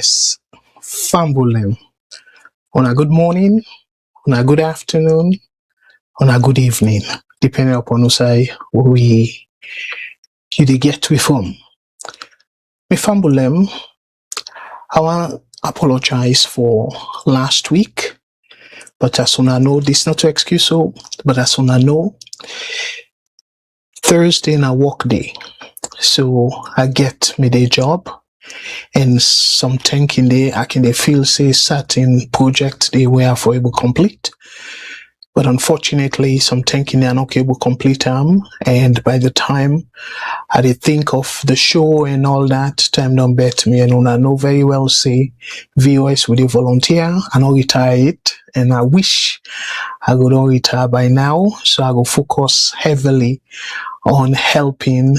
VOS Fambulem. On a good morning, on a good afternoon, on a good evening, depending upon who say you get we from. Me Fambulem, I want to apologize for last week, but as soon as I know, this not to excuse so, but as soon as I know, Thursday in a work day, so I get me day job, and some thinking day I can feel say certain project they were for able complete, but unfortunately some thinking they are not able to complete them, and by the time I did think of the show and all that, time don't bet me, and I know very well say VOS with a volunteer and I'll retire it, and I wish I would all retire by now, so I will focus heavily on helping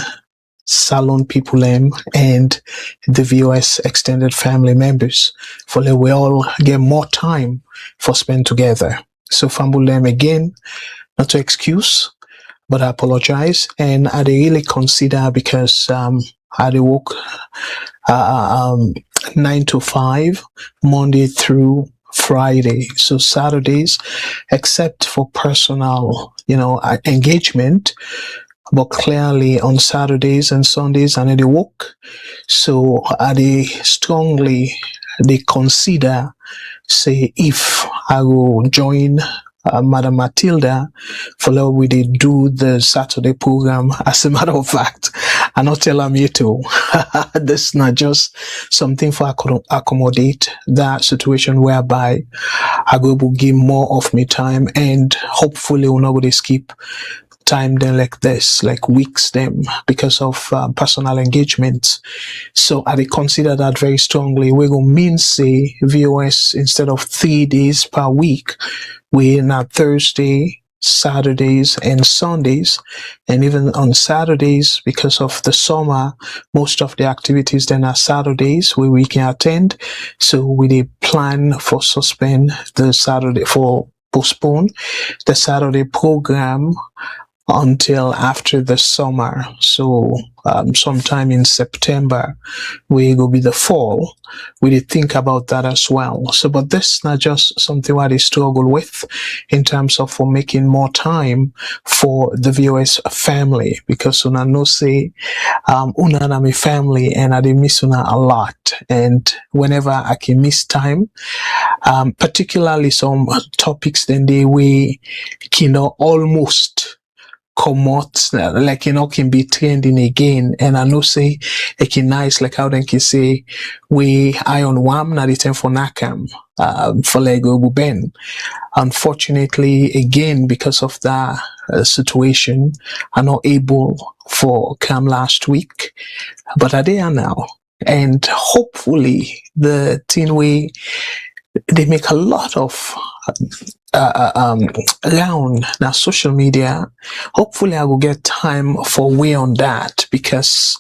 Salone people and the VOS extended family members for that we all get more time for spend together. So Fambulem again, not to excuse, but I apologize, and I really consider because I work 9 to 5 Monday through Friday, so Saturdays, except for personal, engagement. But clearly on Saturdays and Sundays I need to work. So they strongly consider say if I will join Madam Matilda for how we do the Saturday program. As a matter of fact, I not tell them you to. This is not just something for accommodate that situation whereby I will give more of me time, and hopefully we're not going to skip time then like this, like weeks them, because of personal engagements. So I consider that very strongly. We're going to mean say VOS instead of 3 days per week, we're now Thursday, Saturdays and Sundays, and even on Saturdays because of the summer, most of the activities then are Saturdays where we can attend. So we plan for suspend the Saturday, for postpone the Saturday program until after the summer. So sometime in September we will be the fall. We did think about that as well. So but this is not just something what I struggle with in terms of for making more time for the VOS family, because una know say una na my family and I miss una a lot, and whenever I can miss time, particularly some topics then they we almost come out, like can be trending again, and I know say it can nice like how they can say we on wam na the time for nakam for Lego Ben. Unfortunately, again because of that situation, I'm not able for come last week, but I there now, and hopefully the thing way they make a lot of around now social media. Hopefully I will get time for way on that, because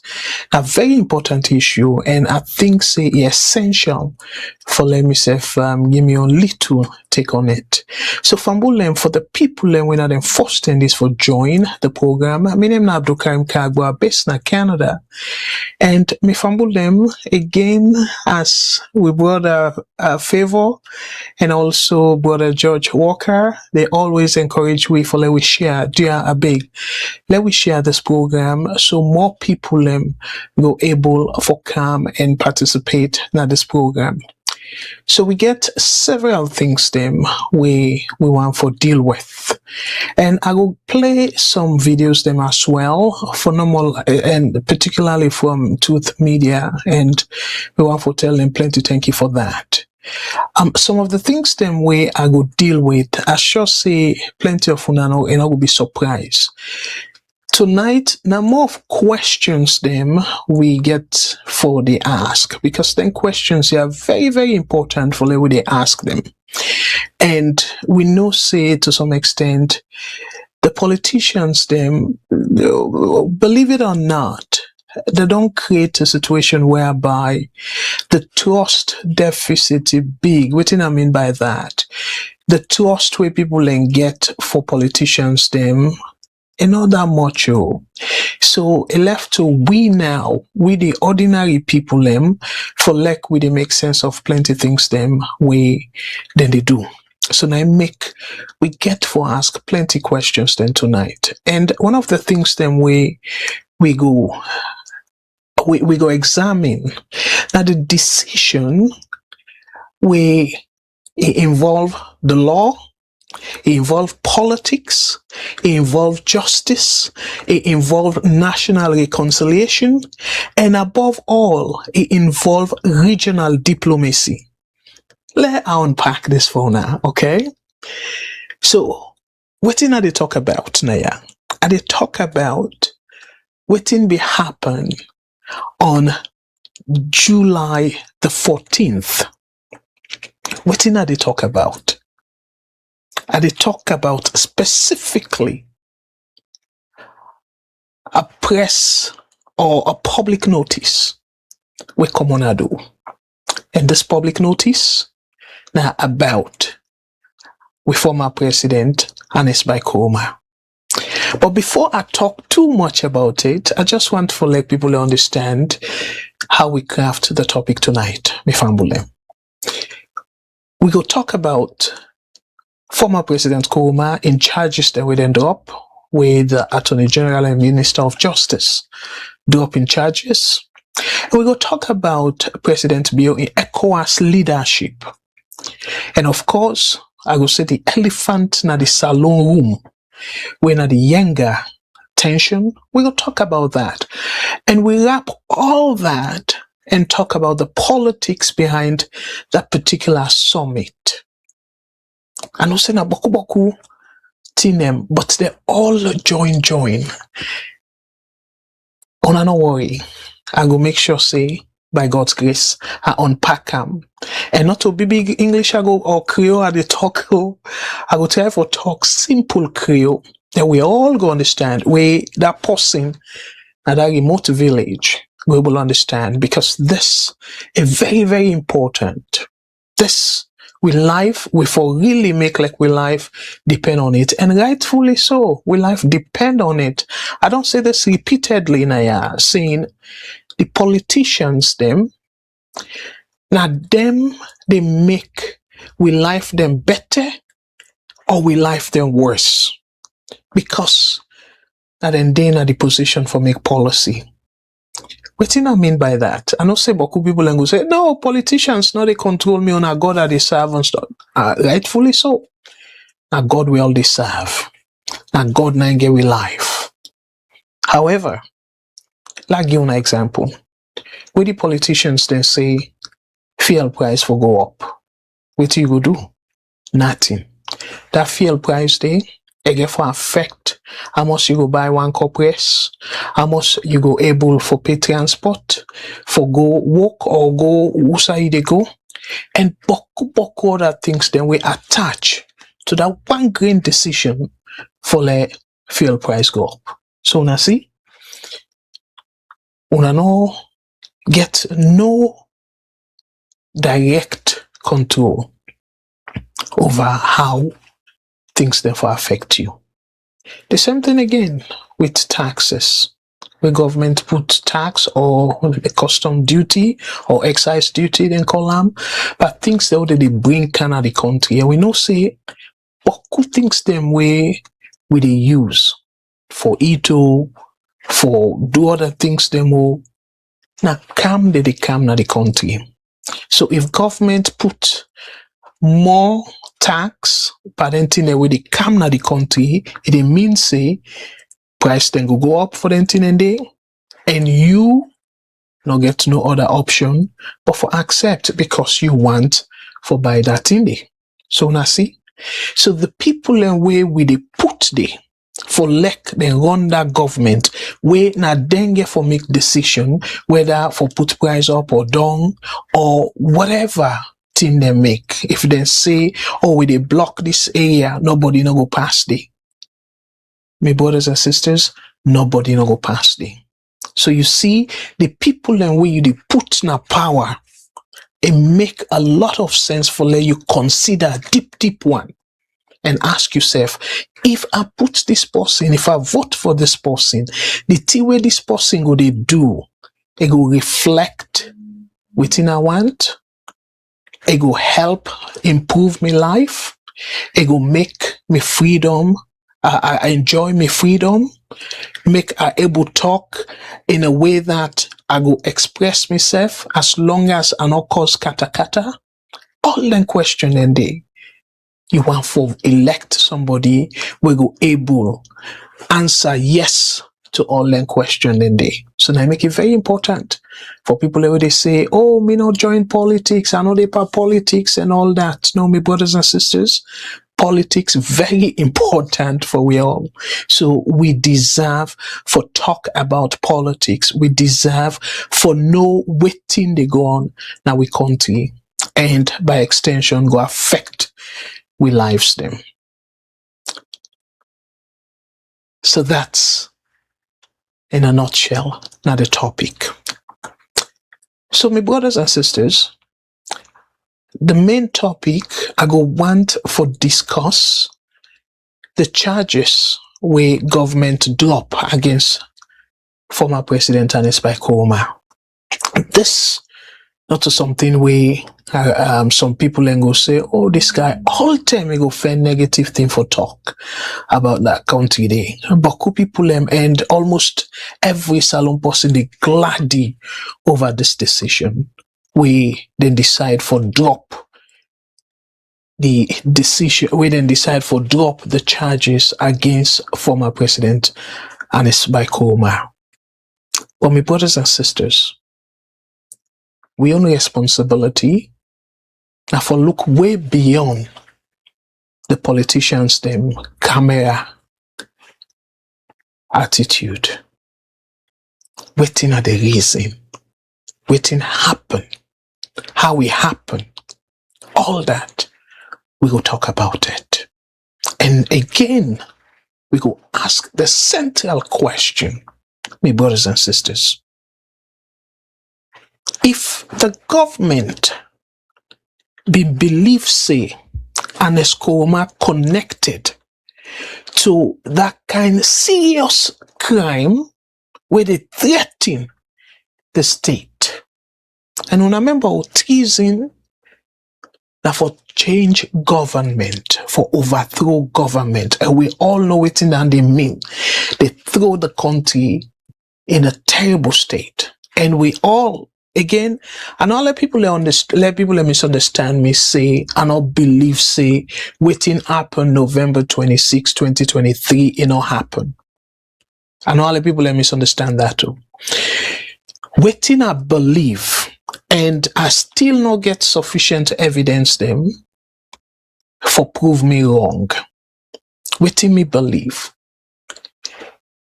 a very important issue, and I think say essential for let me say give me a little take on it. So Fambulem, for the people and when I'm forced in this for join the program, my name is Abdul Karim Kagwa, based in Canada, and me Fambulem again as we brother Favor and also brother George Walker, they always encourage we for let we share, let we share this program so more people go able for come and participate in this program. So we get several things them we want for deal with, and I will play some videos them as well for normal and particularly from Truth Media, and we want for tell them plenty thank you for that. Some of the things them way I go deal with, I sure say plenty of unano and I will be surprised. Tonight, now more of questions them we get for the ask, because then questions are very, very important for the way they ask them. And we know say to some extent, the politicians them, believe it or not, they don't create a situation whereby the trust deficit is big. What do I mean by that? The trust where people then get for politicians them and not that much. Oh. So it left to we now, we the ordinary people them, for like we they make sense of plenty things them we then they do. So now we get for ask plenty questions then tonight. And one of the things then we go examine that the decision we involve the law, it involve politics, it involve justice, it involve national reconciliation, and above all, it involve regional diplomacy. Let I unpack this for now, okay? So, what did they talk about, Naya? They talk about what did be happen on July the 14th. What did they talk about? They talk about specifically a press or a public notice we come on do. And this public notice now about we former president Ernest Bai Koroma. But before I talk too much about it, I just want to let people understand how we craft the topic tonight. We go talk about former President Koroma in charges that would end up with the Attorney General and Minister of Justice drop in charges. And we go talk about President Bio in ECOWAS leadership. And of course, I will say the elephant na the Salone room, when at the Yenga tension, we will talk about that. And we wrap all that and talk about the politics behind that particular summit. I know say na boku tinem, but they all join. Ona no worry. I go make sure say by God's grace I unpack them. And not to be big English I go or Creole at the talk. I go try for talk simple Creole that we all go understand. We that person at that remote village we will understand, because this is very, very important. This we life, we for really make like we life depend on it, and rightfully so. We life depend on it. I don't say this repeatedly, Naya, saying the politicians them, now them they make we life them better or we life them worse, because that then they are the position for make policy. What do I mean by that? I know say boku people and go say, no, politicians, no, they control me on a God that they serve and stuff. Rightfully so. Now God we all they serve. Now God now get we life. However, like give you an example. Where the politicians then say fuel price for go up. What do you go do? Nothing. That fuel price they again for affect how much you go buy one cup rice, how much you go able for pay transport, for go walk or go where they go, and boku other things then we attach to that one grain decision for the fuel price go up. So now see, una no get no direct control over how things therefore affect you. The same thing again with taxes. Where government put tax or a custom duty or excise duty, then call them, but things that they bring kind of the country. And we know say, boku things them way we they use for eato, for do other things them all. Now come they come na the country. So if government put more tax, but then thing way they come na the country, it means say price then go up for the thing and day, and you not get no other option but for accept because you want for buy that thing day. So now see, so the people and way we they put there for like they run that government where na then get for make decision whether for put price up or down or whatever thing they make. If they say, oh, we they block this area, nobody no go past there. My brothers and sisters, nobody no go past there. So you see, the people and where you they put na power, it make a lot of sense for let you consider deep one. and ask yourself, if I put this person, if I vote for this person, the thing where this person go they do, it go reflect within I want, it go help improve my life, it go make me freedom, I enjoy my freedom, make I able talk in a way that I go express myself as long as I not cause kata kata. All them question and they you want for elect somebody we go able answer yes to all them question and they. So now make it very important for people who they say, oh, me not join politics, I know they part politics and all that. No, my brothers and sisters, politics very important for we all. So we deserve for talk about politics. We deserve for know waiting they go on now we country and by extension go affect we lives them. So that's in a nutshell now the topic. So my brothers and sisters, the main topic I go want for discuss the charges where government drop against former President Ernest Bai Koroma. This not something where some people then go say, oh, this guy all time we go find negative thing for talk about that country there. But people and almost every Salone person they gladdy over this decision. We then decide for drop the decision. We then decide for drop the charges against former President Ernest Bai Koroma. But my brothers and sisters, we own responsibility now for look way beyond the politicians' them camera attitude. Waiting at the reason, waiting happen, how it happen, all that we will talk about it. And again, we will ask the central question, my brothers and sisters. If the government be believe say Ernest Koroma connected to that kind of serious crime where they threaten the state, and remember treason that for change government, for overthrow government, and we all know what that they mean. They throw the country in a terrible state, and we all again, and all let people misunderstand me, say, and not believe, say, waiting happen November 26, 2023, it not happen. And all the people misunderstand that too. Waiting I believe, and I still not get sufficient evidence them for prove me wrong. Waiting me believe.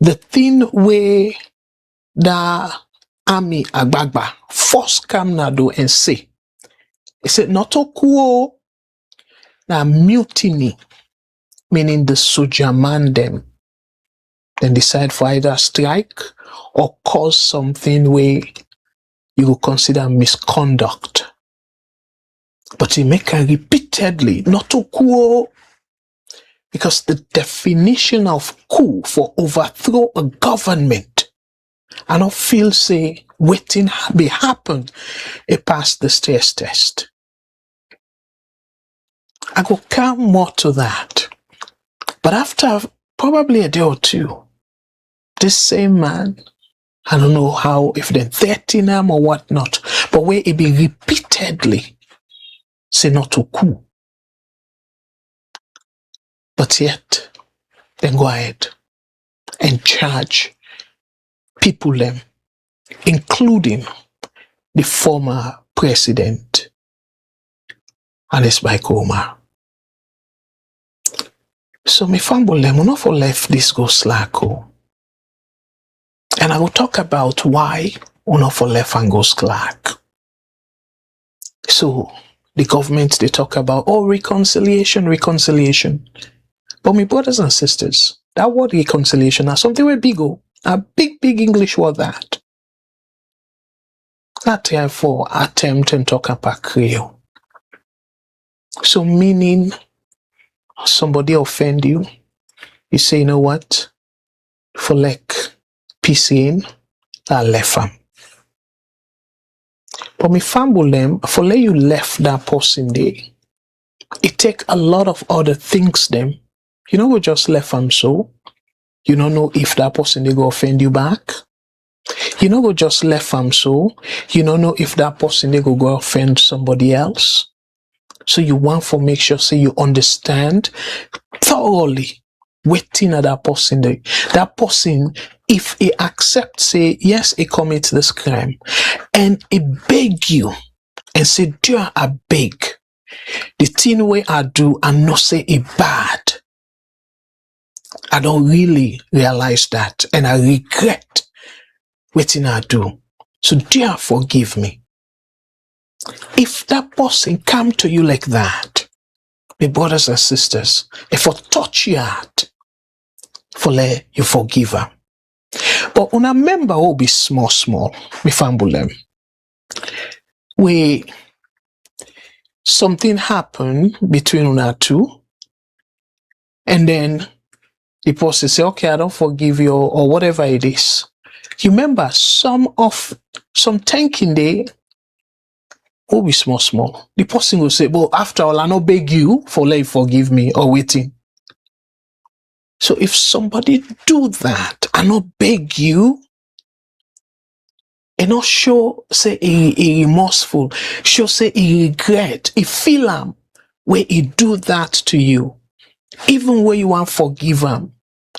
The thing where the Army Agbagba first come na do and say, he said not a coup, na mutiny, meaning the soldier man them, then decide for either strike or cause something where you will consider misconduct. But he make a repeatedly not a coup, because the definition of coup for overthrow a government, I don't feel say waiting be happen it pass the stress test. I go come more to that. But after probably a day or two, this same man, I don't know how, if then 13 or whatnot, but where it be repeatedly say not to coup. But yet, then go ahead and charge people them, including the former president, Ernest Bai Koroma. So me fumble them, we not for left this go slack. And I will talk about why we not for left and go slack. So the government, they talk about, oh, reconciliation. But my brothers and sisters, that word reconciliation is something very big, a big English word that. Not therefore attempt and talk about Creole. So meaning somebody offend you, you say, you know what, for like peace in, I left them. But me fumble them, for let you left that person there, it take a lot of other things them. You know, we just left them so. You don't know if that person they go offend you back. You know, we just left them so. You don't know if that person they go offend somebody else. So you want to make sure, say, you understand thoroughly waiting at that person there. That person, if he accepts, say, yes, he commits this crime, and he beg you and say, dear, I beg, the thing way I do, I not say it bad. I don't really realize that, and I regret what I do. So dear, forgive me. If that person come to you like that, my brothers and sisters, if I touch your heart, for let you forgive her. But when a member will be small, me fumble them. We something happen between una two, and then the person say, okay, I don't forgive you, or whatever it is. You remember some thanking day will be small. The person will say, well, after all, I not beg you for let you forgive me or waiting. So if somebody do that, I not beg you, and not show, say, he remorseful, show, say, he regret, he feel him, where he do that to you, even where you want forgive him,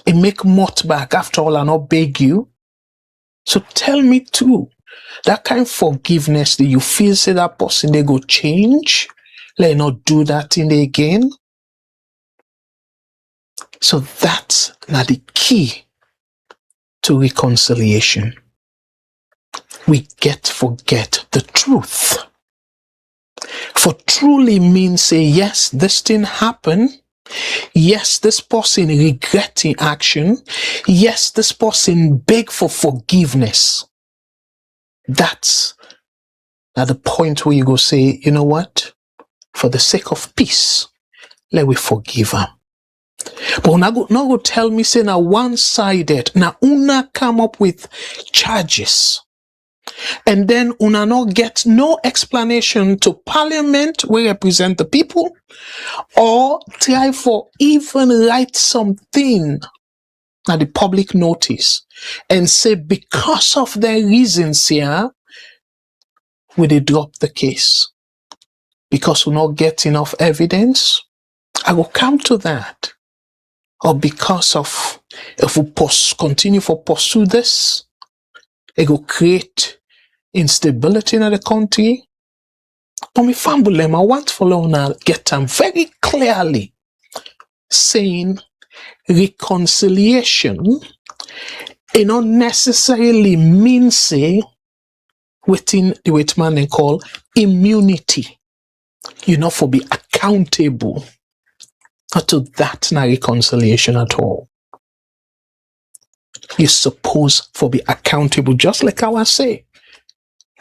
he make mouth back, after all, I not beg you. So tell me too, that kind of forgiveness that you feel, say, that person, they go change, let not do that thing again. So that's not the key to reconciliation. We forget the truth. For truly means, say, yes, this thing happened. Yes, this person regretting action. Yes, this person beg for forgiveness. That's at the point where you go say, you know what? For the sake of peace, let we forgive her. But una go tell me, say, now one-sided, now una come up with charges. And then una not get no explanation to parliament where represent the people, or try for even write something at the public notice and say, because of their reasons here, will they drop the case? Because we not get enough evidence? I will come to that. Or because of, if we continue to pursue this, it will create instability in the country. But me fumble them, I want for now get them very clearly saying reconciliation, it not necessarily means, say, within the what man they call immunity. You know, for be accountable. Not to that not reconciliation at all. You're supposed for be accountable, just like how I say.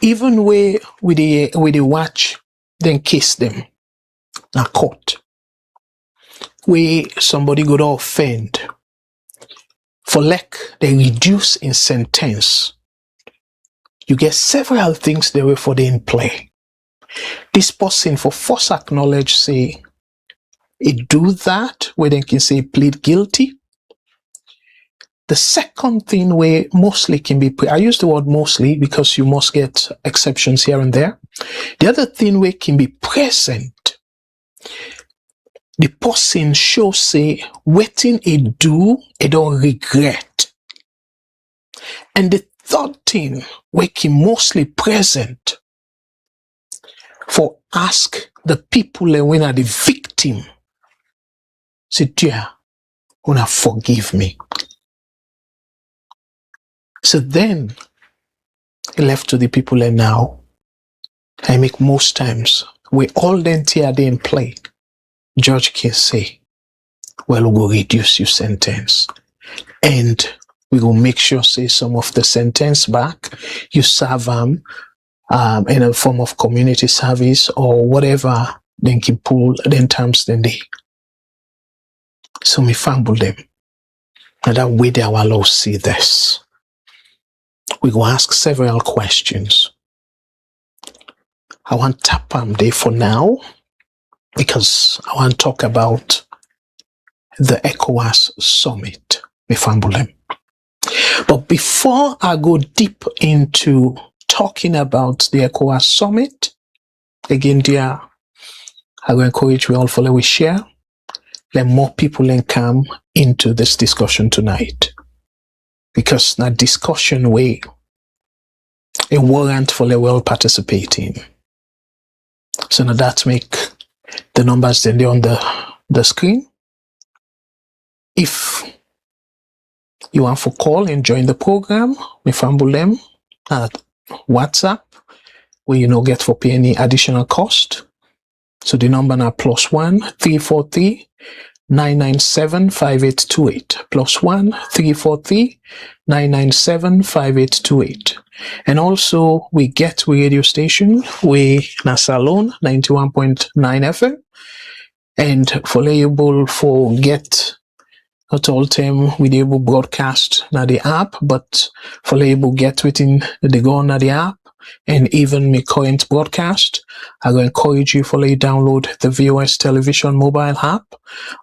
Even where with the watch, then kiss them. Now court. Where somebody go to offend. For like they reduce in sentence. You get several things there were for the in play. This person for first acknowledge, say, it do that, where they can say plead guilty. The second thing where mostly can be, I use the word mostly because you must get exceptions here and there. The other thing where can be present. The person shows, say, waiting it do, it don't regret. And the third thing where can mostly present for ask the people when are the victim, say, dear, wanna forgive me. So then, left to the people and now, I make most times, we all then tear they in play. Judge can say, well, we'll reduce your sentence. And we will make sure, say, some of the sentence back, you serve them in a form of community service or whatever, then can pull then terms then they. So me fumble them. And that way they will allow see this. We go ask several questions. I want tap them there for now because I want to talk about the ECOWAS Summit. Me fumble them. But before I go deep into talking about the ECOWAS Summit, again, dear, I will encourage you all to let we share. Let more people then come into this discussion tonight. Because that discussion way, a warrant for the world participating. So now that make the numbers then there on the screen. If you want to call and join the program, we fumble them at WhatsApp, where you get for pay any additional cost. So the number now +1 343 997 5828 +1 343 997 5828. And also we get radio station we na Salone 91.9 FM, and for able for get not all time we able broadcast na the app, but for able get within the go na the app. And even my current broadcast, I will encourage you to download the VOS Television mobile app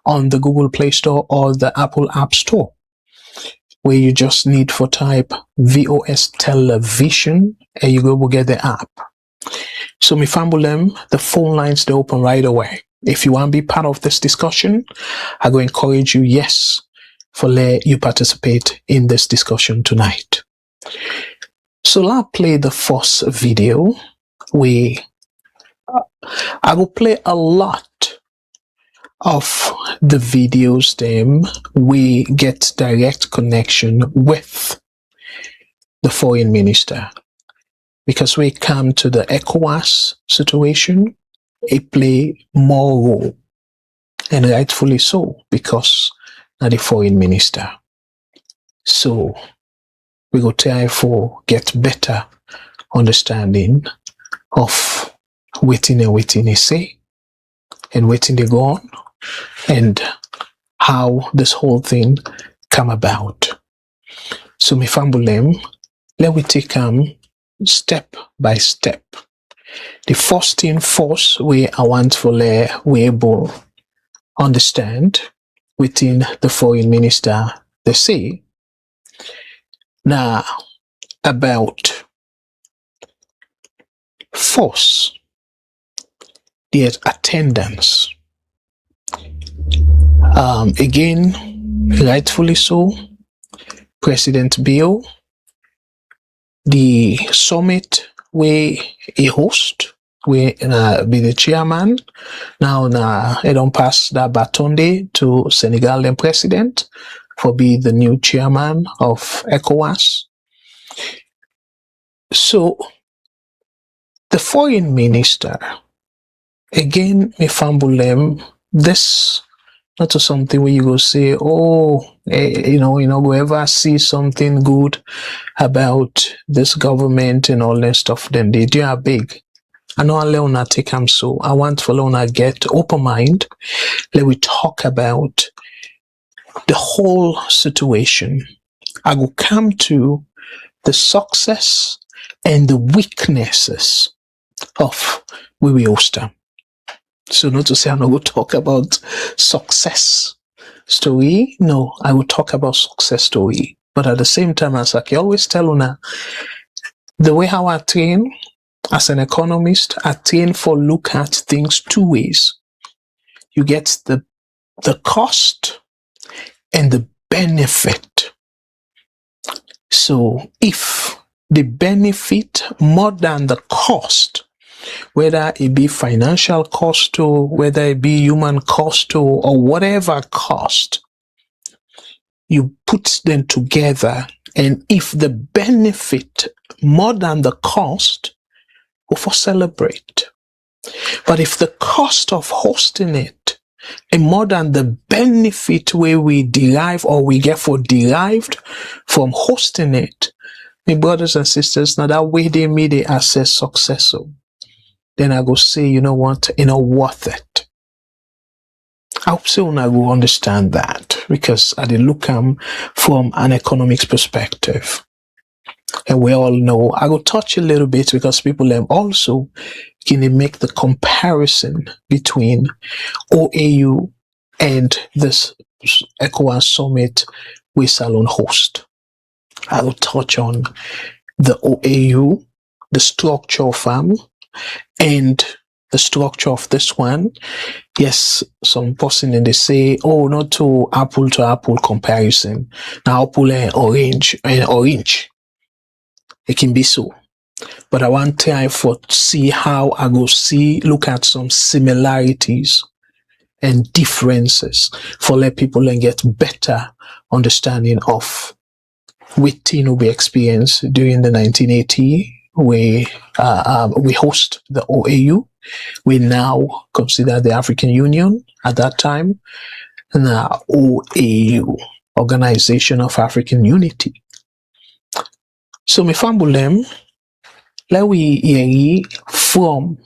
on the Google Play Store or the Apple App Store, where you just need for type VOS Television and you go get the app. So me fumble them, the phone lines they open right away. If you want to be part of this discussion, I will encourage you, yes, for let you participate in this discussion tonight. So I'll play the first video. I will play a lot of the videos them we get direct connection with the foreign minister, because we come to the ECOWAS situation, it play more role, and rightfully so, because of the foreign minister. So we go try for get better understanding of waiting they say and waiting they go on, and how this whole thing come about. So me fumble them, let we take step by step. The first thing first we I want for we able understand within the foreign minister they say now about force, the attendance. Again, rightfully so, President Bill, the summit where he host, where be the chairman. Now he don't pass that baton to Senegal and president for be the new chairman of ECOWAS. So the foreign minister, again, me fumble them, this not to something where you go say, oh, you go ever see something good about this government and all that stuff, then they do are big. I know I'll let take them, so I want for Leona get open mind. Let we talk about the whole situation. I will come to the success and the weaknesses of we host them. So not to say I'm not going to talk about success story. No, I will talk about success story. But at the same time, as I always tell Una, the way how I train as an economist, I train for look at things two ways. You get the cost and the benefit. So if the benefit more than the cost, whether it be financial cost or whether it be human cost or whatever cost, you put them together, and if the benefit more than the cost, we'll for celebrate. But if the cost of hosting it and more than the benefit where we derive or we get for derived from hosting it, my brothers and sisters, now that way they made the access successful, then I go say, you know what, worth it. I hope so I will understand that, because I look from an economics perspective. And we all know, I will touch a little bit because people also can make the comparison between OAU and this ECOWAS Summit we Salone host. I will touch on the OAU, the structure of and the structure of this one. Yes, some person and they say, oh, not to apple comparison. Now apple and orange. It can be so. But I want to try for see how I go look at some similarities and differences for let people and get better understanding of what we experienced during the 1980 we host the OAU. We now consider the African Union at that time the OAU, Organization of African Unity. So me fambulem, let we hear from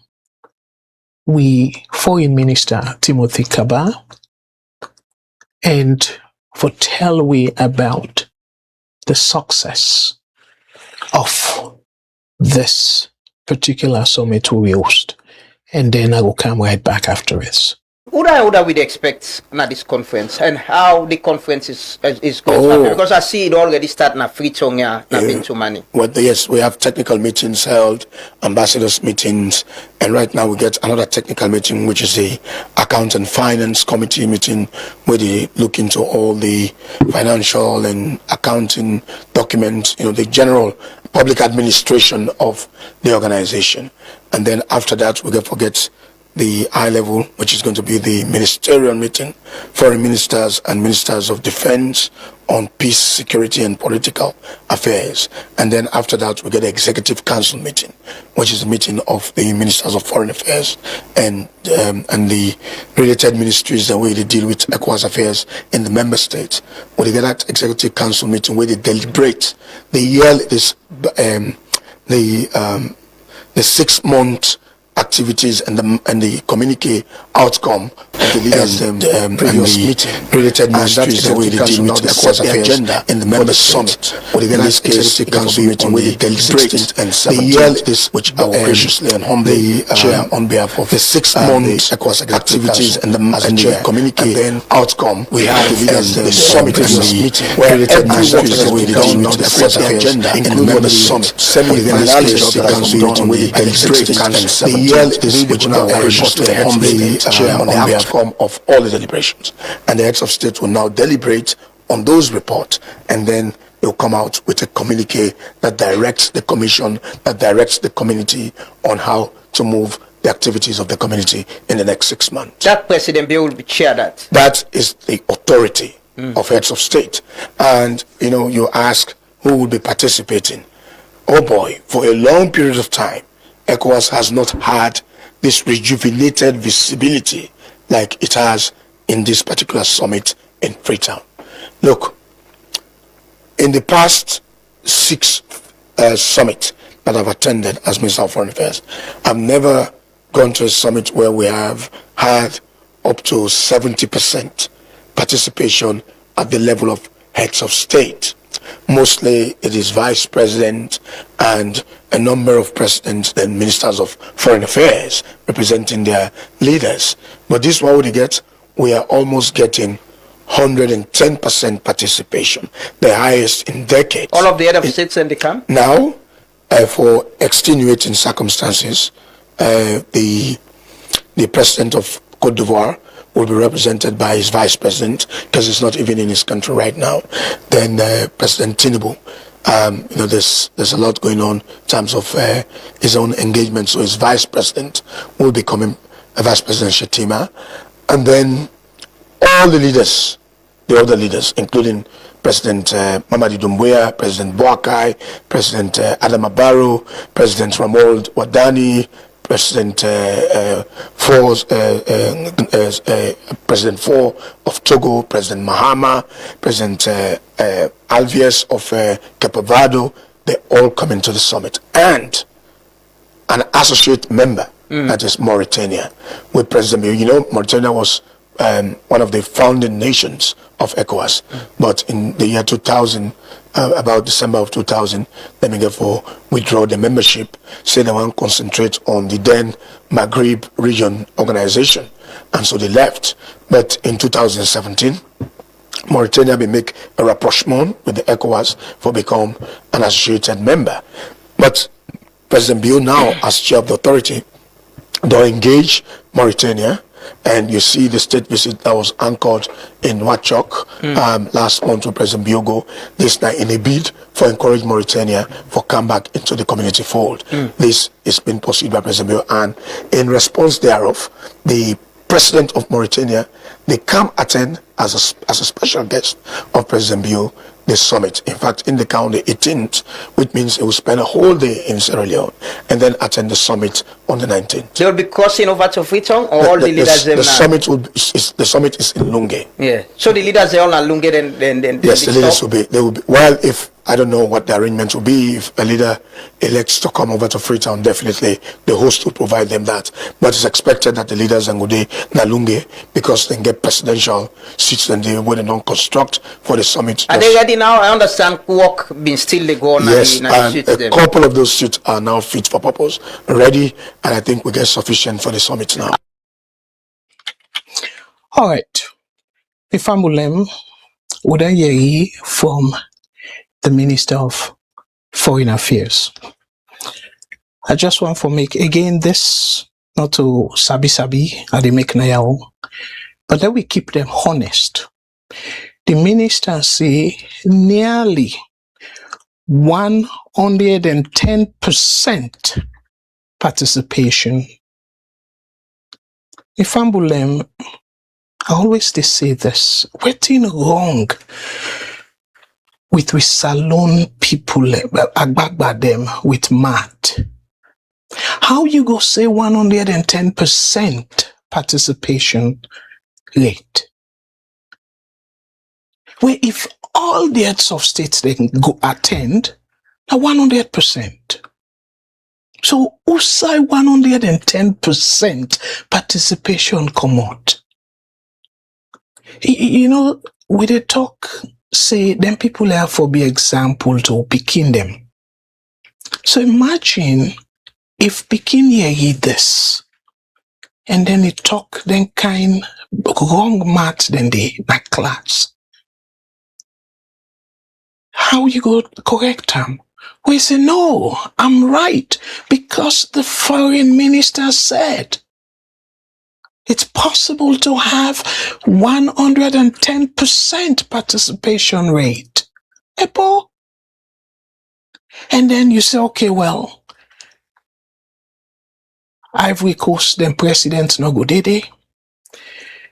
we Foreign Minister Timothy Kaba and for tell we about the success of this particular summit we host, and then I will come right back after this. What we expect at this conference and how the conference is going to happen? Because I see it already starting a free tongue not being too many. Well, yes, we have technical meetings held, ambassadors meetings, and right now we get another technical meeting, which is the Account and Finance Committee meeting, where they look into all the financial and accounting documents, the general public administration of the organization. And then after that, we forget the high level, which is going to be the ministerial meeting, foreign ministers and ministers of defense on peace, security, and political affairs. And then after that, we get the executive council meeting, which is a meeting of the ministers of foreign affairs and the related ministries, the way they deal with ECOWAS affairs in the member states. We get that executive council meeting where they deliberate the 6 month activities and the communique outcome of the leaders previous meeting related ministries, the way they deal with ECOWAS affairs agenda in the member summit. Or in this case, the council meeting where they deliberate and the this which I will graciously and humbly chair on behalf of the 6 month ECOWAS activities and the communique outcome. We have the leaders the summit and the meeting where related ministries, the way they deal with ECOWAS agenda in the member summit. Within this case, the council meeting where they deliberate and this which now graciously and humbly chair on the outcome of all the deliberations, and the heads of state will now deliberate on those reports, and then they'll come out with a communique that directs the commission, that directs the community on how to move the activities of the community in the next 6 months. That President Bill will chair that. That is the authority of heads of state. And you ask who will be participating. Oh boy, for a long period of time, ECOWAS has not had this rejuvenated visibility like it has in this particular summit in Freetown. Look, in the past 6 summits that I've attended as Minister of Foreign Affairs, I've never gone to a summit where we have had up to 70% participation at the level of heads of state. Mostly it is vice president and a number of presidents and ministers of foreign affairs representing their leaders. But this one we are almost getting 110% participation, the highest in decades. All of the head of states in the camp? Now, for extenuating circumstances, the president of Côte d'Ivoire will be represented by his vice president, because he's not even in his country right now. Then President Tinubu, there's a lot going on in terms of his own engagement. So his vice president will become Vice President Shetima, and then all the leaders, the other leaders, including President Mamadi Doumbouya, President Boakai, President Adama Barrow, President Ramold Wadani, President President Faure of Togo, President Mahama, President Alves of Cape Verde, they all come into the summit. And an associate member, that is Mauritania, with President, Mauritania was one of the founding nations of ECOWAS. But in the year 2000, about December of 2000, they began for withdraw the membership, say they want to concentrate on the then Maghreb region organization. And so they left. But in 2017, Mauritania will make a rapprochement with the ECOWAS for become an associated member. But President Bill now, as chair of the authority, don't engage Mauritania. And you see the state visit that was anchored in Nouakchott last month with President Biogo, this night in a bid for encourage Mauritania for come back into the community fold. This is being pursued by President Bio, and in response thereof, the President of Mauritania, they come attend as a special guest of President Bio the summit. In fact, in the county 18th, which means he will spend a whole day in Sierra Leone and then attend the summit on the 19th. They will be crossing over to Freetown, or all the leaders the summit will the summit is in Lunge. Yeah. So the leaders are all at Lunge, then yes, the leaders will be. They will be. Well, if I don't know what the arrangement will be, if a leader elects to come over to Freetown, definitely the host will provide them that. But it's expected that the leaders and go to Nalunge, because they get presidential seats and they will not construct for the summit. Are they ready now? I understand work been still going. Yes, and a couple of those seats are now fit for purpose, ready, and I think we get sufficient for the summit now. All right. Ifambulem Udayeri from the Minister of Foreign Affairs. I just want to make, again, this, not to sabi, I they make now, but then we keep them honest. The minister say nearly 110% participation. Ifambulem, I always they say this, what's wrong with Salone people, agbagba them with math? How you go say 110% participation rate? Where if all the heads of states they can go attend, now 100%. So who say 110% participation come out? You know, when they talk, say, then people have for be example to picking them. So imagine if picking hear this, and then it talk, then kind wrong math, then they that class. How you go correct them? We say, no, I'm right, because the foreign minister said it's possible to have 110% participation rate. Epo. And then you say, okay, well, Ivory Coast, then president no go dede.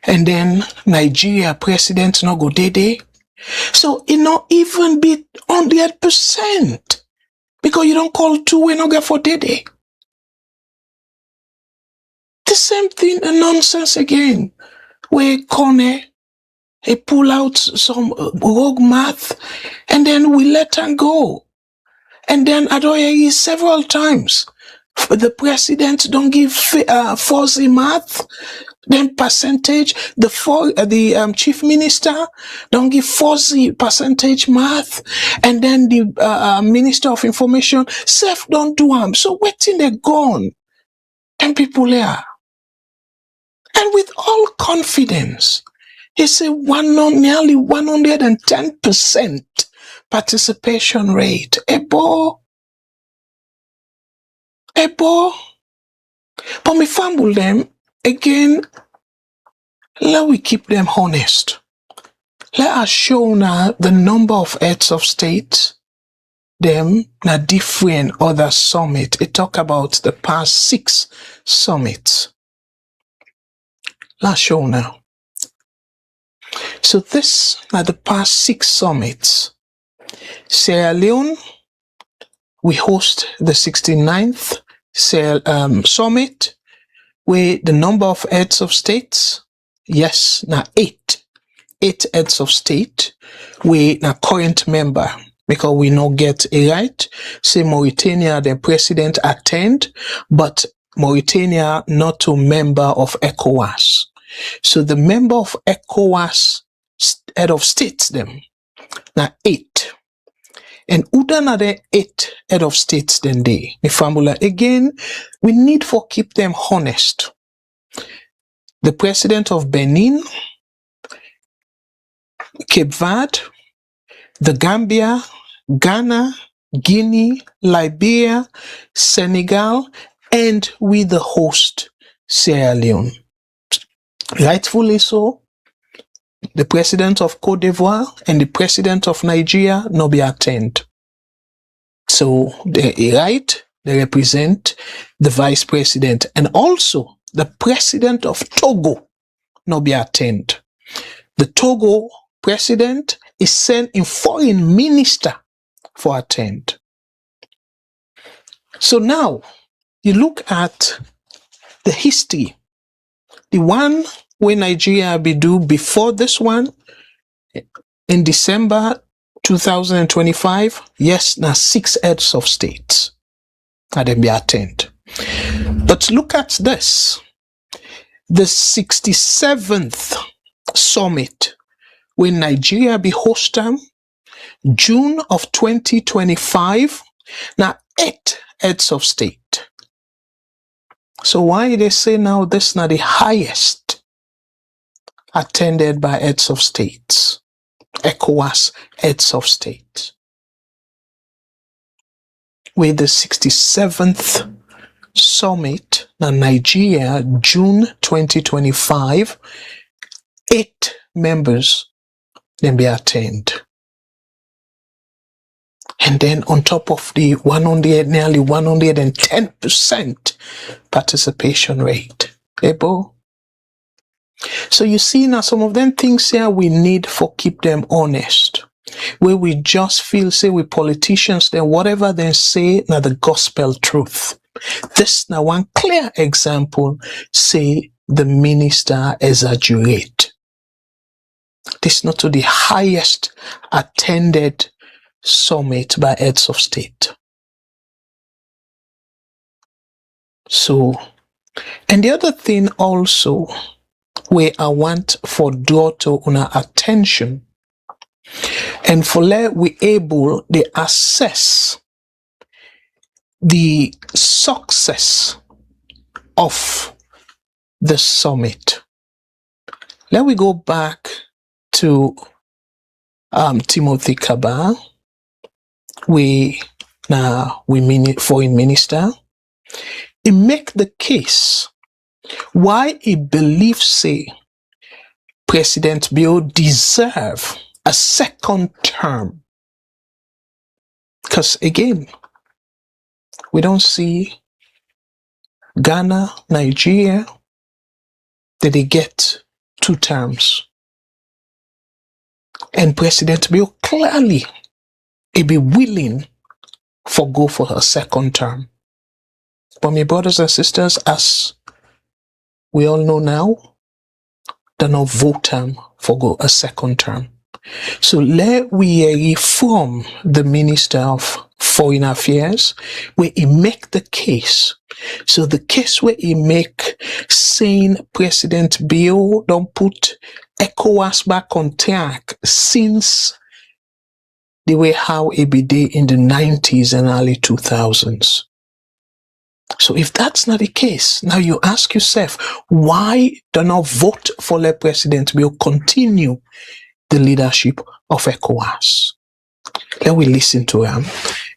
And then Nigeria president no go dede. So it not even be 100%. Because you don't call two, we no get for dede. The same thing, a nonsense again. Where Kone, he pull out some rogue math, and then we let her go. And then Adoye several times. The president don't give fuzzy math, then percentage. The chief minister don't give fuzzy percentage math, and then the minister of information self don't do them. So waiting they gone, and people here. And with all confidence, he said nearly 110% participation rate. Ebo. But me fumble them, again, let we keep them honest. Let us show now the number of heads of state, them, na different other summit. It talk about the past 6 summits. Let's show now. So this are the past 6 summits. Sierra Leone, we host the 69th summit, where the number of heads of states, yes, now 8 heads of state, we now current member, because we not get a right. Say Mauritania, the president attend, but Mauritania not a member of ECOWAS. So the member of ECOWAS head of states them. Now 8. And Udan the 8 head of states then they. The formula again, we need for keep them honest. The president of Benin, Cape Verde, the Gambia, Ghana, Guinea, Liberia, Senegal, and we the host, Sierra Leone. Rightfully so, the president of Cote d'Ivoire and the president of Nigeria no be attend. So they represent the vice president, and also the president of Togo no be attend. The Togo president is sent in foreign minister for attend. So now you look at the history. The one where Nigeria be do before this one in December 2025, yes, now 6 heads of states and then be attend. But look at this. The 67th summit when Nigeria be host them, June of 2025, now 8 heads of state. So why they say now this not the highest attended by heads of states, ECOWAS heads of state? With the 67th summit in Nigeria, June 2025, 8 members then be attend. And then on top of the 100, nearly 110% participation rate. Able. So you see now some of them things here we need for keep them honest. Where we just feel, say we politicians, then whatever they say, now the gospel truth. This now one clear example, say the minister exaggerate. This not to the highest attended summit by heads of state. So, and the other thing also, where I want for draw to our attention, and for let we able to assess the success of the summit. Let we go back to Timothy Kaba, foreign minister. He make the case why he believes say President Bill deserve a second term. Because again, we don't see Ghana, Nigeria, that they get 2 terms. And President Bill clearly he be willing for go for a second term. But my brothers and sisters, as we all know now, they not vote term for go a second term. So let we reform the Minister of Foreign Affairs where he make the case. So the case where he make saying President Bill don't put ECOWAS back on track since the way how it be day in the 90s and early 2000s. So if that's not the case, now you ask yourself, why do not vote for the President Bill continue the leadership of ECOWAS? Let we listen to him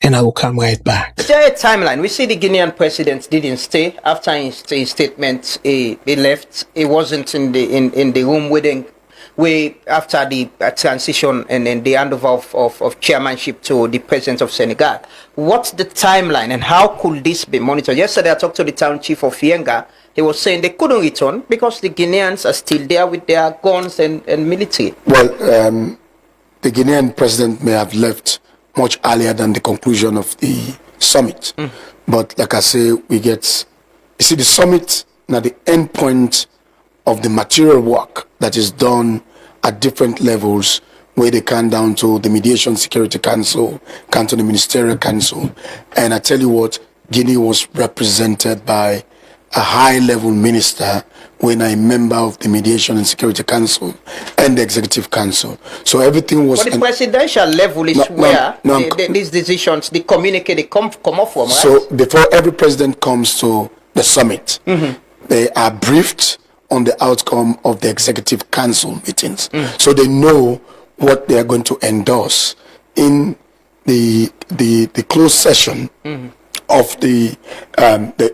and I will come right back. Is there a timeline? We see the Guinean president didn't stay after his statement. He left. He wasn't in the room waiting. After the transition and then the handover of chairmanship to the president of Senegal. What's the timeline and how could this be monitored? Yesterday I talked to the town chief of Yenga. He was saying they couldn't return because the Guineans are still there with their guns and military. Well, the Guinean president may have left much earlier than the conclusion of the summit. But like I say, you see the summit, now the end point of the material work that is done at different levels, where they come down to the Mediation Security Council, come to the Ministerial Council. And I tell you what, Guinea was represented by a high-level minister when I'm a member of the Mediation and Security Council and the Executive Council. So everything was... But the presidential level is these decisions, the communique, they come off from, right? So before every president comes to the summit, they are briefed on the outcome of the Executive Council meetings. So they know what they are going to endorse in the closed session of the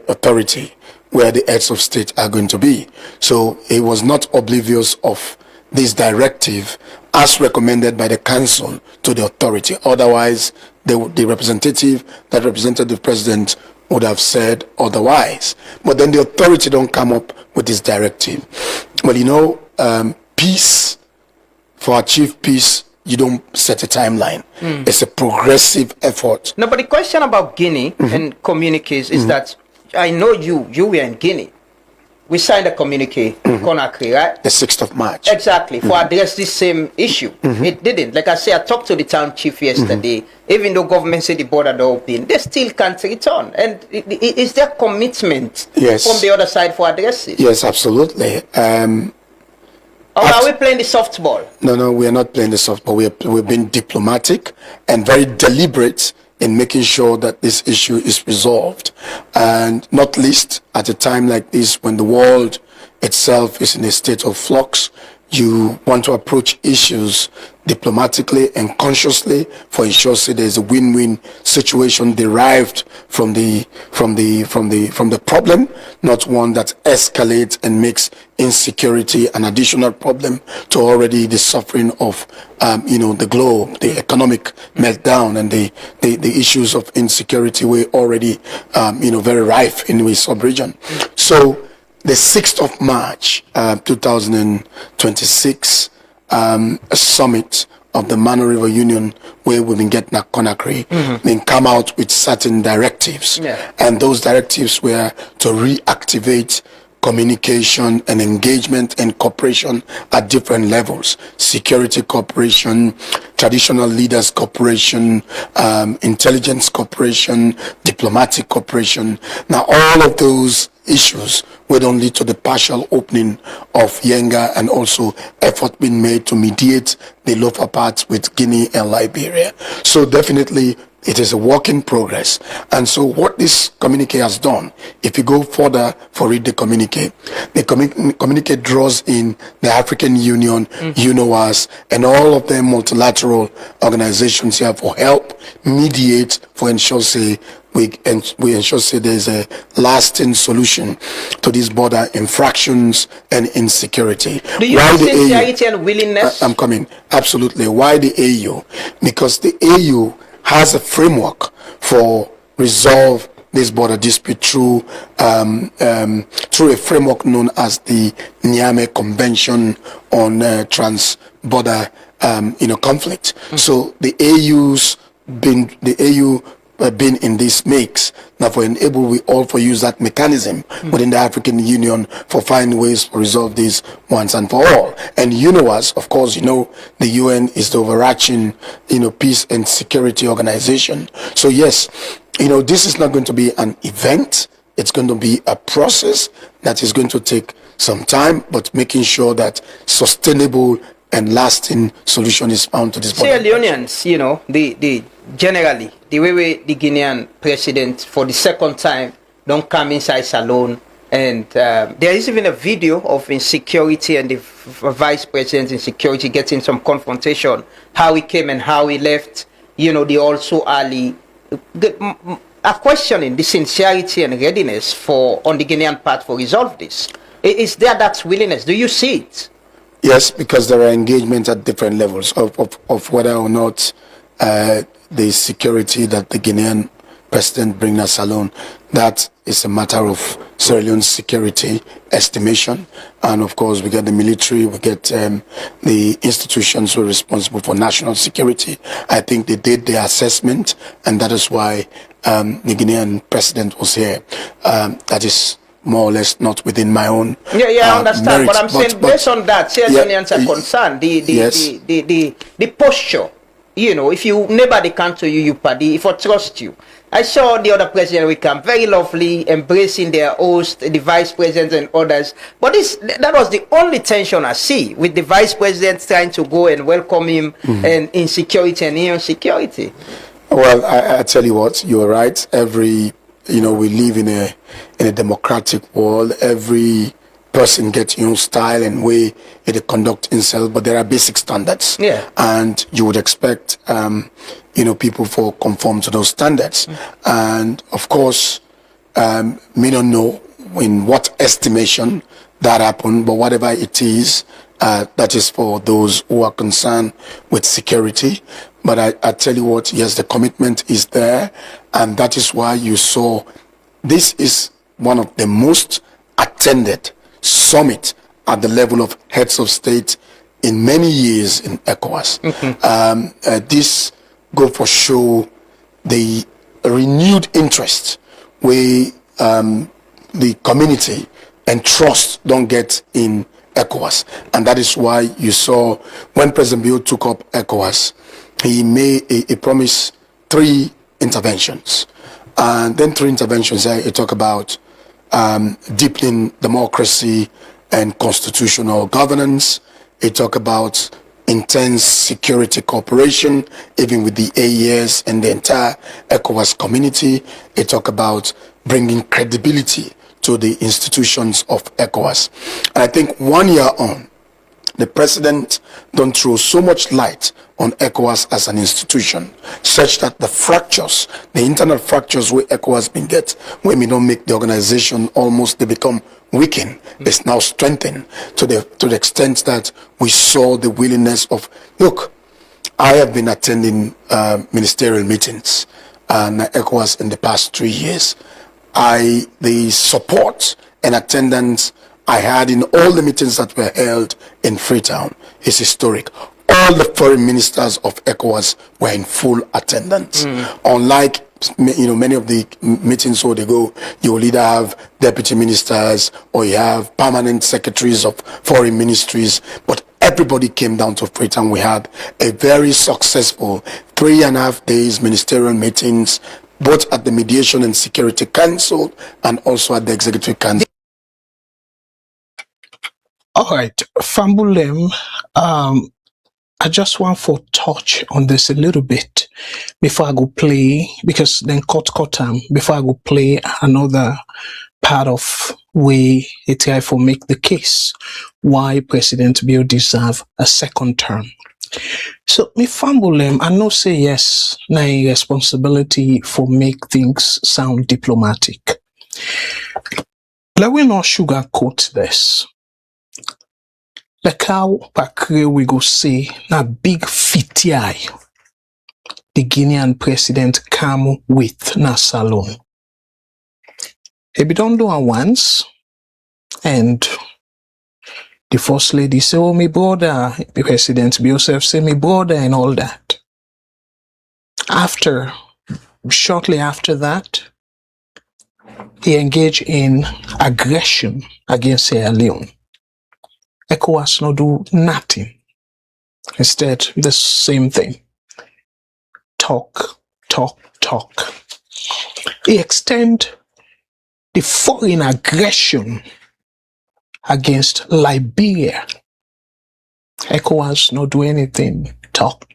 authority, where the heads of state are going to be. So he was not oblivious of this directive as recommended by the council to the authority. Otherwise, the representative that represented the president would have said otherwise. But then the authority don't come up with this directive. Well, you know, peace, for achieve peace, you don't set a timeline. It's a progressive effort. No, but the question about Guinea and communiques is that I know you were in Guinea. We signed a communique, Conakry, right? The 6th of March. Exactly, for address this same issue. It didn't. Like I said, I talked to the town chief yesterday. Even though government said the border are open, they still can't return. And is there commitment from the other side for addresses? Yes, absolutely. Or are we playing the softball? No, we are not playing the softball. We're being diplomatic and very deliberate in making sure that this issue is resolved, and not least at a time like this when the world itself is in a state of flux. You want to approach issues diplomatically and consciously for ensure that there's a win-win situation derived from the problem, not one that escalates and makes insecurity an additional problem to already the suffering of the globe, the economic meltdown, and the issues of insecurity were already very rife in the sub-region. So the 6th of March, 2026, a summit of the Mano River Union, where we've been getting at Conakry, then come out with certain directives. And those directives were to reactivate communication and engagement and cooperation at different levels: security cooperation, traditional leaders cooperation, intelligence cooperation, diplomatic cooperation. Now, all of those issues would only lead to the partial opening of Yenga, and also effort being made to mediate the lower parts with Guinea and Liberia. So definitely it is a work in progress. And so what this communique has done, if you go further for read the communique draws in the African Union, ECOWAS, and all of the multilateral organizations here for help, mediate, for ensure we ensure there's a lasting solution to these border infractions and insecurity. Do you have sincerity and willingness? I'm coming. Absolutely. Why the AU? Because the AU has a framework for resolve this border dispute through a framework known as the Niamey Convention on Trans-Border conflict. So the AU's been in this mix. Now, for enable we all for use that mechanism within the African Union for find ways to resolve this once and for all. And UNOWAS, of course, the UN is the overarching, peace and security organization. So yes, this is not going to be an event. It's going to be a process that is going to take some time, but making sure that sustainable and lasting solution is found to this problem. Sierra Leoneans, generally, the way the Guinean president for the second time don't come inside Salone, and there is even a video of insecurity and the vice president in security getting some confrontation, how he came and how he left, they also early are questioning the sincerity and readiness on the Guinean part for resolve this. Is there that willingness? Do you see it? Yes, because there are engagements at different levels of whether or not the security that the Guinean president brings us alone. That is a matter of Sierra Leone's security estimation. And of course, we get the military, we get the institutions who are responsible for national security. I think they did their assessment, and that is why the Guinean president was here. That is more or less not within my own I understand, merits, but I'm saying based on that, Sierra Leoneans are concerned. The posture, if you nobody come to you, you party, if I trust you, I saw the other president we come very lovely, embracing their host, the vice president and others. But that was the only tension I see, with the vice president trying to go and welcome him, and insecurity and insecurity. Well, I tell you what, you're right. We live in a democratic world. Every person gets your own style and way they conduct himself, but there are basic standards. Yeah. And you would expect, people for conform to those standards. And of course, may not know in what estimation that happened, but whatever it is, that is for those who are concerned with security. But I tell you what, yes, the commitment is there, and that is why you saw this is one of the most attended summit at the level of heads of state in many years in ECOWAS. This go for show the renewed interest where the community and trust don't get in ECOWAS. And that is why you saw when President Bill took up ECOWAS, he made a promise 3 interventions. And then 3 interventions, he talk about deepening democracy and constitutional governance. He talk about intense security cooperation, even with the AES and the entire ECOWAS community. He talk about bringing credibility to the institutions of ECOWAS. And I think 1 year on, the president don't throw so much light on ECOWAS as an institution, such that the fractures, the internal fractures where ECOWAS been get, when we don't make the organization almost, they become weakened. It's now strengthened to the extent that we saw the willingness of, look, I have been attending ministerial meetings and ECOWAS in the past 3 years. The support and attendance I had in all the meetings that were held in Freetown is historic. All the foreign ministers of ECOWAS were in full attendance. Unlike many of the meetings where they go, you will either have deputy ministers or you have permanent secretaries of foreign ministries, but everybody came down to Freetown. We had a very successful 3.5 days ministerial meetings, both at the Mediation and Security Council and also at the Executive Council. All right, Fambulem, I just want to touch on this a little bit before I go play, because then cut before I go play another part of way it try for make the case why President Bill deserve a second term. So me Fambulem, I know say yes, na responsibility for make things sound diplomatic. Let we not sugarcoat this. The cow pakre we go say na big fitiai the Guinean president come with na Salone. He be done do it once, and the first lady say, oh, me brother, the president be yourself say me brother and all that. Shortly after that, he engaged in aggression against Sierra Leone. ECOWAS no do nothing. Instead, the same thing. Talk. He extend the foreign aggression against Liberia. ECOWAS no do anything. Talk.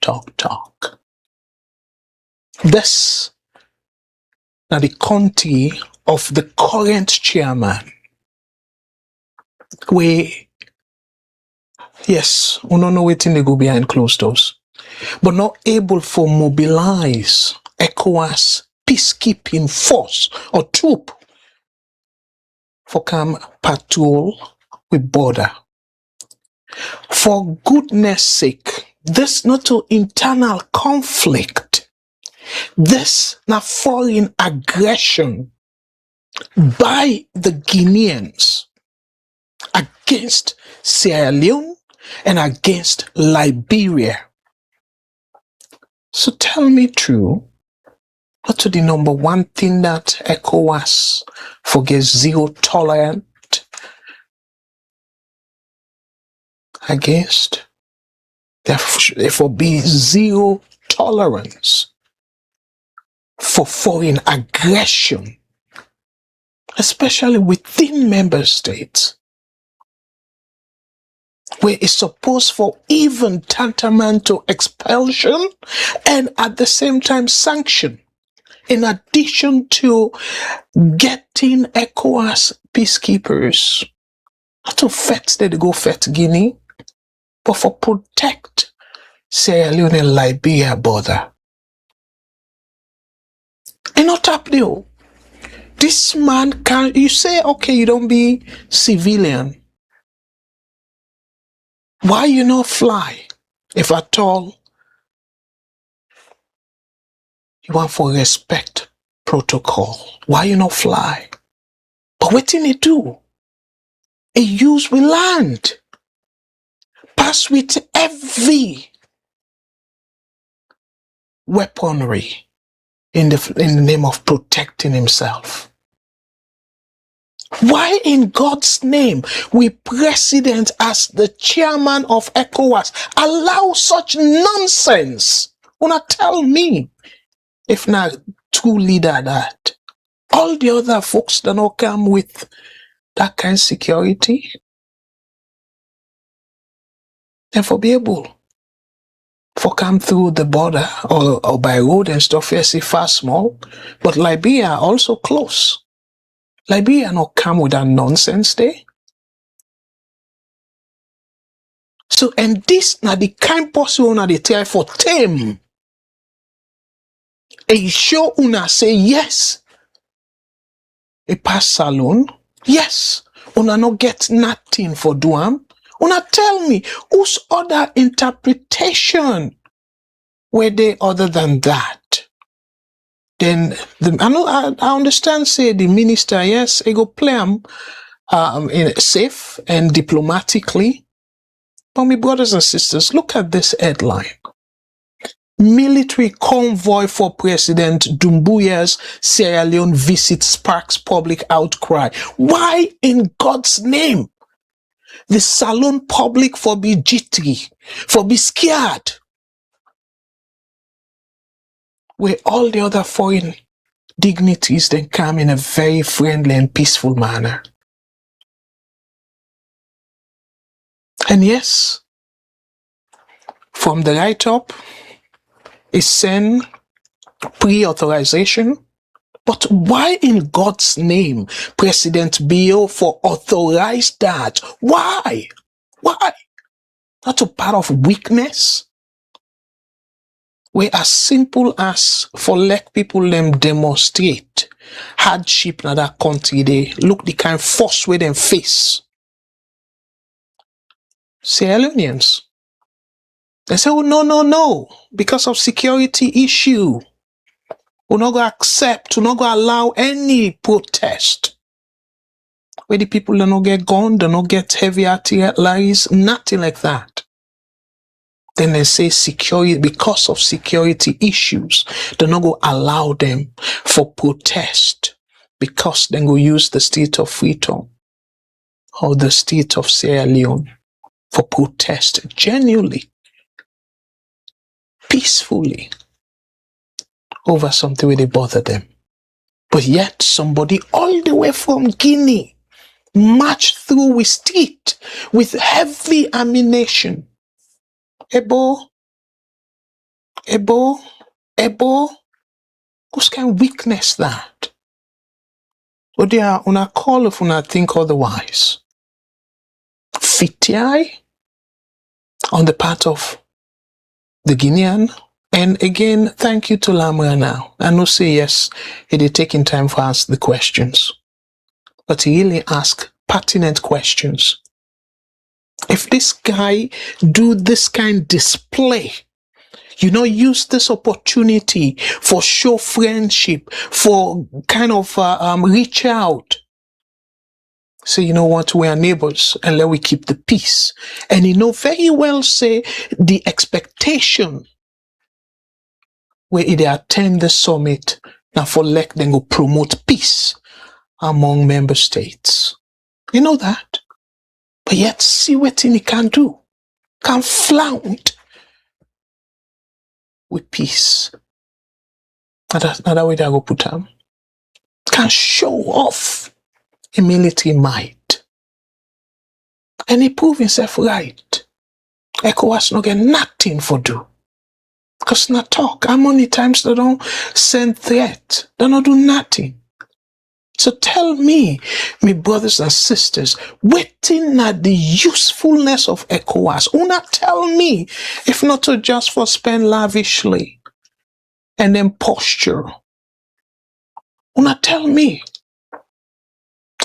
This now the country of the current chairman, where yes, we don't know waiting they go behind closed doors, but not able to mobilize ECOWAS peacekeeping force or troop for come patrol with border. For goodness sake, this not an internal conflict. This not foreign aggression by the Guineans against Sierra Leone and against Liberia. So tell me true, what to the number one thing that ECOWAS forgets zero tolerant against? Therefore be zero tolerance for foreign aggression, especially within member states, where it's supposed for even tantamount to expulsion and at the same time sanction, in addition to getting ECOWAS peacekeepers, not to fetch they go fetch Guinea, but for protect Sierra Leone and Liberia border. And not happening. This man can, you say, okay, you don't be civilian. Why you not fly? If at all, you want for respect protocol. Why you not fly? But what did he do? He use we land. Pass with heavy weaponry in the name of protecting himself. Why in God's name we president as the chairman of ECOWAS allow such nonsense? Wanna tell me if not true leader that all the other folks do not come with that kind of security? And for be able for come through the border or by road and stuff, yes, it's far small, but Liberia also close. Liberia not come with that nonsense there. So, and this now the kind possible now they try for tame. And show una say yes. A pass Salone, yes. Una not get nothing for doam. Una tell me, whose other interpretation were they other than that? Then I understand. Say the minister, yes, he go play him safe and diplomatically. But my brothers and sisters, look at this headline: military convoy for President Doumbouya's Sierra Leone visit sparks public outcry. Why in God's name? The Salone public for be jittery, for be scared, where all the other foreign dignitaries then come in a very friendly and peaceful manner. And yes, from the write-up, is sent pre-authorization. But why in God's name, President Bio for authorize that? Why? Why? Not a part of weakness? Where as simple as for let people them demonstrate hardship in that country, they look the kind of force where them face. Sierra Leoneans, they say, oh, no, because of security issue. We're not going to accept, we're not going to allow any protest. Where the people do not get gun, do not get heavy artillery, nothing like that. Then they say security, because of security issues, they're not going to allow them for protest because they go use the state of freedom or the state of Sierra Leone for protest genuinely, peacefully, over something where they bother them. But yet somebody all the way from Guinea marched through with street with heavy ammunition. Ebo, whose kind of weakness that? But they are on a call if una think otherwise. Fitiai on the part of the Guinean. And again, thank you to Lamra now. I know say yes, it is taking time for us the questions. But he really asked pertinent questions. If this guy do this kind of display, use this opportunity for show friendship, for kind of reach out. Say, you know what, we are neighbors and let we keep the peace. And very well say the expectation where they attend the summit now for let them go promote peace among member states. You know that? But yet see what he can do. Can flaunt with peace. That's another way that I go put them. Can show off a military might. And he prove himself right. ECOWAS no get nothing for do. Because not talk. How many times they don't send threat? They don't do nothing. So tell me, my brothers and sisters, waiting at the usefulness of ECOWAS. Una tell me, if not to just for spend lavishly and then posture. Una tell me.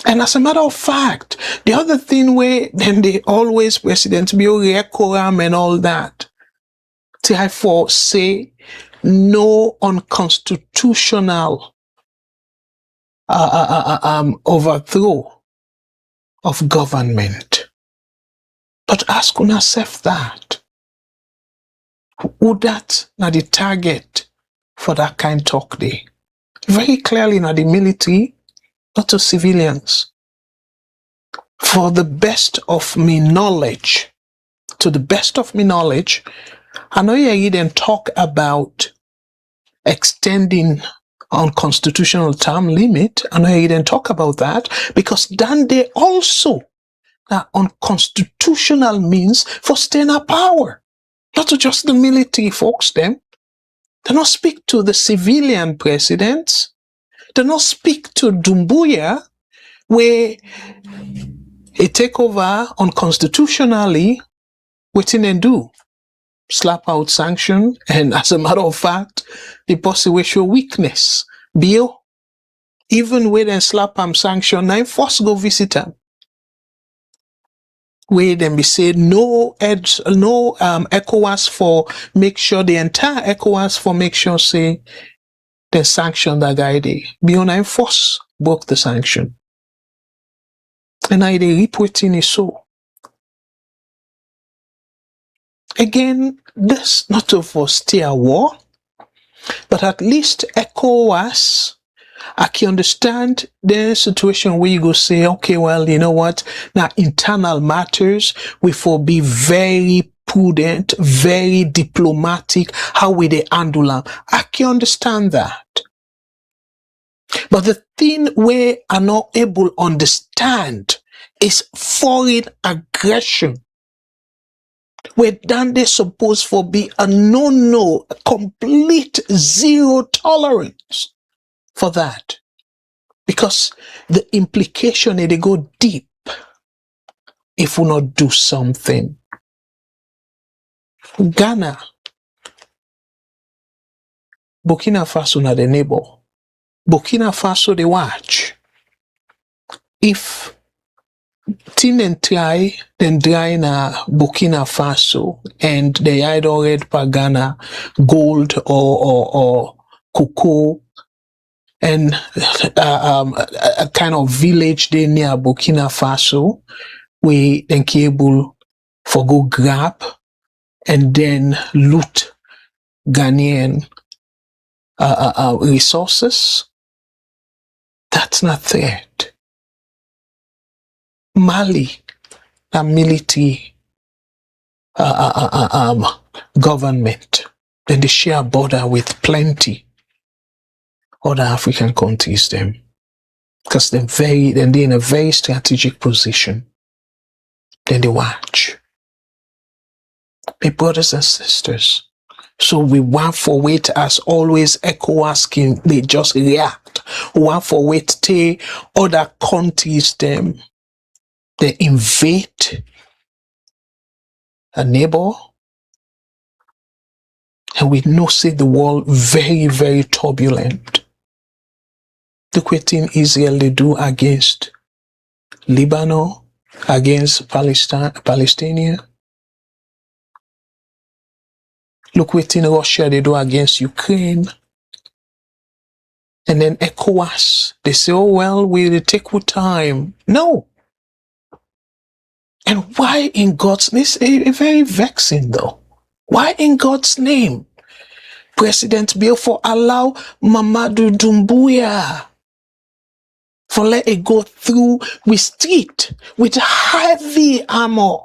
And as a matter of fact, the other thing where then they always President Bai Koroma and all that, I for say no unconstitutional overthrow of government. But ask yourself that. Would that not the target for that kind talk day? Very clearly not the military, not to civilians. For the best of me knowledge, to the best of me knowledge, I know you didn't talk about extending unconstitutional term limit. I know you didn't talk about that because then they also that unconstitutional means for staying at power. Not to just the military folks them. They not speak to the civilian presidents. They not speak to Dumbuya where he take over unconstitutionally, waiting and do. Slap out sanction, and as a matter of fact, the possible show weakness. Bill, even when they slap sanction, now first go visit them. Where then be said no ECOWAS for make sure the entire ECOWAS for make sure say the sanction that guy they Bill now force broke the sanction. And I they reporting is so. Again, this not to foresee a war, but at least ECOWAS, I can understand the situation where you go say, okay, well, you know what, now internal matters, we for be very prudent, very diplomatic, how we they handle them. I can understand that. But the thing where I'm not able to understand is foreign aggression. Where then they supposed for be a no, complete zero tolerance for that. Because the implication is they go deep if we not do something. Ghana, Burkina Faso na the neighbor. Burkina Faso they watch. If tin and try, then dry na Burkina Faso, and they either red pa Ghana, gold or cocoa, and a kind of village there near Burkina Faso, we then able for go grab and then loot Ghanaian resources. That's not threat. Mali, a military government, then they share a border with plenty other African countries them. Because they're in a very strategic position. Then they watch. My brothers and sisters. So we want for wait as always ECOWAS can they just react. We want for wait till other countries them. They invade a neighbor, and we know see the world very, very turbulent. Look what Israel they do against Lebanon, against Palestine. Look what Russia they do against Ukraine. And then ECOWAS, they say, oh well, we'll take with time. No. And why in God's name? It's very vexing though. Why in God's name? President Bill for allow Mamadou Doumbouya for let it go through with street with heavy armor.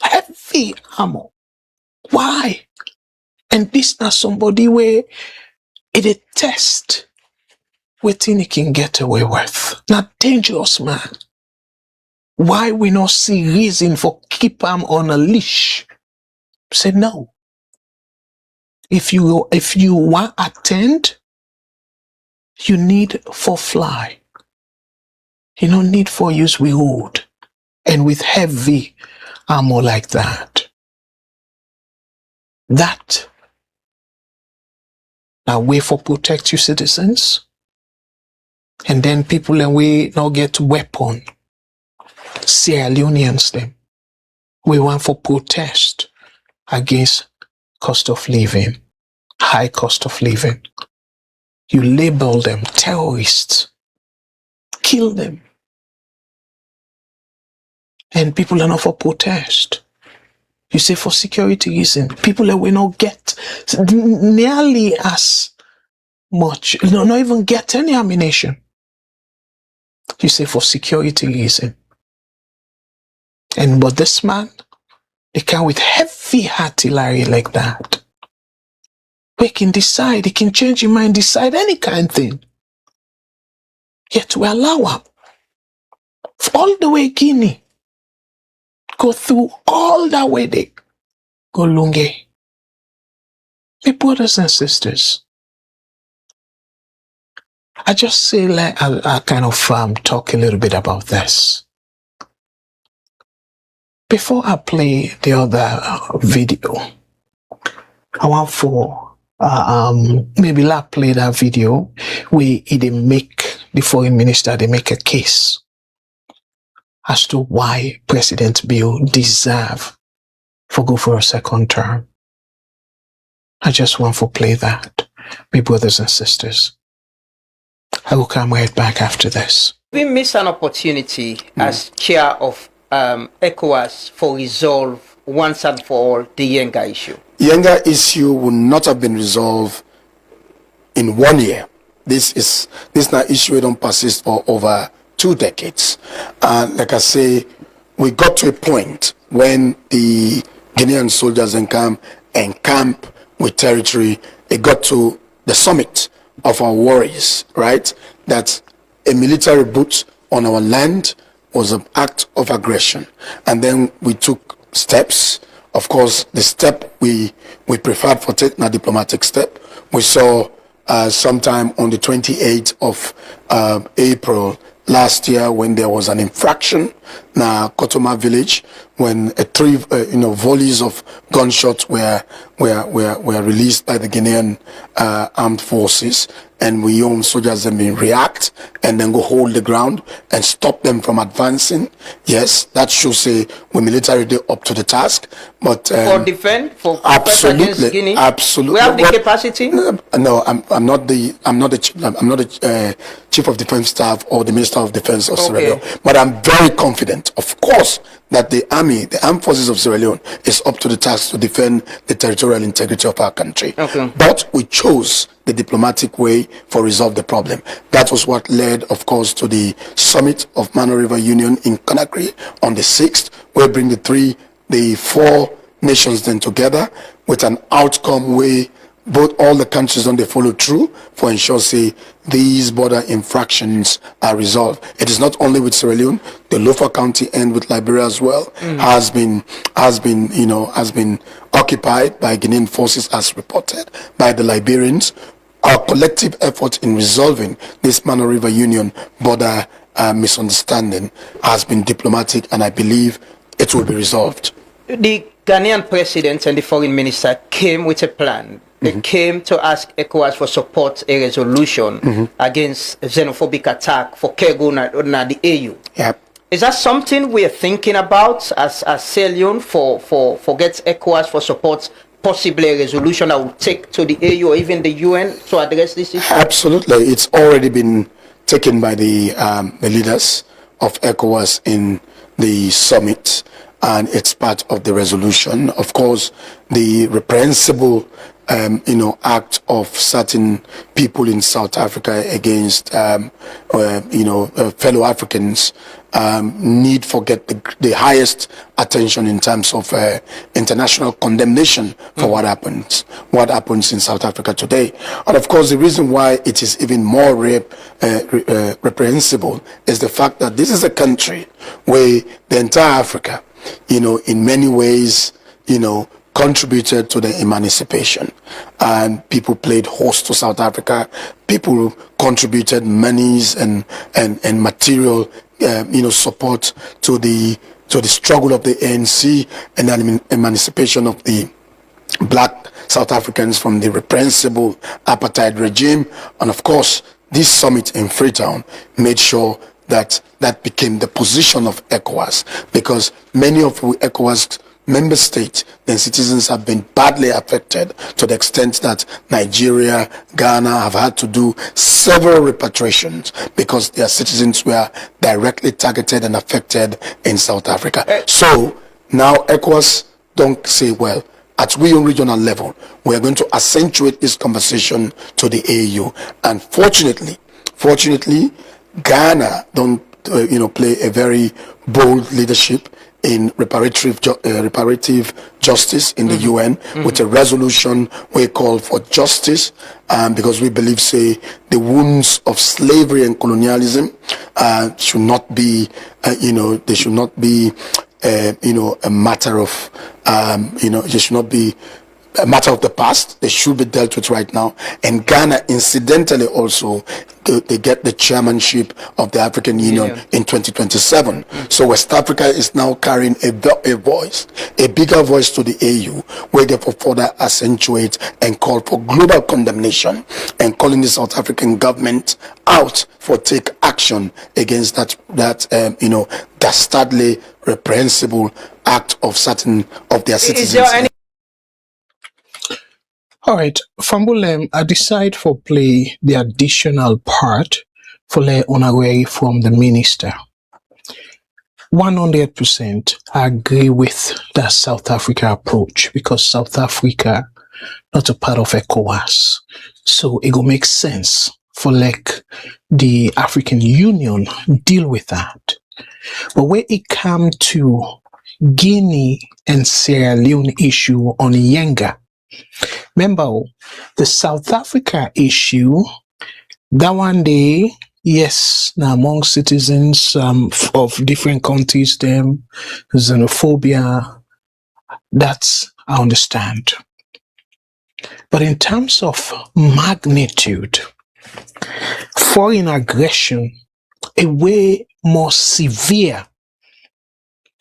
Heavy armor. Why? And this not somebody where It a test wetin he can get away with. Not dangerous, man. Why we not see reason for keep him on a leash? Say no. If you want attend, you need for fly. You don't need for use withhold and with heavy armor like that. That a way for protect your citizens. And then people and we now get weapon. Sierra Leoneans them. We want for protest against cost of living, high cost of living. You label them terrorists, kill them. And people are not for protest. You say for security reason, people that will not get nearly as much, not even get any ammunition. You say for security reason. And but this man, they come with heavy artillery like that. We can decide, he can change your mind, decide any kind of thing. Yet we allow him. All the way Guinea. Go through all that way they go Lunge. My brothers and sisters, I just say like I kind of talk a little bit about this. Before I play the other video, I want for maybe let's play that video where they make the foreign minister, they make a case as to why President Bill deserve for go for a second term. I just want to play that, my brothers and sisters. I will come right back after this. We miss an opportunity as chair of ECOWAS for resolve once and for all the Yenga issue. Yenga issue will not have been resolved in 1 year. This is not issue that don't persist for over 2 decades. And like I say, we got to a point when the Guinean soldiers encamp with territory. It got to the summit of our worries, right? That a military boot on our land was an act of aggression. And then we took steps. Of course, the step we preferred for taking a diplomatic step. We saw sometime on the 28th of April last year when there was an infraction in Koroma village when three volleys of gunshots were released by the Guinean armed forces, and we own soldiers then react and then go hold the ground and stop them from advancing. Yes, that should say we militarily up to the task, but for defend for absolutely, Guinea, absolutely. We have the capacity. No, I'm not the chief of defense staff or the minister of defense of Sierra Leone, but I'm very confident, of course, that the armed forces of Sierra Leone is up to the task to defend the territorial integrity of our country. But we chose the diplomatic way for resolve the problem. That was what led, of course, to the summit of Mano River Union in Conakry on the 6th, where bring the 4 nations then together with an outcome where both all the countries on they follow through for ensure say these border infractions are resolved. It is not only with Sierra Leone, the Lofa County and with Liberia as well has been occupied by Guinean forces as reported by the Liberians. Our collective effort in resolving this Mano River Union border misunderstanding has been diplomatic, and I believe it will be resolved. The Ghanaian president and the foreign minister came with a plan. They came to ask ECOWAS for support a resolution against xenophobic attack for Kego na the AU. Yep. Is that something we are thinking about as Sierra Leone for get ECOWAS for support, possibly a resolution that will take to the AU or even the UN to address this issue? Absolutely. It's already been taken by the leaders of ECOWAS in the summit, and it's part of the resolution. Of course, the reprehensible act of certain people in South Africa against, fellow Africans, need for get the highest attention in terms of international condemnation for what happens in South Africa today. And of course, the reason why it is even more reprehensible is the fact that this is a country where the entire Africa, in many ways, contributed to the emancipation, and people played host to South Africa. People contributed monies and material, support to the struggle of the ANC and the emancipation of the black South Africans from the reprehensible apartheid regime. And of course, this summit in Freetown made sure that became the position of ECOWAS, because many of ECOWAS member states and citizens have been badly affected to the extent that Nigeria, Ghana have had to do several repatriations because their citizens were directly targeted and affected in South Africa. So now ECOWAS don't say, well, at regional level, we are going to accentuate this conversation to the AU. And fortunately, Ghana don't play a very bold leadership in reparative justice in the UN with a resolution we call for justice, because we believe, say, the wounds of slavery and colonialism should not be, they should not be, a matter of, they should not be a matter of the past. They should be dealt with right now. And Ghana, incidentally, also they get the chairmanship of the African Union in 2027. So West Africa is now carrying a voice, a bigger voice to the AU, where they further accentuate and call for global condemnation and calling the South African government out for take action against that dastardly, reprehensible act of certain of their citizens. All right, Fambulem, I decide for play the additional part for le honorary from the minister. 100% I agree with the South Africa approach, because South Africa not a part of ECOWAS. So it will make sense for the African Union deal with that. But when it comes to Guinea and Sierra Leone issue on Yenga, remember, the South Africa issue, that one day, yes, now among citizens of different countries, them xenophobia, that's I understand. But in terms of magnitude, foreign aggression, a way more severe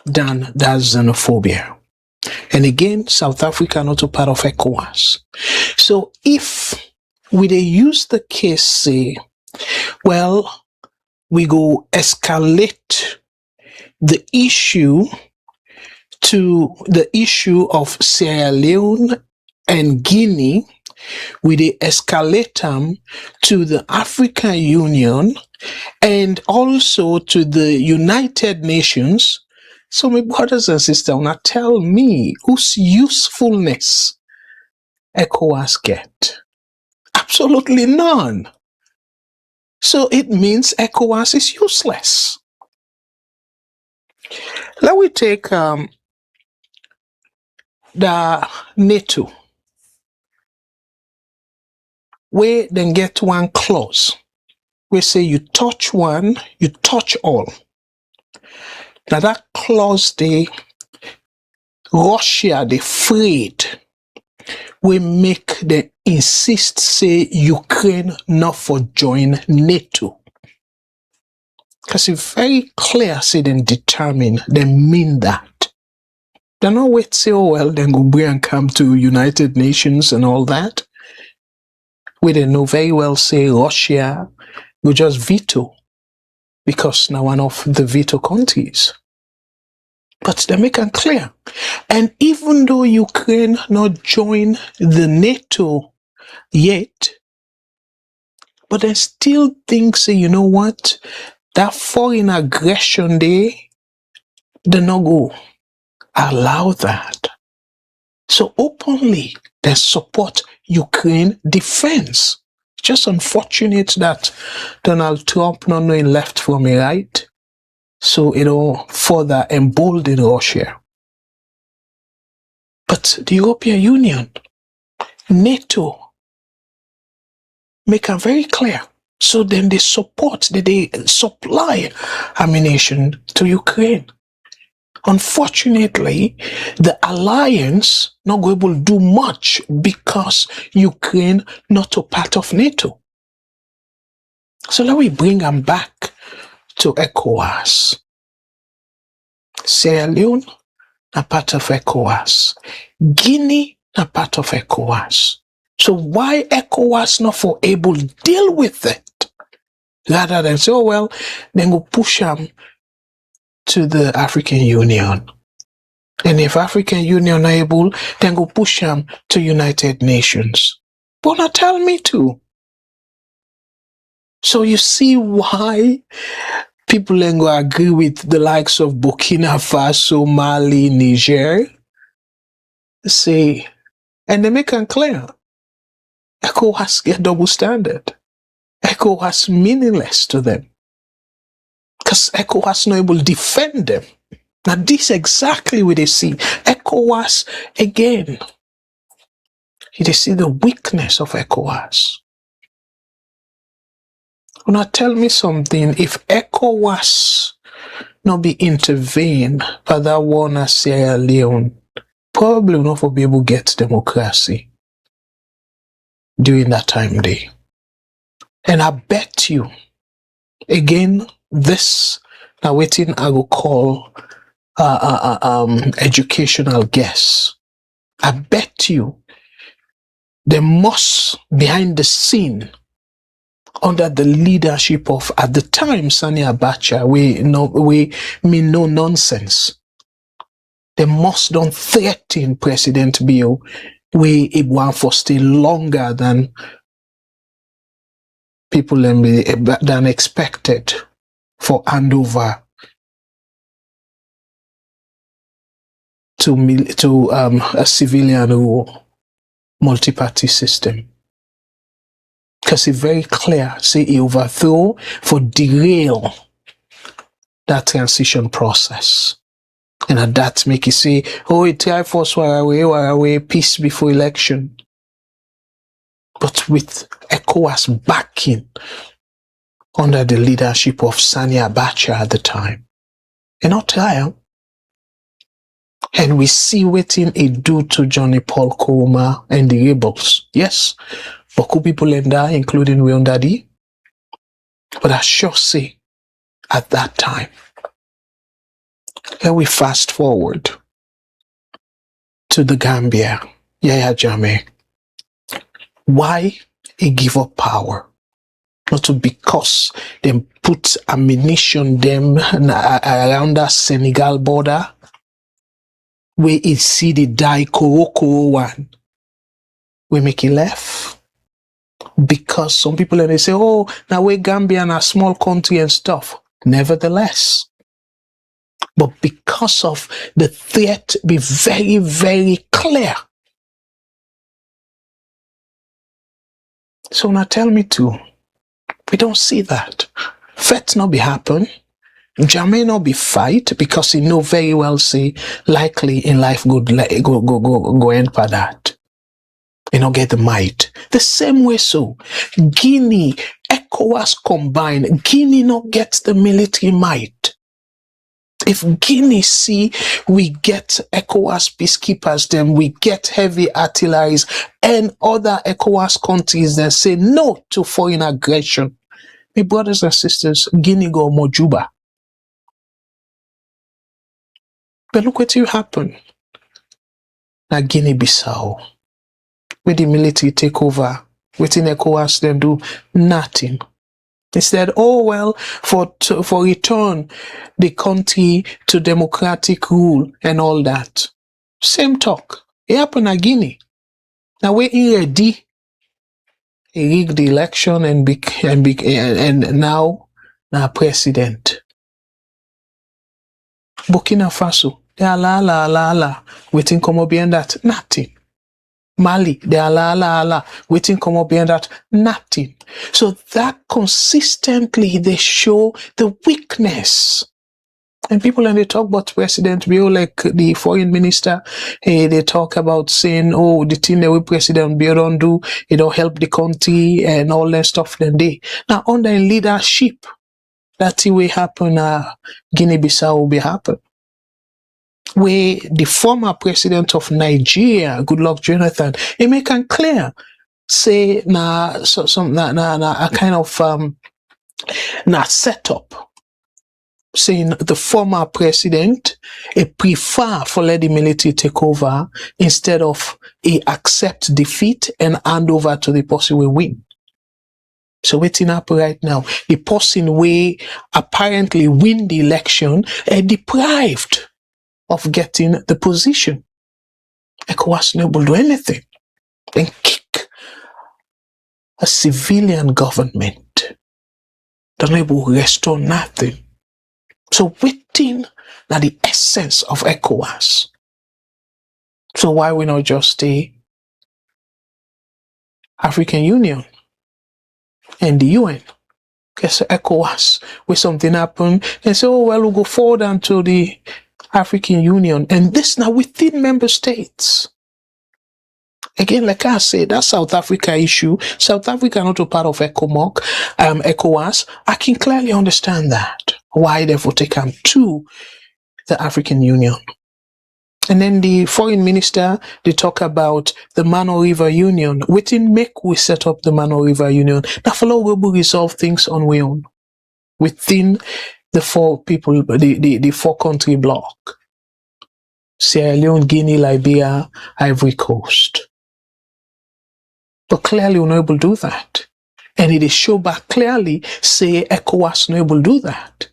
than that xenophobia. And again, South Africa not a part of ECOWAS. So if we use the case, say, well, we go escalate the issue to the issue of Sierra Leone and Guinea, we escalate them to the African Union and also to the United Nations. So my brothers and sisters, now tell me whose usefulness ECOWAS get? Absolutely none. So it means ECOWAS is useless. Let me take the NATO, where then get one clause. We say you touch one, you touch all. Now that clause, Russia, they afraid, we make them insist, say Ukraine not for join NATO. Because it's very clear, say then determine, they mean that. They not wait, say, oh well, then go bring and come to United Nations and all that. We they know very well, say Russia will just veto, because now one of the veto countries. But they make it clear. And even though Ukraine not join the NATO yet, but they still think, say, you know what, that foreign aggression they not go allow that. So openly, they support Ukraine defense. Just unfortunate that Donald Trump not knowing left from a right, so it'll further embolden Russia. But the European Union, NATO, make it very clear. So then they support, they supply ammunition to Ukraine. Unfortunately, the alliance not going to do much because Ukraine not a part of NATO. So let me bring them back to ECOWAS. Sierra Leone, a part of ECOWAS. Guinea, a part of ECOWAS. So why ECOWAS not for able to deal with it? Rather than say, oh well, then go push them to the African Union. And if African Union are able, then go push them to United Nations. But not tell me to. So you see why people then go agree with the likes of Burkina Faso, Mali, Niger. Say, and they make it clear. ECOWAS get double standard. ECOWAS meaningless to them. Because ECOWAS not able to defend them. Now this exactly what they see. ECOWAS again. They see the weakness of ECOWAS. Now tell me something. If ECOWAS not be intervened by that one at Sierra Leone, probably not for be able to get democracy during that time day. And I bet you, again, this now waiting I will call educational guess. I bet you there must behind the scene under the leadership of at the time Sani Abacha, we mean no nonsense. They must don't threaten President Bio we want for stay longer than people than expected for handover to a civilian rule, multi-party system. Because it's very clear, say he overthrow for derail that transition process. And at that make it say, oh, it try force war away, peace before election. But with ECOWAS backing under the leadership of Sani Abacha at the time. And not trial. And we see what it do to Johnny Paul Koroma and the rebels. Yes, Boku people in there, including William Daddy. But I sure say, at that time, and we fast forward to the Gambia, Yaya Jammeh. Why he give up power? Not because they put ammunition them around the Senegal border, where it see the die Koroko one, we make it left. Because some people and they say, oh, now we're Gambia and a small country and stuff. Nevertheless, but because of the threat be very, very clear. So now tell me too, we don't see that. Threat not be happen. Jammeh not be fight because he know very well say likely in life go end for that. You know, get the might. The same way so. Guinea, ECOWAS combined, Guinea not get the military might. If Guinea see we get ECOWAS peacekeepers, then we get heavy artilleries and other ECOWAS countries that say no to foreign aggression. My brothers and sisters, Guinea go Mojuba. But look what you happen. Now Guinea-Bissau, where the military take over, within ECOWAS then do nothing. Instead, oh well, for return the country to democratic rule and all that. Same talk. It happened at Guinea. Now we're ready. He rigged the election and now president. Burkina Faso. they are la. Waiting come up behind that, nothing. Mali, they are la. Waiting come up behind that, nothing. So that consistently they show the weakness. And people, when they talk about President Bio, like the foreign minister, they talk about saying, oh, the thing that we President Bio don't do, it don't help the country and all that stuff. Then they now under leadership, that thing will happen. Guinea-Bissau will be happen. Where the former president of Nigeria, Goodluck Jonathan, he make it clear, say a kind of setup. Saying the former president prefer for let the military take over instead of accept defeat and hand over to the person we win. So waiting up right now, the person we apparently win the election deprived of getting the position. ECOWAS not able to do anything and kick a civilian government. They're not able to restore nothing. So waiting na the essence of ECOWAS. So why we not just stay African Union and the UN? Because ECOWAS, where something happen, and say, oh well, we'll go forward unto the African Union, and this now within member states. Again, like I said, that South Africa issue, South Africa not a part of ECOWAS. I can clearly understand that. Why therefore take them to the African Union. And then the foreign minister, they talk about the Mano River Union. Within make we set up the Mano River Union. Now follow we will resolve things on we own. Within the four people, the four country bloc. Sierra Leone, Guinea, Liberia, Ivory Coast. But clearly we're not able to do that. And it is show back clearly, say ECOWAS not able to do that.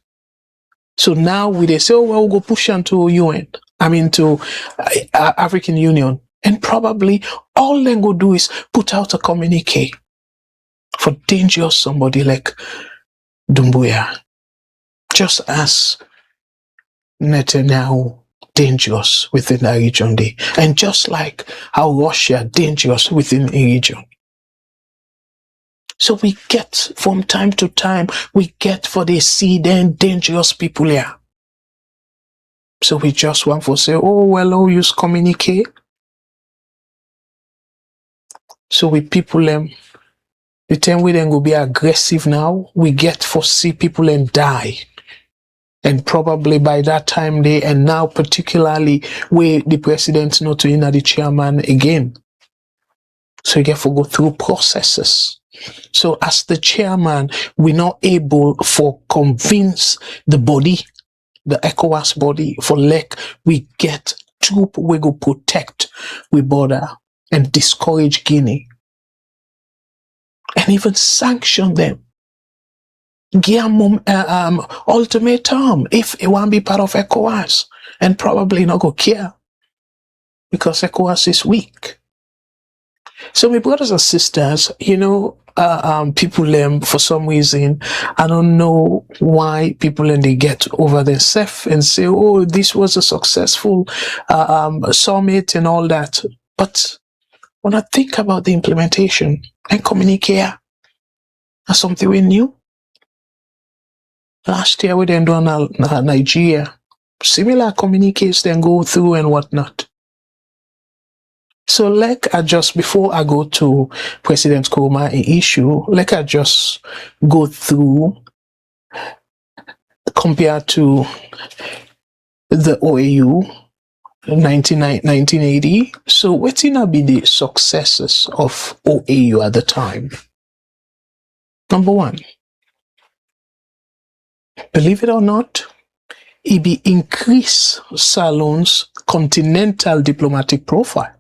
So now they say, oh, well, we'll go push into UN, to African Union. And probably all they go do is put out a communique for dangerous somebody like Doumbouya. Just as Netanyahu dangerous within the region day. And just like how Russia dangerous within a region. So we get, from time to time, we get for the see then dangerous people here. So we just want to say, oh, well, oh, use communicate. So we people, the time we then go be aggressive now, we get for see people and die. And probably by that time they, and now particularly where the president not to the chairman again. So you get to go through processes. So as the chairman, we're not able for convince the body, the ECOWAS body, for like we get troop, we go protect, we border and discourage Guinea. And even sanction them. Give them ultimatum if it won't be part of ECOWAS. And probably not go care. Because ECOWAS is weak. So my brothers and sisters, people for some reason, I don't know why people they get over themselves and say, oh, this was a successful summit and all that. But when I think about the implementation and communicate, that's something we knew. Last year we didn't do Nigeria. Similar communiques then go through and whatnot. So like I just, before I go to President Koroma issue, like I just go through compared to the OAU 1980. So what will be the successes of OAU at the time? Number one, believe it or not, it be increase Salone's continental diplomatic profile.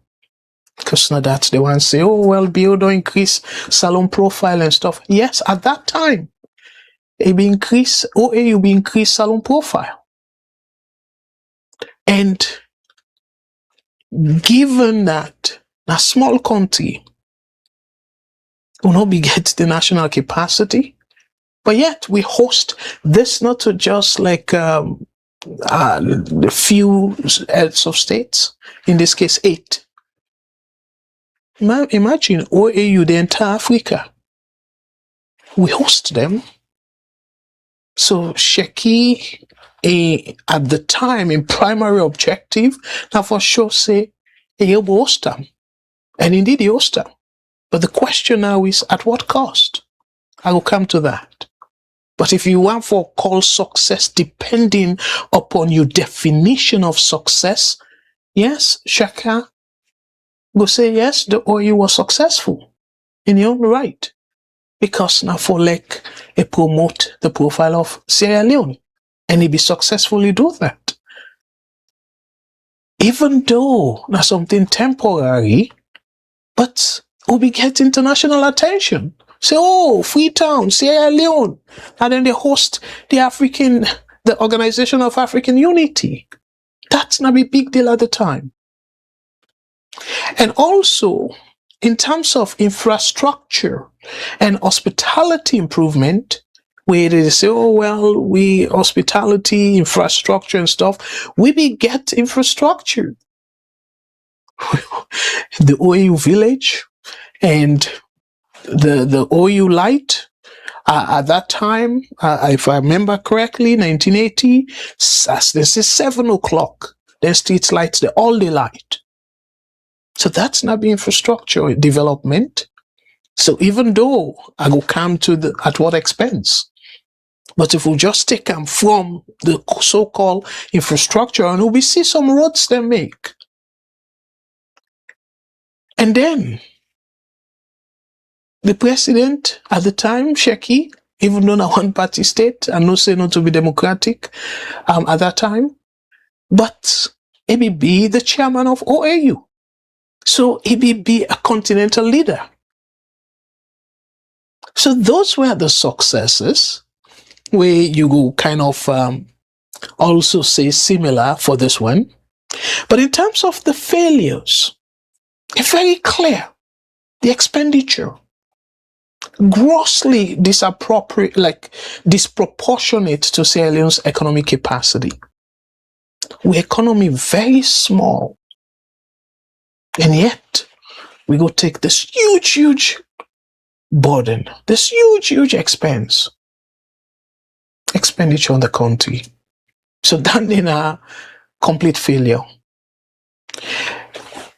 Because now that's the one say, oh, well, BO don't increase Salone profile and stuff. Yes, at that time, it be increase, OAU be increase Salone profile. And given that a small country will not be get the national capacity, but yet we host this not to just like the few heads of states, in this case 8. Imagine OAU, the entire Africa. We host them. So Sheki, at the time, in primary objective, now for sure say, he will host them. And indeed he host them. But the question now is, at what cost? I will come to that. But if you want for call success, depending upon your definition of success, yes, Shaka will say, yes, the OAU was successful in your own right. Because now for like, it promote the profile of Sierra Leone. And he be successfully do that. Even though now something temporary, but will be get international attention. Say, oh, Freetown, Sierra Leone. And then they host the Organization of African Unity. That's not a big deal at the time. And also, in terms of infrastructure and hospitality improvement, where they say, oh, well, we hospitality, infrastructure and stuff, we get infrastructure. The OAU village and the OAU light, at that time, if I remember correctly, 1980, this is 7 o'clock. Then street lights, the all day light. So that's not the infrastructure development. So even though I will come to at what expense, but if we just take them from the so-called infrastructure, and we see some roads they make. And then the president at the time, Sheki, even though a one-party state, and no say not to be democratic at that time, but he be the chairman of OAU. So he be a continental leader. So those were the successes, where you go kind of also say similar for this one. But in terms of the failures, it's very clear. The expenditure, grossly disproportionate to Sierra Leone's economic capacity. We economy very small. And yet, we go take this huge burden, this huge expenditure on the country. So that in a complete failure.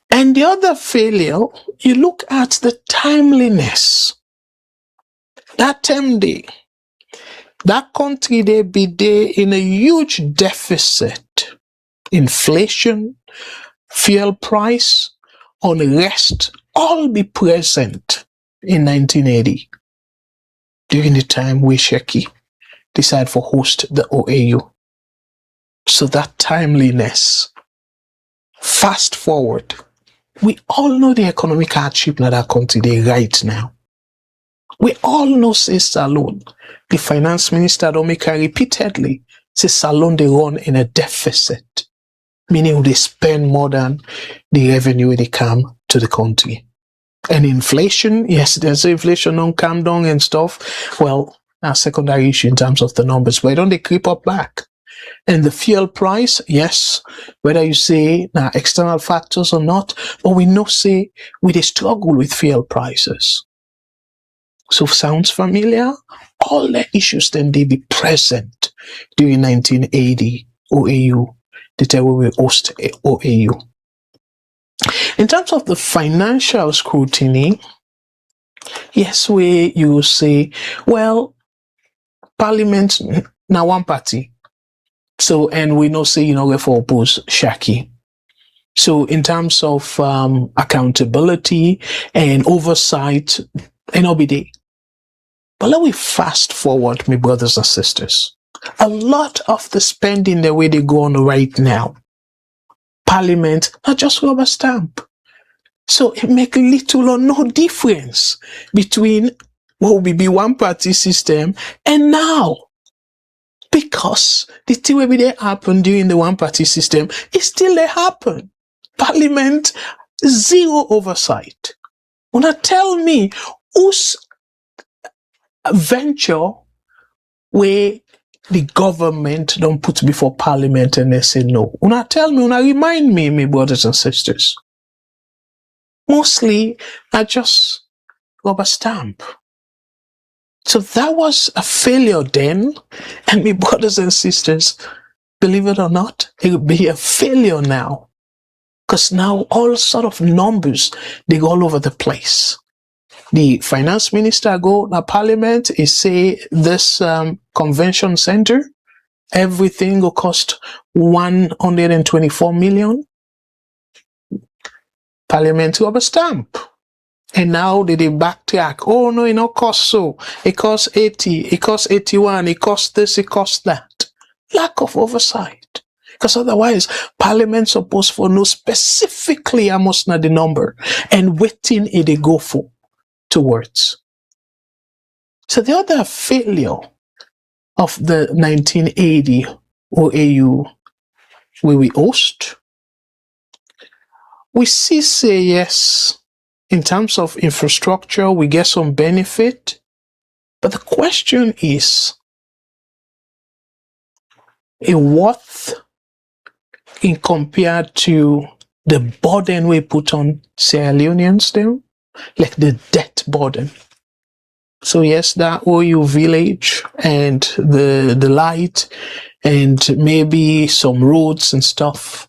And the other failure, you look at the timeliness. That time day, that country they be there in a huge deficit. Inflation, fuel price, unrest, all be present in 1980. During the time we Sheki decide for host the OAU. So that timeliness. Fast forward. We all know the economic hardship in that country they right now. We all know, say Salone, the finance minister don't make her repeatedly, say Salone they run in a deficit. Meaning they spend more than the revenue they come to the country. And inflation, yes, there's inflation don't come down and stuff. Well, a secondary issue in terms of the numbers, but don't they creep up back? And the fuel price, yes, whether you say now external factors or not, but we know say we they struggle with fuel prices. So sounds familiar? All the issues then they be present during 1980 OAU, the time we host OAU. In terms of the financial scrutiny, yes, you say, well, Parliament now one party. So, and we know say, we for oppose Shaki. So in terms of accountability and oversight, and obey. But let me fast forward, my brothers and sisters. A lot of the spending the way they go on right now, Parliament, not just rubber stamp. So it makes little or no difference between what will be one party system and now. Because the thing will be there happen during the one party system, it still they happen. Parliament, zero oversight. Wanna tell me whose venture where the government don't put before parliament and they say no. Una tell me, una remind me, my brothers and sisters. Mostly, I just rubber stamp. So that was a failure then, and my brothers and sisters, believe it or not, it will be a failure now. Because now all sort of numbers, they go all over the place. The finance minister go to parliament, he say this convention center, everything will cost 124 million. Parliament rubber stamp. And now they backtrack. Oh no, it not cost so. It costs 80, it costs 81, it costs this, it costs that. Lack of oversight. Because otherwise, Parliament supposed to know specifically how much na the number and waiting it they go for towards. So the other failure of the 1980 OAU where we host, we see say yes, in terms of infrastructure, we get some benefit. But the question is, a worth in compared to the burden we put on Sierra Leoneans then, like the debt burden. So yes, that OU village and the light and maybe some roads and stuff.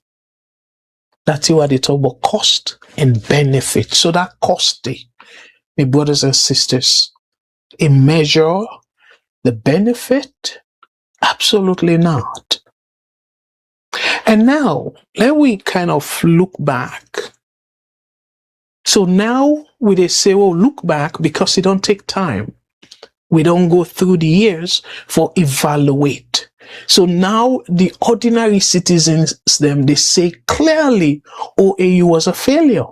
That's what they talk about, cost and benefit. So that cost, my brothers and sisters, a measure the benefit? Absolutely not. And now, let we kind of look back. So now we say, well, look back because it don't take time. We don't go through the years for evaluate. So now the ordinary citizens, they say clearly OAU was a failure.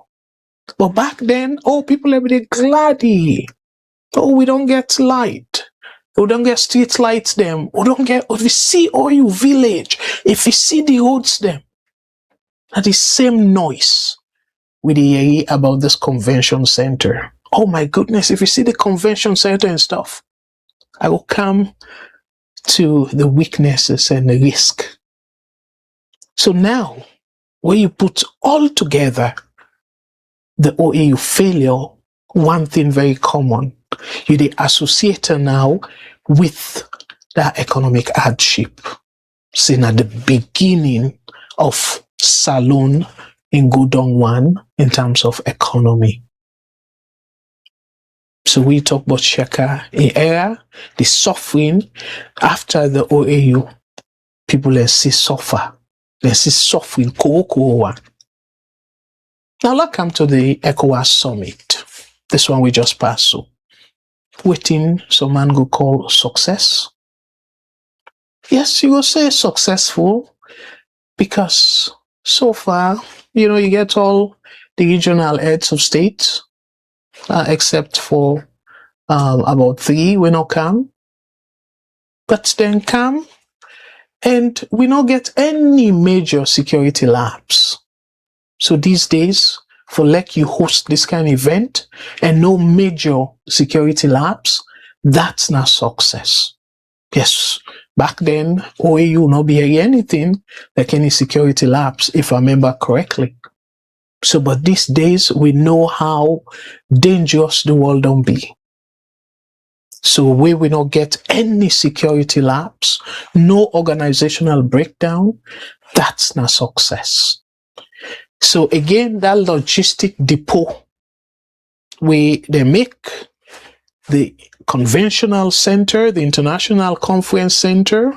But back then, people every day gladdy. We don't get light. We don't get street lights them. If you see OAU village, if you see the roads them, that is same noise we hear about this convention center. Oh my goodness, if you see the convention center and stuff, I will come to the weaknesses and the risk. So now, when you put all together the OAU failure, one thing very common, you the associator now with that economic hardship. Seen at the beginning of Salone in Gudong 1 in terms of economy. So we talk about Shaka era, the suffering after the OAU. People let's see suffer. Let's see suffering. Now let's come to the ECOWAS Summit. This one we just passed through. Waiting some man go call success. Yes, you will say successful because so far, you get all the regional heads of states, except for about 3 we not come. But then come and we not get any major security lapse. So these days, for like you host this kind of event and no major security lapse, that's not success. Yes, back then, OAU not be anything like any security lapse, if I remember correctly. So, but these days, we know how dangerous the world don't be. So we will not get any security lapse, no organizational breakdown, that's not success. So again, that logistic depot where they make the conventional center, the international conference center,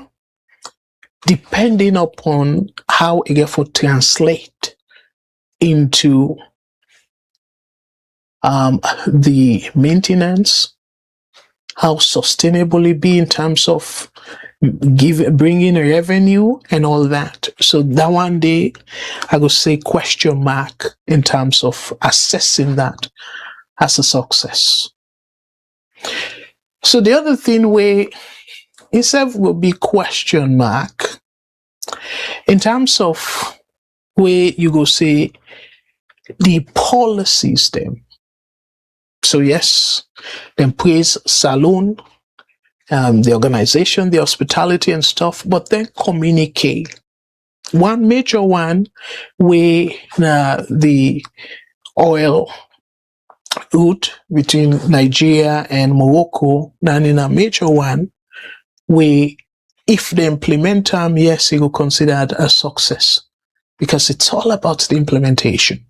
depending upon how it get for translate into the maintenance, how sustainable it be in terms of bringing revenue and all that. So that one day, I would say question mark in terms of assessing that as a success. So the other thing where itself will be question mark in terms of where you go say the policies them. So yes, then praise Salone the organization, the hospitality and stuff, but then communicate. One major one where the oil route between Nigeria and Morocco, then in a major one where if they implement them, yes, it will considered a success because it's all about the implementation.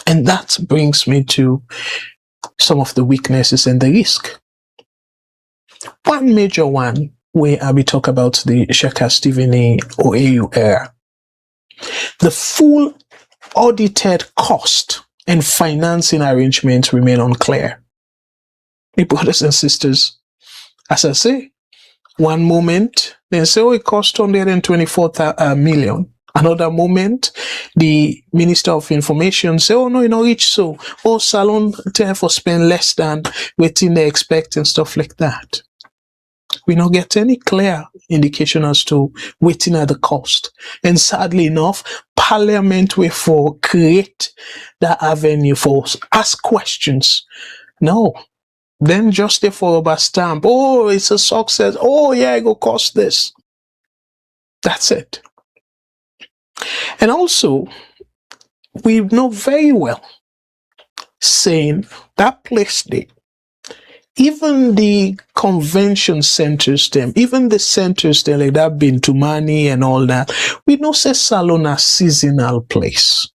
And that brings me to some of the weaknesses and the risk. One major one where I will talk about the Shaka Stephanie or AU era. The full audited cost and financing arrangements remain unclear. My brothers and sisters, as I say, one moment they say, oh, it cost 124 million. Another moment, the Minister of Information say, oh, no, you know, reach so. Oh, Salone therefore spend less than waiting they expect and stuff like that. We don't get any clear indication as to waiting at the cost. And sadly enough, Parliament will for create that avenue for ask questions. No. Then just for rubber stamp. Oh, it's a success. Oh, yeah, it will cost this. That's it. And also, we know very well saying that place there, even the convention centers, them, even the centers there like that, Bintumani and all that, we know say Salone a seasonal place.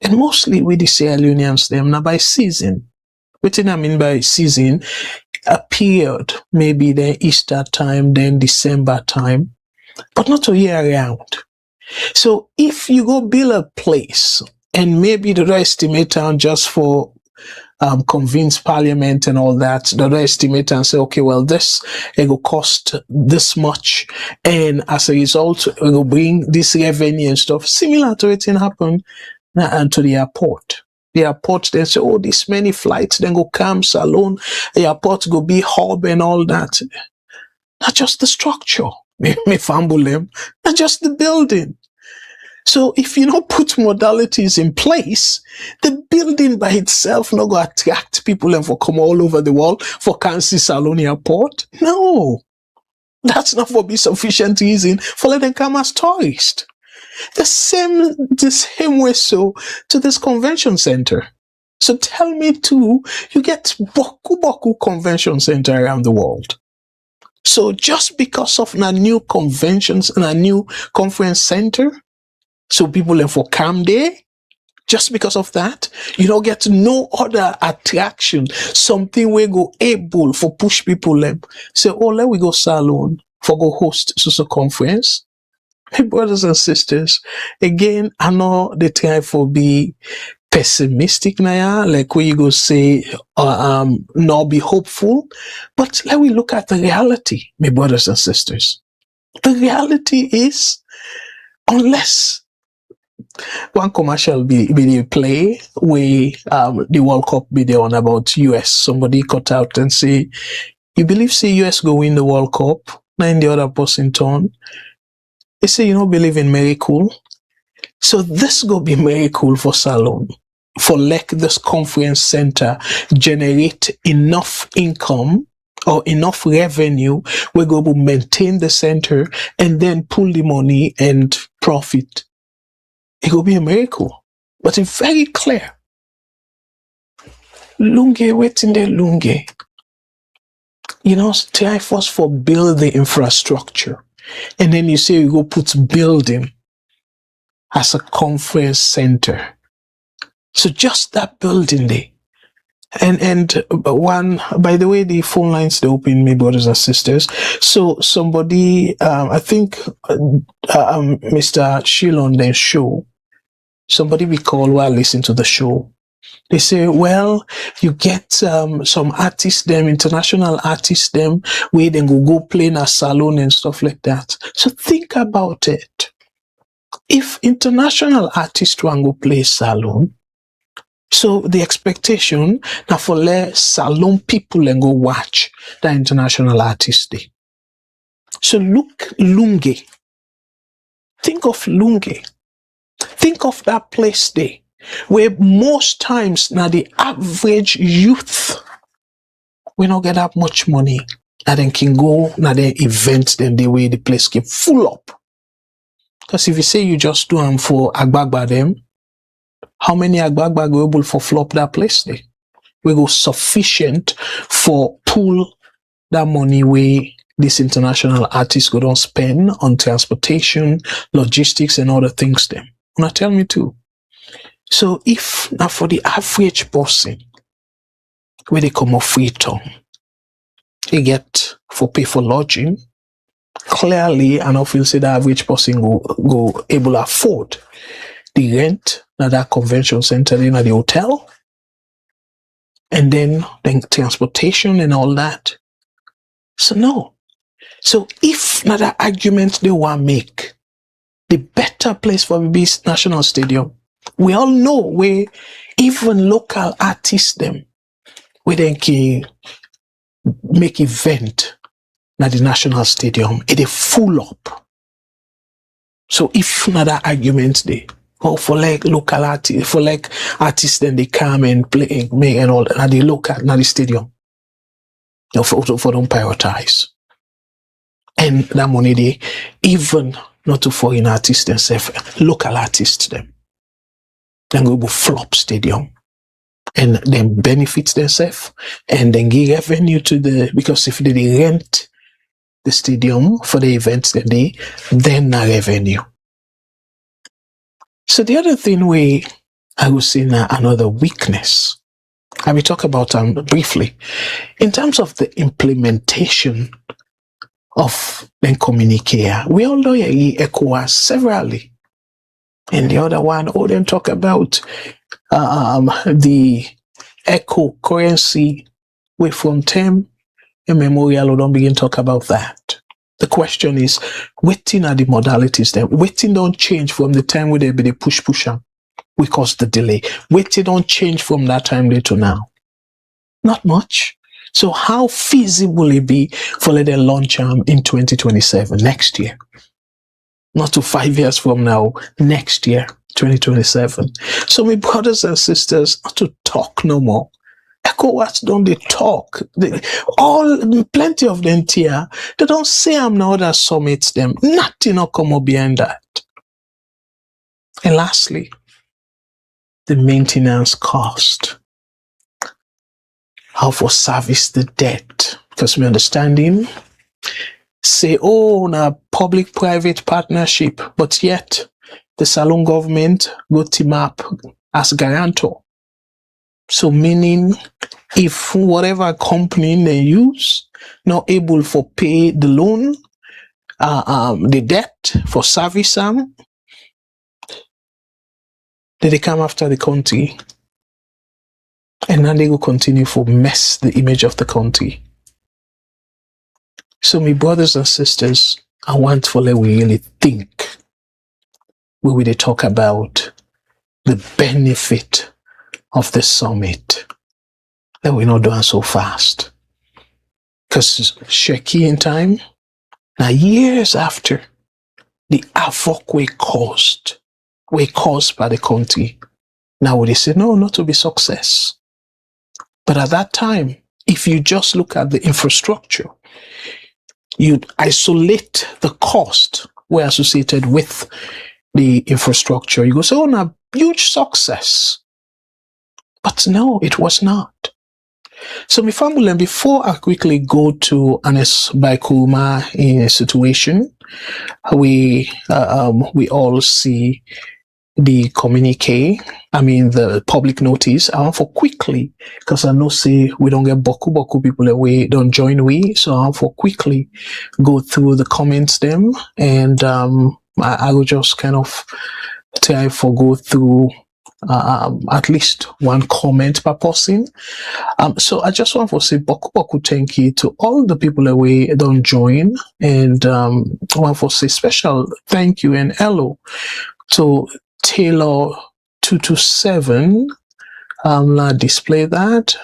And mostly with the Sierra Leoneans, them now by season. What I mean by season, a period, maybe then Easter time, then December time, but not a year round. So if you go build a place and maybe the estimate just for convince Parliament and all that, the estimate and say, okay, well, this it will cost this much, and as a result, it will bring this revenue and stuff. Similar to it in happen and to the airport. The airport, they say, oh, this many flights, then go come Salone, the airport go be hub and all that. Not just the structure, me fumble them, not just the building. So if you don't put modalities in place, the building by itself not going to attract people and for come all over the world for Kansi Salone Airport. No, that's not for be sufficient reason for let them come as tourists. The same way so to this convention center. So tell me too, you get boku convention center around the world. So just because of a new conventions and a new conference center, so people are for come there, just because of that, you don't get no other attraction, something we go able for push people them. Say, oh, let we go Salone for go host so conference. My brothers and sisters, again, I know they try for be pessimistic now, like where you go say, not be hopeful, but let we look at the reality, my brothers and sisters. The reality is, unless one commercial be the play where the World Cup be there on about US, somebody cut out and say, you believe say US go win the World Cup, now in the other person turn, they say you don't believe in miracle. So this go be miracle for Salone, for like this conference center generate enough income or enough revenue, we go to maintain the center and then pull the money and profit. It will be a miracle. But it's very clear. Lunge, waiting there, Lunge. You know, try first for build the infrastructure. And then you say you go put building as a conference center. So just that building there. And one, by the way, the phone lines they open, my brothers and sisters. So somebody, I think Mr. Shilon then show, somebody we call while listening to the show. They say, well, you get some artists, them international artists, them where they go play in a Salone and stuff like that. So think about it. If international artists want go play Salone, so the expectation now for let Salone people and go watch the international artists day. So look Lunge. Think of Lunge. Think of that place there where most times now the average youth will not get that much money. and then can go now the event then the way the place can full up. Because if you say you just do them for Agbagba them, how many Agbagba go able for flop that place there? We go sufficient for pull that money way this international artists go don't spend on transportation, logistics, and other things them. Now tell me too. So if now for the average person, where they come off free town, they get for pay for lodging, clearly, and I feel say the average person go able to afford the rent at that convention center in the hotel, and then transportation and all that. So no. So if not that argument they want to make, the better place for the national stadium, we all know where even local artists them, where they can make event at the national stadium, it is full up. So if not that argument they, or for like local artists, for like artists then they come and play and make and all that, and they look at the stadium. For them prioritize. And that money they even not to foreign artists themselves, local artists them. Then go flop stadium. And then benefits themselves and then give revenue to because if they rent the stadium for the events then revenue. So the other thing I would say now another weakness, I will talk about briefly, in terms of the implementation of the communique. We all know ECOWAS severally. And the other one, then talk about the echo currency way from term and memorial, or don't begin talk about that. The question is, waiting are the modalities then? Waiting don't change from the time where they be the push we cause the delay. Waiting don't change from that time there to now. Not much. So how feasible it be for let them launch in 2027, next year? Not to 5 years from now, next year, 2027. So my brothers and sisters, not to talk no more. ECOWAS don't they talk? Plenty of them here, they don't say I'm now that summits them. Nothing will come up behind that. And lastly, the maintenance cost. How for service the debt. Because my understanding say, now public-private partnership, but yet the Salone government go team up as guarantor. So meaning if whatever company they use not able for pay the loan, the debt for service then they come after the country and then they go continue for mess the image of the country. So my brothers and sisters, I want for let we really think when we talk about the benefit of the summit. That we're not doing so fast. Because shaky in time, now years after the havoc we caused by the country, now they say no, not to be success. But at that time, if you just look at the infrastructure, you isolate the cost we're associated with the infrastructure. You go say, now huge success. But no, it was not. So my family, before I quickly go to Ernest Bai Koroma in a situation, we all see the communique, the public notice. I want for quickly, because I know say we don't get boku people away, don't join we, so I want for quickly go through the comments them, and I will just kind of try for go through at least one comment per person. So I just want to say boku thank you to all the people that we don't join, and I want to say special thank you and hello to Taylor 227. Display that.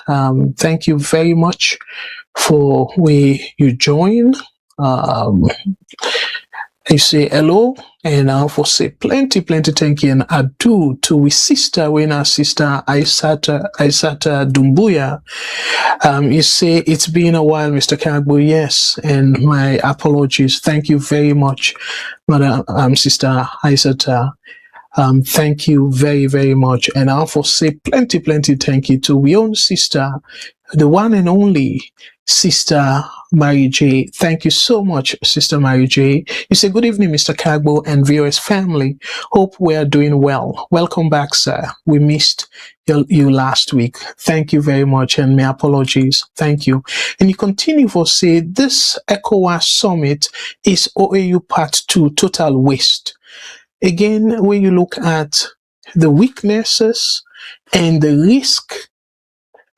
Thank you very much for where you join. I say hello, and I for say plenty thank you and ado to we sister, when our sister Aisata Dumbuya. You say it's been a while, Mr. Kagbo. Yes, and my apologies. Thank you very much, Madam Sister Aisata. Thank you very much, and I for say plenty thank you to we own sister, the one and only Sister Mary J. Thank you so much, Sister Mary J. You say, good evening, Mr. Kagbo and VOS family. Hope we are doing well. Welcome back, sir. We missed you last week. Thank you very much, and my apologies. Thank you. And you continue for say, this ECOWAS Summit is OAU Part 2, total waste. Again, when you look at the weaknesses and the risk,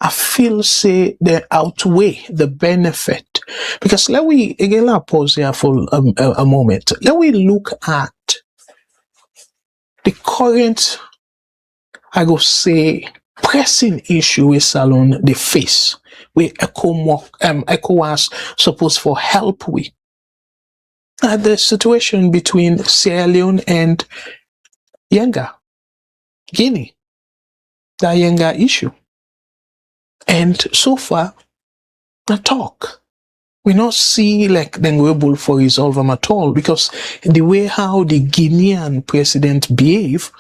I feel say they outweigh the benefit. Because let we again I'll pause here for a moment. Let we look at the current, I go say, pressing issue with Salone they face, with ECOWAS supposed for help with. The situation between Sierra Leone and Yenga, Guinea, the Yenga issue. And so far, the talk, we not see like them able for resolve them at all, because the way how the Guinean president behave,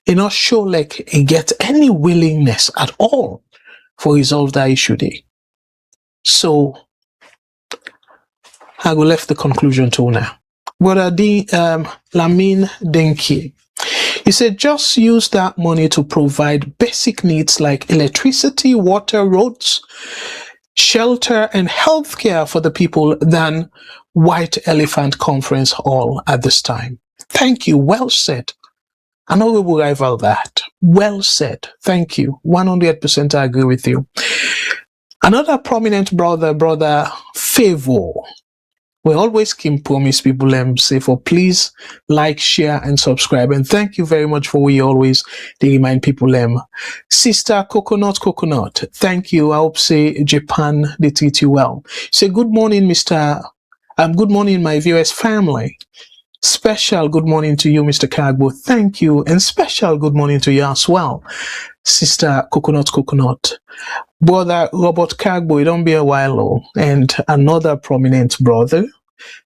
it not show like he get any willingness at all for resolve that issue there. So I will left the conclusion to now. Brother Lamin Denki, he said, just use that money to provide basic needs like electricity, water, roads, shelter, and healthcare for the people than White Elephant Conference Hall at this time. Thank you. Well said. I know we will rival that. Well said. Thank you. 100% I agree with you. Another prominent brother Favor. We always can promise people say for please like, share, and subscribe. And thank you very much for we always they remind people Sister Coconut, thank you. I hope say Japan they treat you well. Say good morning, good morning, my VOS family. Special good morning to you, Mr. Kagbo. Thank you. And special good morning to you as well, Sister Coconut. Brother Robert Kagbo, it don't be a while, and another prominent brother.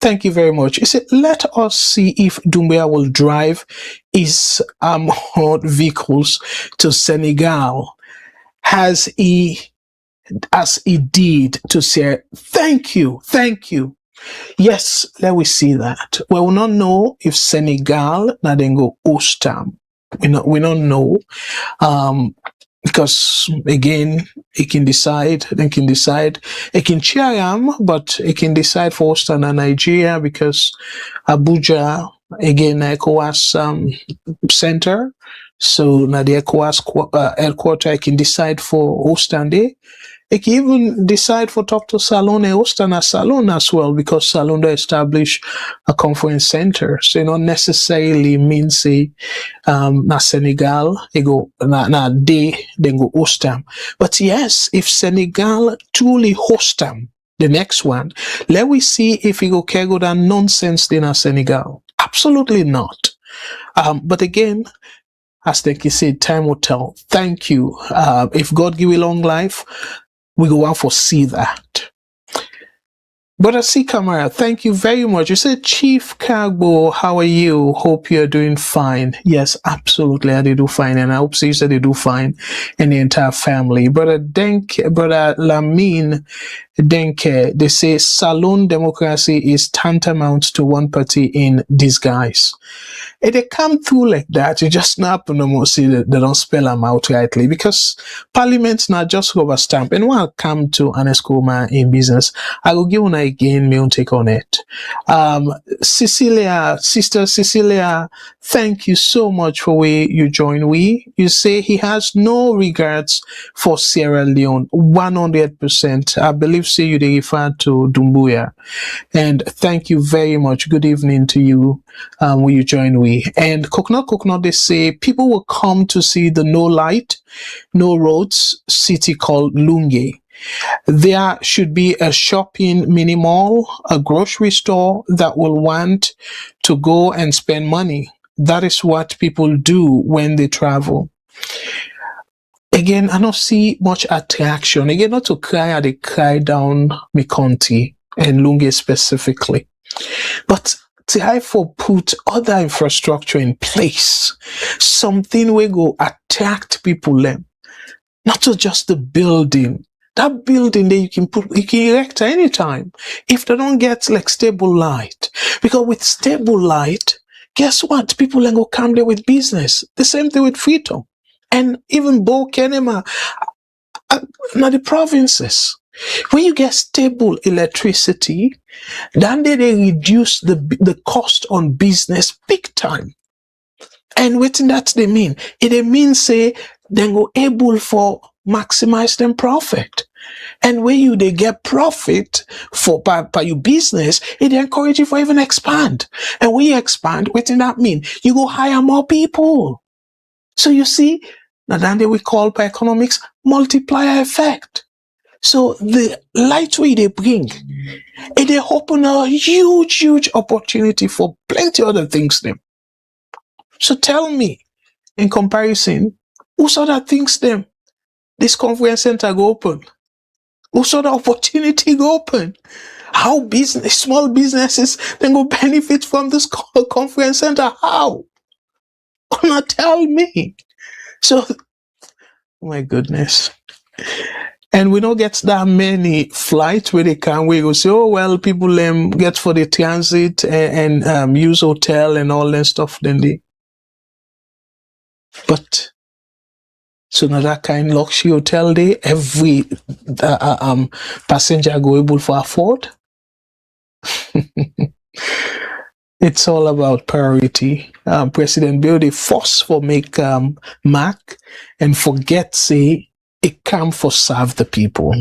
Thank you very much. He said, let us see if Doumbouya will drive his armored vehicles to Senegal as he did to Sierra. Thank you. Yes, let we see that. We will not know if Senegal now then go host them. We don't know. Because again, it can decide, it can cheer him, but it can decide for Houston and Nigeria, because Abuja, again, ECOWAS center. So now the ECOWAS headquarters, it can decide for Houston there. It can even decide for talk to Salone, Houston and Salone as well, because Salone establish a conference center. So it not necessarily mean say na Senegal they go then go host them. But yes, if Senegal truly host them, the next one, let we see if he go carry that nonsense in Senegal. Absolutely not. But again, as they said, time will tell. Thank you. If God give you long life, we go out for see that. Brother C. Kamara, thank you very much. You said, Chief Kagbo, how are you? Hope you're doing fine. Yes, absolutely, I do fine. And I hope so you said they do fine, and the entire family. Brother Lamin Denke, they say Salone democracy is tantamount to one party in disguise. If they come through like that, you just not see that they don't spell them out rightly, because Parliament's not just rubber stamp. And when I come to Ernest Koroma in business, I will give one again my own take on it. Sister Cecilia, thank you so much for where you join. You say he has no regards for Sierra Leone. 100%. I believe say you refer to Doumbouya. And thank you very much. Good evening to you. Will you join we? And Coconut, they say people will come to see the no light, no roads city called Lunge. There should be a shopping mini mall, a grocery store that will want to go and spend money. That is what people do when they travel. Again, I don't see much attraction. Again, not to cry, they cry down me county and Lungi specifically. But try for put other infrastructure in place. Something will go attract people them. Not to just the building. That building that you can erect at any time. If they don't get like stable light. Because with stable light, guess what? People then go come there with business. The same thing with Freetown. And even Bokenema, now the provinces. When you get stable electricity, then they reduce the cost on business big time. And what that they mean? It means say they go able for maximize them profit. And when they get profit for by your business, it encourage you for even expand. And when you expand, what does that mean? You go hire more people. So you see, now then we call by economics multiplier effect. So the light way they bring, they open a huge opportunity for plenty other things them. So tell me, in comparison, who saw that things them? This conference center go open. Who saw the opportunity go open? How small businesses then go benefit from this conference center? How? Not tell me. So, my goodness. And we don't get that many flights where they can. We go say, oh, well, people get for the transit and use hotel and all that stuff. Then they. But, so now that kind of luxury hotel day, every passenger go able to afford. It's all about priority. President Bill, they force for make Mac and forget say it come for serve the people.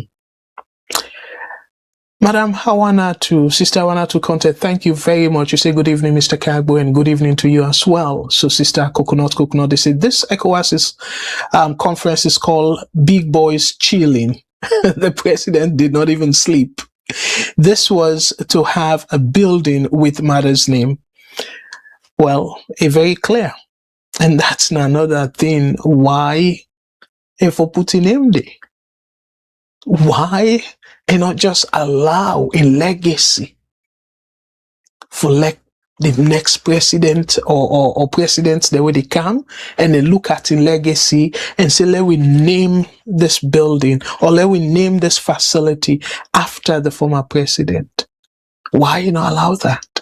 Madam Sister Hawana contact, thank you very much. You say good evening, Mr. Kagbo, and good evening to you as well. So Sister Coconut, they say this ECOWAS conference is called Big Boys Chilling. The president did not even sleep. This was to have a building with mother's name. Well, very clear. And that's another thing why for putting him there. Why and not just allow a legacy for the next president or presidents the way they come and they look at in legacy and say, let we name this building or let we name this facility after the former president. Why you not allow that?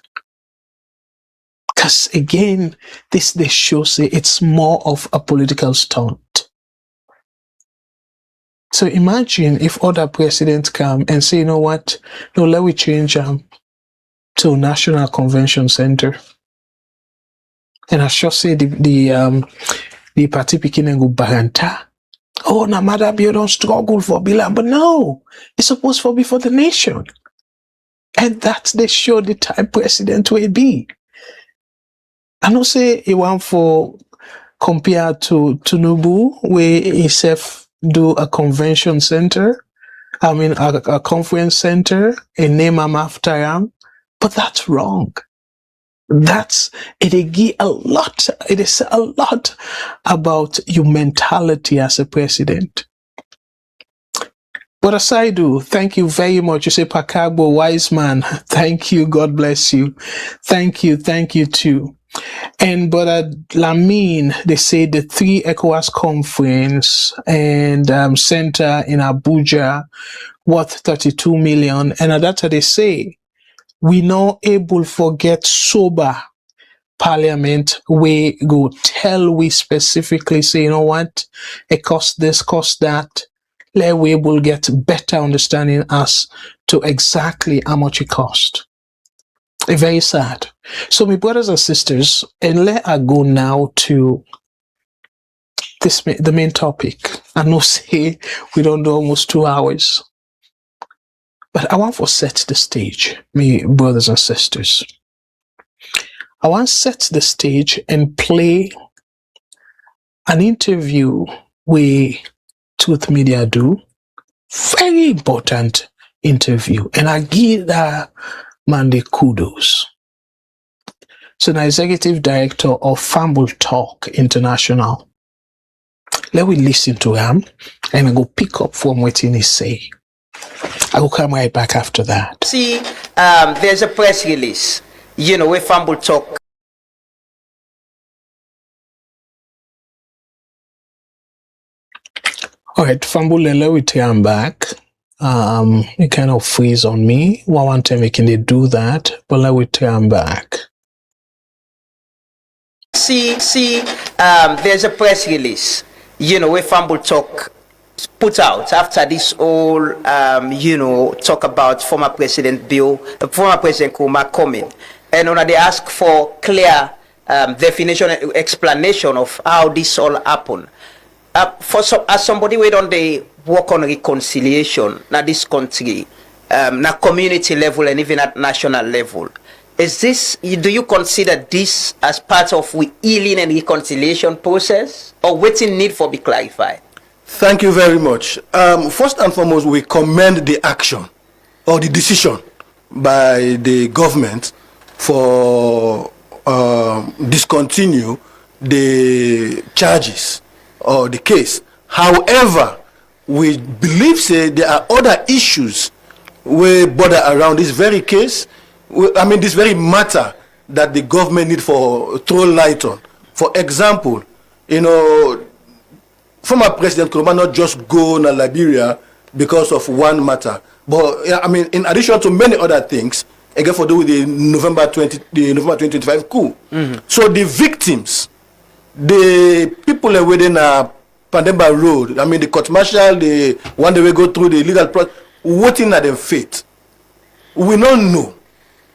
Because again, they show say it's more of a political stunt. So imagine if other presidents come and say, you know what? No, let we change to National Convention Center. And I sure say the party picking and go baranta. Oh, no matter you don't struggle for Bill, but no, it's supposed to be for the nation. And that's the show the type president will be. I don't say he want for compared to Tinubu, where he do a convention center, a conference center, and name him after him, but that's wrong. It is a lot about your mentality as a president. But aside, thank you very much. You say Pakagbo, wise man. Thank you. God bless you. Thank you too. And Brother Lamine, they say the 3 ECOWAS conference and center in Abuja worth 32 million. And that's what they say. We not able forget sober parliament. We go tell we specifically say, you know what? It costs this, cost that. Let we able get better understanding as to exactly how much it cost. Very sad. So my brothers and sisters, and let I go now to the main topic. I know say we don't do almost 2 hours. But I want to set the stage, my brothers and sisters. I want to set the stage and play an interview we Truth Media do Very important interview. And I give that man the kudos. So the executive director of Fumble Talk International. Let we listen to him and I go pick up from what he say. I will come right back after that. See, there's a press release, where Fumble Talk. All right, Fumble, let me turn back. It kind of freeze on me. One time can they do that, but let me turn back. See, there's a press release, where Fumble Talk put out after this whole, talk about former President Koroma coming. And when they ask for clear definition and explanation of how this all happened. As somebody who don't they work on reconciliation na this country, na community level and even at national level, do you consider this as part of the healing and reconciliation process, or waiting need for be clarified? Thank you very much. First and foremost, we commend the action or the decision by the government for discontinue the charges or the case. However, we believe there are other issues we border around this very case. This very matter that the government need for throw light on. For example, former President Koroma not just go to Liberia because of one matter, but in addition to many other things, again for do with the November 2025 coup. Mm-hmm. So the victims, the people within Pandemba Road, the court martial, the one they will go through the legal process, waiting at their fate. We don't know.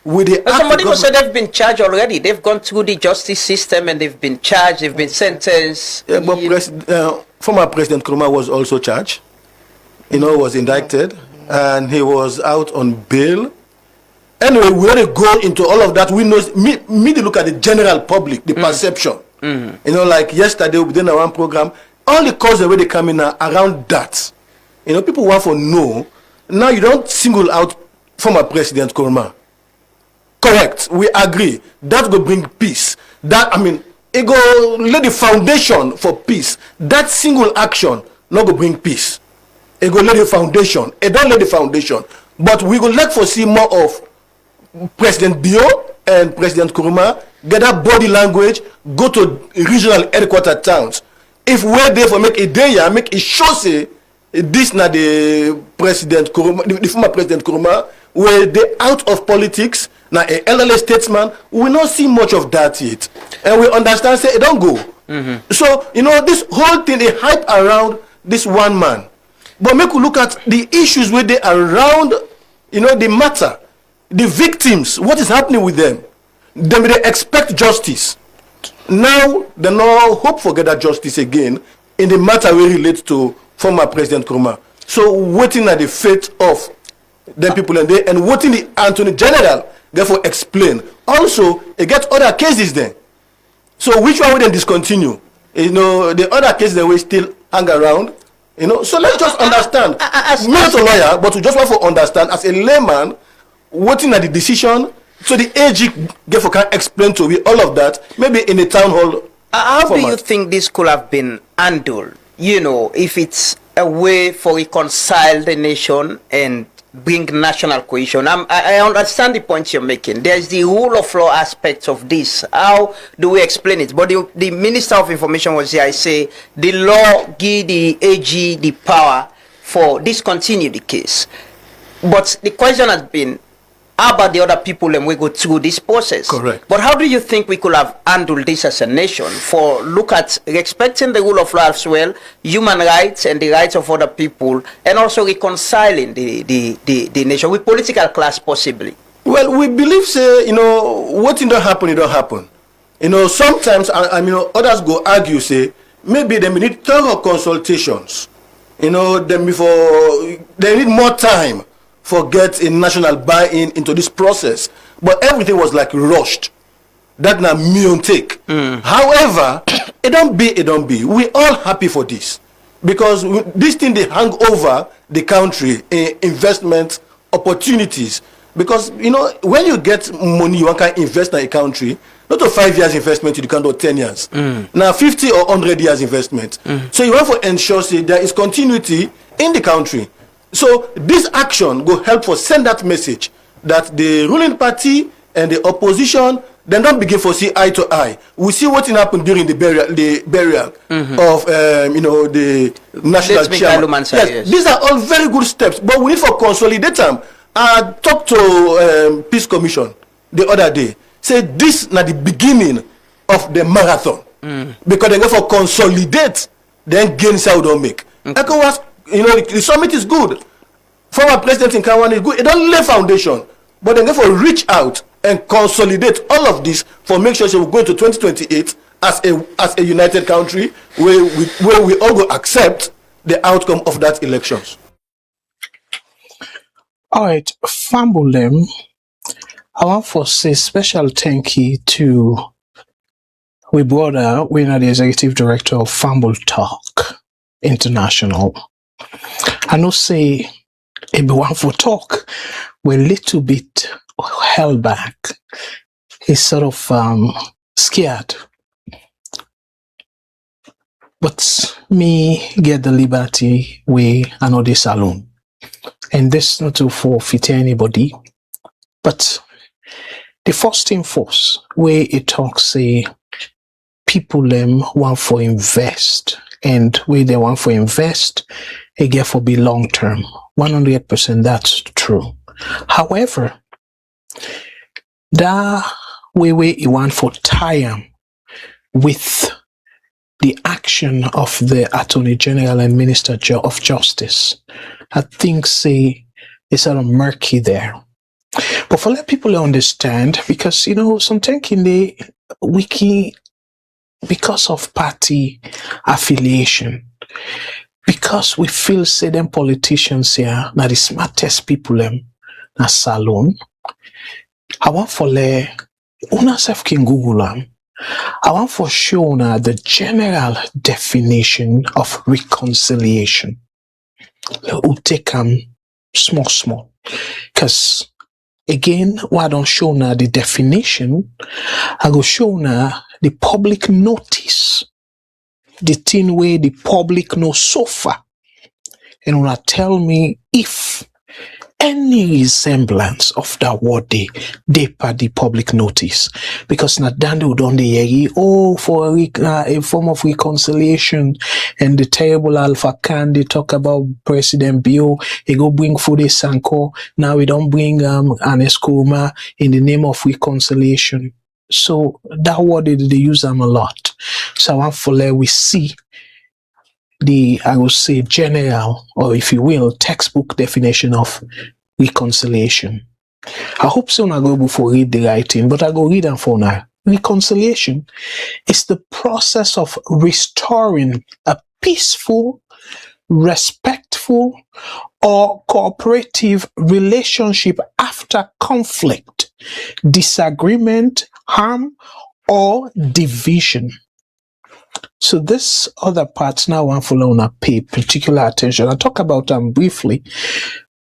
Somebody who said they've been charged already. They've gone through the justice system and they've been charged, they've been sentenced. Yeah, but former President Koroma was also charged, was indicted, and he was out on bail. Anyway, we already go into all of that. We know, me to look at the general public, the perception. Mm-hmm. Like yesterday within our one program, all the calls already coming around that. People want to know. Now you don't single out former President Koroma. Correct. We agree. That will bring peace. It go lay the foundation for peace. That single action not go bring peace. It go lay the foundation. It don't lay the foundation. But we go like for see more of President Bio and President Koroma get that body language, go to regional headquarter towns. If we're there for make a day, make a show say this not the President Koroma, the former President Koroma, where they out of politics. Now, an elderly statesman, we will not see much of that yet. And we understand, say, it don't go. Mm-hmm. So, this whole thing, they hype around this one man. But make we look at the issues where they around, the matter. The victims, what is happening with them? They expect justice. Now, they no hope for get that justice again in the matter where relates to former President Koroma. So, waiting at the fate of the people and waiting the Attorney General therefore explain. Also, it gets other cases then. So which one will then discontinue? The other cases that will still hang around. So let's just understand. Not a lawyer, but we just want to understand as a layman, waiting at the decision. So the AG therefore can explain to me all of that, maybe in a town hall. How do you think this could have been handled? If it's a way for reconcile the nation and bring national cohesion. I understand the point you're making. There's the rule of law aspects of this. How do we explain it? But the Minister of Information was here. I say the law give the AG the power for discontinue the case. But the question has been, how about the other people and we go through this process? Correct. But how do you think we could have handled this as a nation for look at respecting the rule of law as well, human rights and the rights of other people, and also reconciling the nation with political class possibly? Well, we believe, what don't happen, it don't happen. Sometimes, others go argue, say, maybe they need thorough consultations. Then before, they need more time for get a national buy-in into this process, but everything was like rushed. That na me on take. However, it don't be. We all happy for this. because this thing they hang over the country in investment opportunities. Because when you get money, you can invest in a country. Not a 5 years investment, you can't do 10 years. Now 50 or 100 years investment. So you want to ensure say there is continuity in the country. So this action will help us send that message that the ruling party and the opposition then don't begin for see eye to eye. We see what happened during the burial of the national chairman. Yes, these are all very good steps, but we need to consolidate them. I talked to Peace Commission the other day. Say this is not the beginning of the marathon because they go for consolidate, then gains how don't make. ECOWAS, the summit is good. Former president in Kawan is good. It don't lay foundation, but they go for reach out and consolidate all of this for make sure we go into 2028 as a united country where we all go accept the outcome of that elections. All right, Fambulem, I want to say special thank you to we brother, we are the executive director of Fambul Talk International. I know say everyone for talk, we're a little bit held back. He's sort of scared. But me get the liberty we are not the Salone. And this not to forfeit anybody. But the first thing first, where it talks say people them want for invest. And where they want for invest, they get for be long term. 100% that's true. However, that way you want for time with the action of the Attorney General and Minister of Justice, I think say it's sort of murky there. But for let people understand, because sometimes in the wiki, because of party affiliation, because we feel say them politicians here, now the smartest people them, na Salone. I want for le una self can Google them. I want for show now the general definition of reconciliation. We'll take small. Because again, why don't show now the definition? I go show now the public notice. The thing where the public knows so far. And when I tell me if any resemblance of that word they per the public notice, because not done don't they for a form of reconciliation, and the terrible Alpha Khan they talk about President Bio, he go bring Fude Sanko, now we don't bring Ernest Koroma in the name of reconciliation. So that word they use them a lot. So I want for let we see I would say general, or if you will, textbook definition of reconciliation. I hope soon I go before read the writing, but I go read them for now. Reconciliation is the process of restoring a peaceful, respectful, or cooperative relationship after conflict, disagreement, harm, or division. So this other part now I want to pay particular attention. I'll talk about them briefly,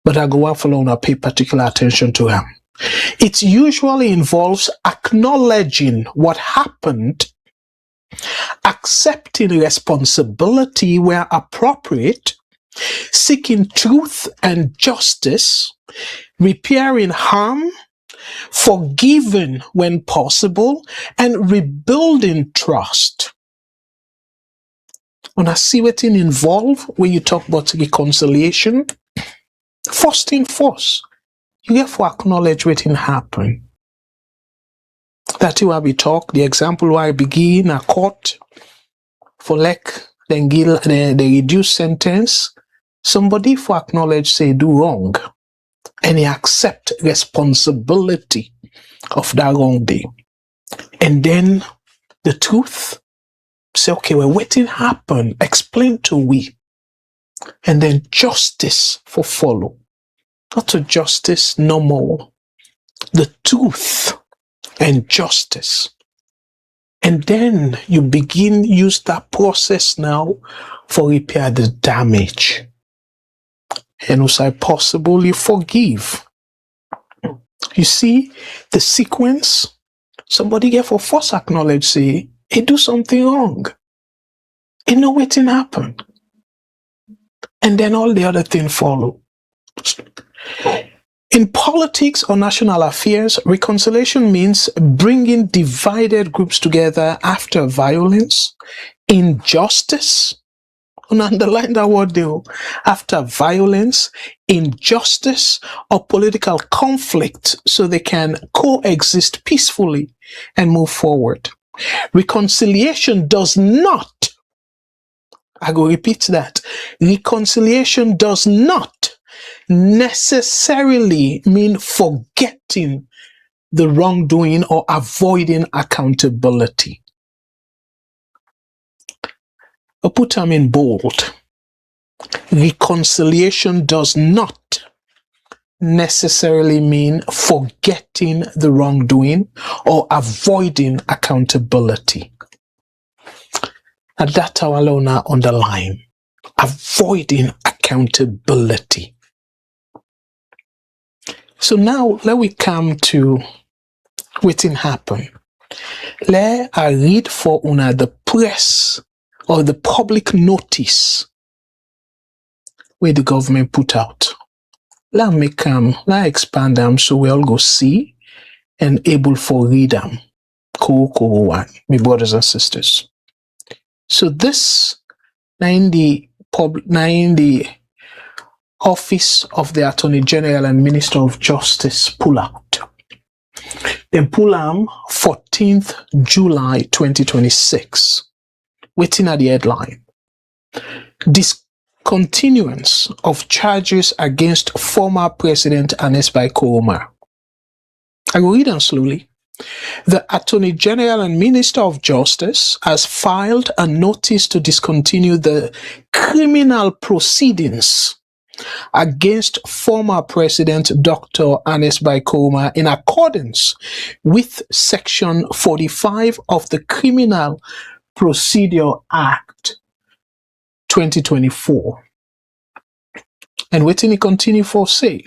but I go want to pay particular attention to them. It usually involves acknowledging what happened, accepting responsibility where appropriate, seeking truth and justice, repairing harm, forgiving when possible, and rebuilding trust. When I see what in involved when you talk about reconciliation, first thing first, you have to acknowledge what happened. That you have be talk, the example where I begin a court for then give the reduced sentence, somebody for acknowledge say do wrong, and he accept responsibility of that wrong day. And then the truth, say, okay, well, what did happen? Explain to we. And then justice for follow. Not to justice, no more. The truth and justice. And then you begin use that process now for repair the damage. And also possibly forgive. You see the sequence? Somebody get for first acknowledge, say, he do something wrong. He know wetin happen. And then all the other things follow. In politics or national affairs, reconciliation means bringing divided groups together after violence, injustice, and underline that word there, after violence, injustice, or political conflict so they can coexist peacefully and move forward. Reconciliation does not, I go repeat that, reconciliation does not necessarily mean forgetting the wrongdoing or avoiding accountability. I put them in bold. Reconciliation does not necessarily mean forgetting the wrongdoing or avoiding accountability. And that's how I underline. Avoiding accountability. So now let we come to wetin happen. Let I read for una the press or the public notice where the government put out. Let expand them so we all go see and able for read them. One, my brothers and sisters. So this in the Office of the Attorney General and Minister of Justice pull out. They pull am 14th July 2026. Waiting at the headline. Discontinuance of charges against former President Ernest Bai Koroma. I will read them slowly. The Attorney General and Minister of Justice has filed a notice to discontinue the criminal proceedings against former President Dr. Ernest Bai Koroma in accordance with Section 45 of the Criminal Procedure Act 2024. And waiting to continue for say.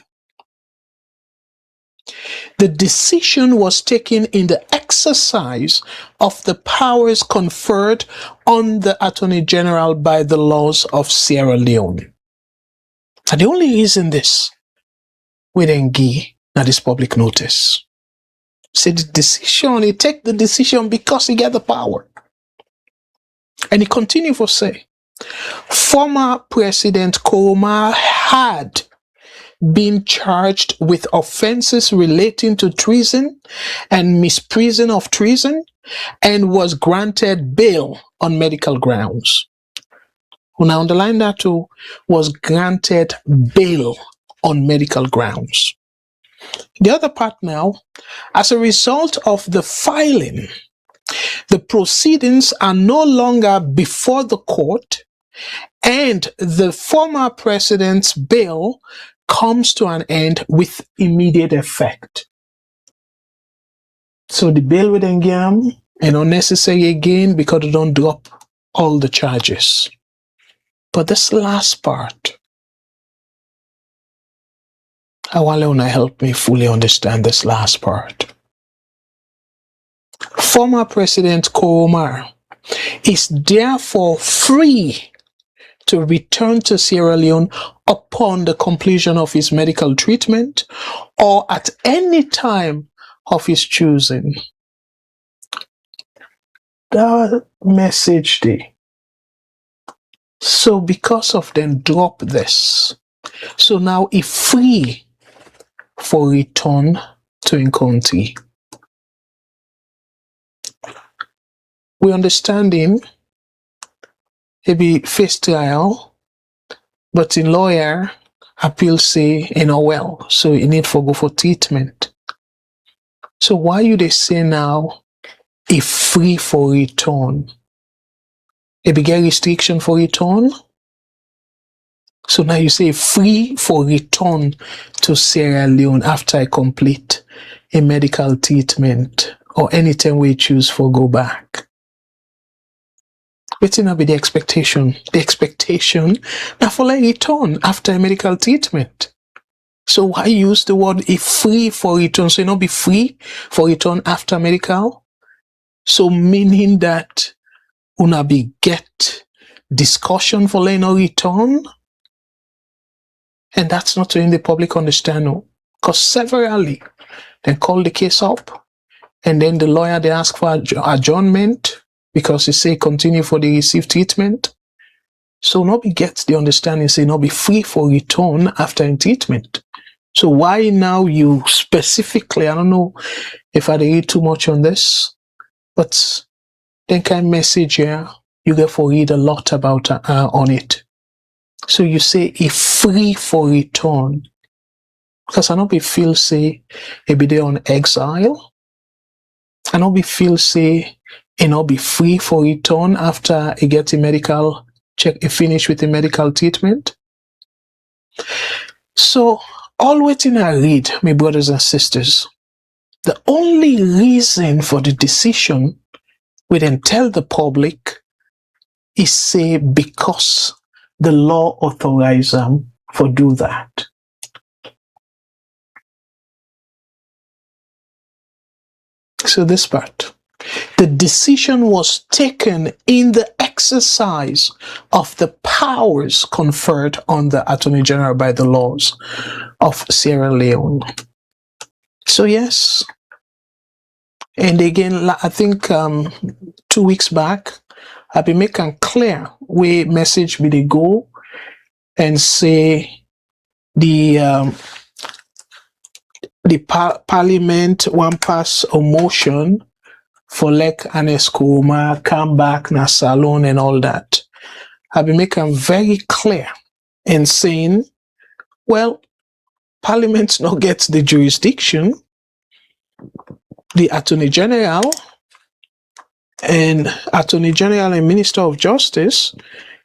The decision was taken in the exercise of the powers conferred on the Attorney General by the laws of Sierra Leone. And the only reason this, we then give now this public notice. Say the decision, he take the decision because he get the power. And he continue for say, former President Koroma had been charged with offenses relating to treason and misprision of treason and was granted bail on medical grounds. When I underline that too, was granted bail on medical grounds. The other part now, as a result of the filing, the proceedings are no longer before the court and the former president's bail comes to an end with immediate effect. So the bail with Engam and unnecessary again because they don't drop all the charges. But this last part, I want to help me fully understand this last part. Former President Koroma is therefore free to return to Sierra Leone upon the completion of his medical treatment or at any time of his choosing. That message there. So because of them drop this, so now he free for return to in country. We understanding maybe face trial, but in lawyer appeal say well, so you need for go for treatment. So why you they say now if free for return? A bigger restriction for return? So now you say free for return to Sierra Leone after I complete a medical treatment or anytime we choose for go back. Wetin na be the expectation? The expectation na for like return after a medical treatment. So why use the word if free for return? So not be free for return after medical? So meaning that una be get discussion for like no return? And that's not in the public understand, because severally they call the case up, and then the lawyer they ask for adjournment because they say continue for the receive treatment. So nobody gets the understanding, say not be free for return after in treatment. So why now you specifically, I don't know if I read too much on this, but then kind of message here, you get for read a lot about on it. So you say if free for return, because I not be feel say it be there on exile. I not be feel say it not be free for return after it get a medical check, it finish with the medical treatment. So all waiting I read, my brothers and sisters, the only reason for the decision we then tell the public is say because the law authorizes them for do that. So this part, the decision was taken in the exercise of the powers conferred on the Attorney General by the laws of Sierra Leone. So yes, and again, I think 2 weeks back, I've been making clear we message me they go and say the parliament one pass a motion for like Ernest Koroma come back na Salone and all that. I've been making very clear and saying, well, Parliament not gets the jurisdiction. The Attorney General and Minister of Justice,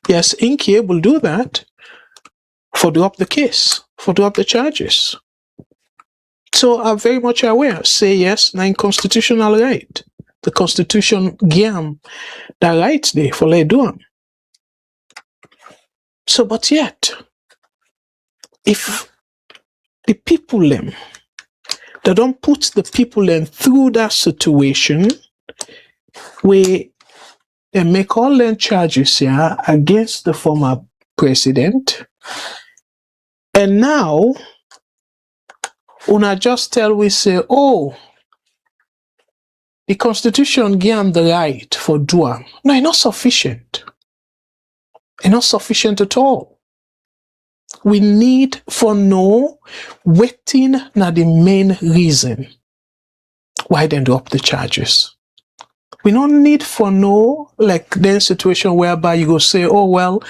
yes, Inky will do that for drop the case, for drop the charges. So I'm very much aware, say yes, na constitutional right. The Constitution give the right there for let do them. So, but yet, if the people them, they don't put the people them through that situation where they make all them charges here against the former president, and now una just tell we say, oh, the Constitution give them the right for do am. No, it's not sufficient. It's not sufficient at all. We need for know waiting na the main reason why they drop the charges. We don't need for know like then situation whereby you go say, oh well,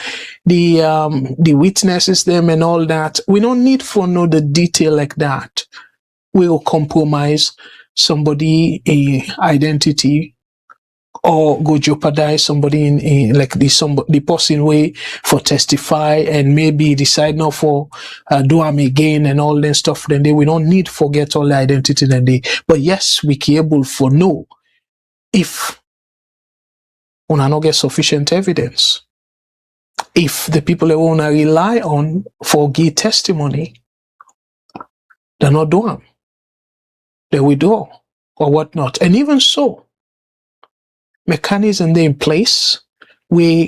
the witnesses them and all that. We don't need for know the detail like that. We will compromise somebody identity or go jeopardize somebody in like the person way for testify and maybe decide not for do am again and all that stuff. Then we don't need forget all the identity then they. But yes, we can able for know if we not get sufficient evidence. If the people they wanna rely on for give testimony, they're not doing. They withdraw or whatnot, and even so. Mechanism in place where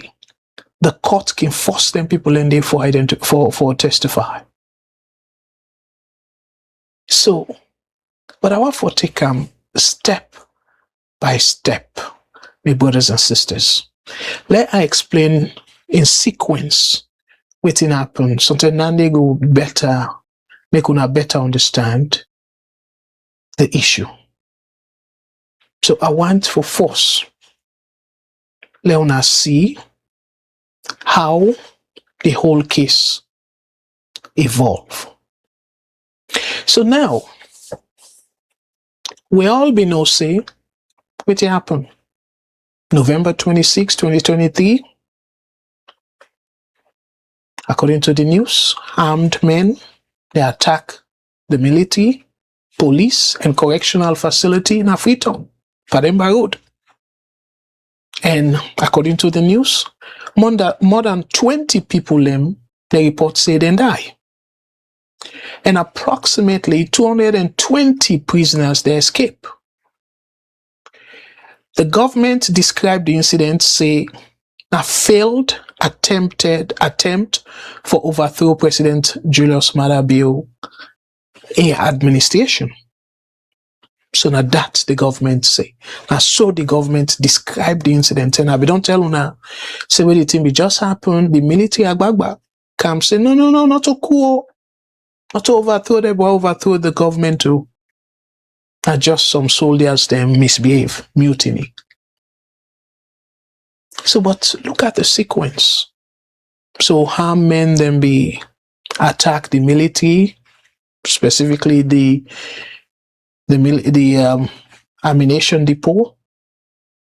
the court can force them people in there for testify. So, but I want to take step by step, my brothers and sisters. Let I explain in sequence what happen. Something they go better, make una better understand the issue. So I want for force. Let us see how the whole case evolve. So now, we all be know say what happened. November 26, 2023, according to the news, armed men, they attack the military, police, and correctional facility in Freetown, Pademba Road. And according to the news, more than 20 people, the report say they die. And approximately 220 prisoners, they escape. The government described the incident, say, a failed attempt for overthrow President Julius Maada Bio administration. So now that's the government say. Now so the government described the incident. And I don't tell you now, say when the thing be just happened, the military agbagba come say, no, not to coup, not to overthrow them, but overthrow the government too. Not just some soldiers them misbehave, mutiny. So, but look at the sequence. So how men then be attack the military, specifically the ammunition depot.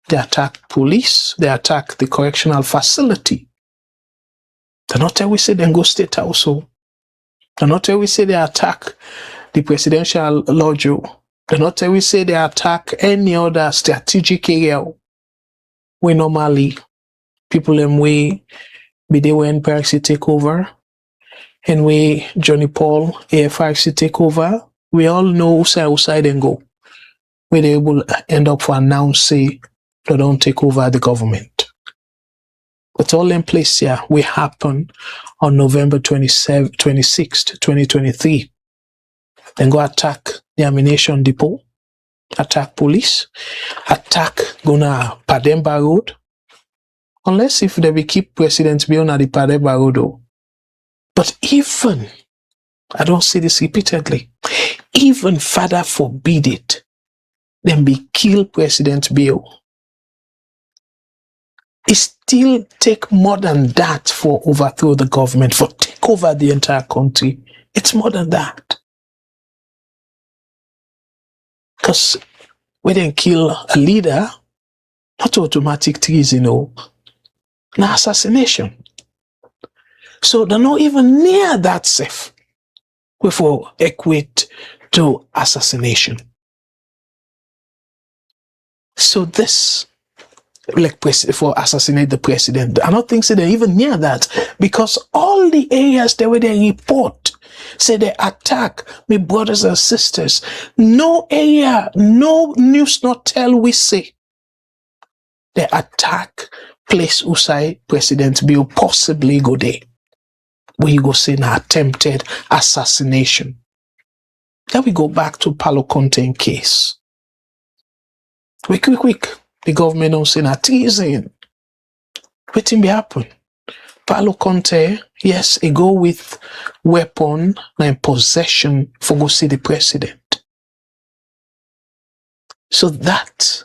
They attack police. They attack the correctional facility. They not tell we say then go state house. So they not tell we say they attack the presidential lodge. They not tell we say they attack any other strategic area where normally people them way be they when Parixi take over and we Johnny Paul AFRC take over. We all know who side and go. Where they will end up for announce say they don't take over the government. But all in place here will happen on November 26th, 2023. Then go attack the ammunition depot, attack police, attack gonna Pademba Road. Unless if they will keep President Bill on the Pademba Road though. But even, I don't say this repeatedly, even Father forbid it, then be kill President Bill. It still take more than that for overthrow the government, for take over the entire country. It's more than that. Because we then kill a leader, not automatic treason, no assassination. So they're not even near that safe before equate to assassination. So this, like for assassinate the president, I don't think so they're even near that, because all the areas that where they report say they attack my brothers and sisters. No area, no news not tell we say they attack place usai President Bill possibly go there. Where you go say an attempted assassination. Then we go back to Palo Conte case. Quick. The government don't say na treason. Waiting be happen. Palo Conte, yes, he go with weapon and possession for go see the president. So that,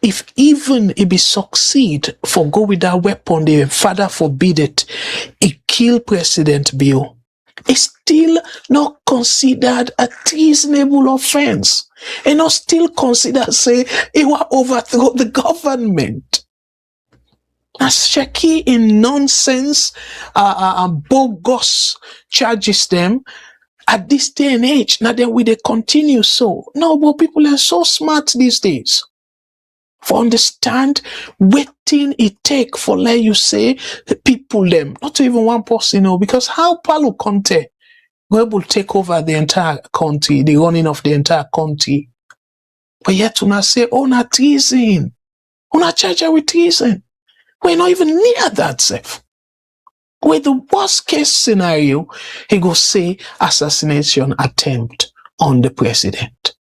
if even it be succeed for go with that weapon, the father forbid it, he kill President Bill, it's still not considered a treasonable offense. And not still considered say it will overthrow the government. As shaky in nonsense, bogus charges them at this day and age. Now then will they continue so? No, but people are so smart these days. For understand waiting it take for let you say people them, not even one person, because how Palo Conte will take over the entire country, the running of the entire country. But yet una say, oh, na treason. Una charge with treason. We're not even near that safe. With the worst case scenario, he go say assassination attempt on the president.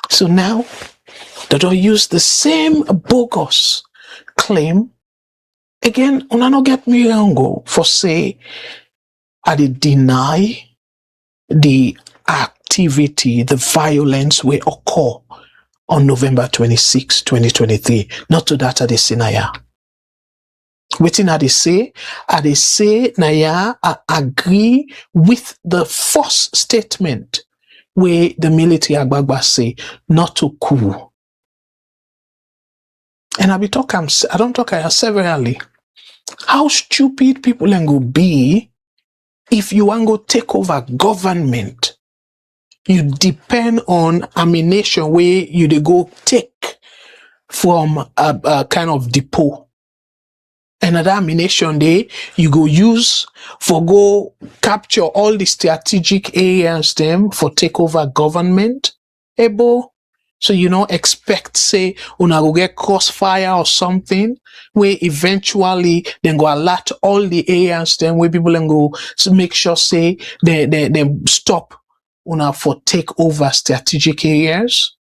So now, they don't use the same bogus claim. Again, una no get me wrong for say, I did deny the activity, the violence will occur on November 26, 2023. Not to that, I dey say naya. Waiting I dey say naya, I agree with the first statement where the military agbagba say not to coup. And I don't talk severally. How stupid people can go be if you want to go take over government. You depend on ammunition where you dey go take from a kind of depot. And at that ammunition day, you go use for go capture all the strategic areas them for take over government. Able, so you know expect say una go get crossfire or something where eventually then go alert all the areas then where people then go make sure say they stop una for take over strategic areas.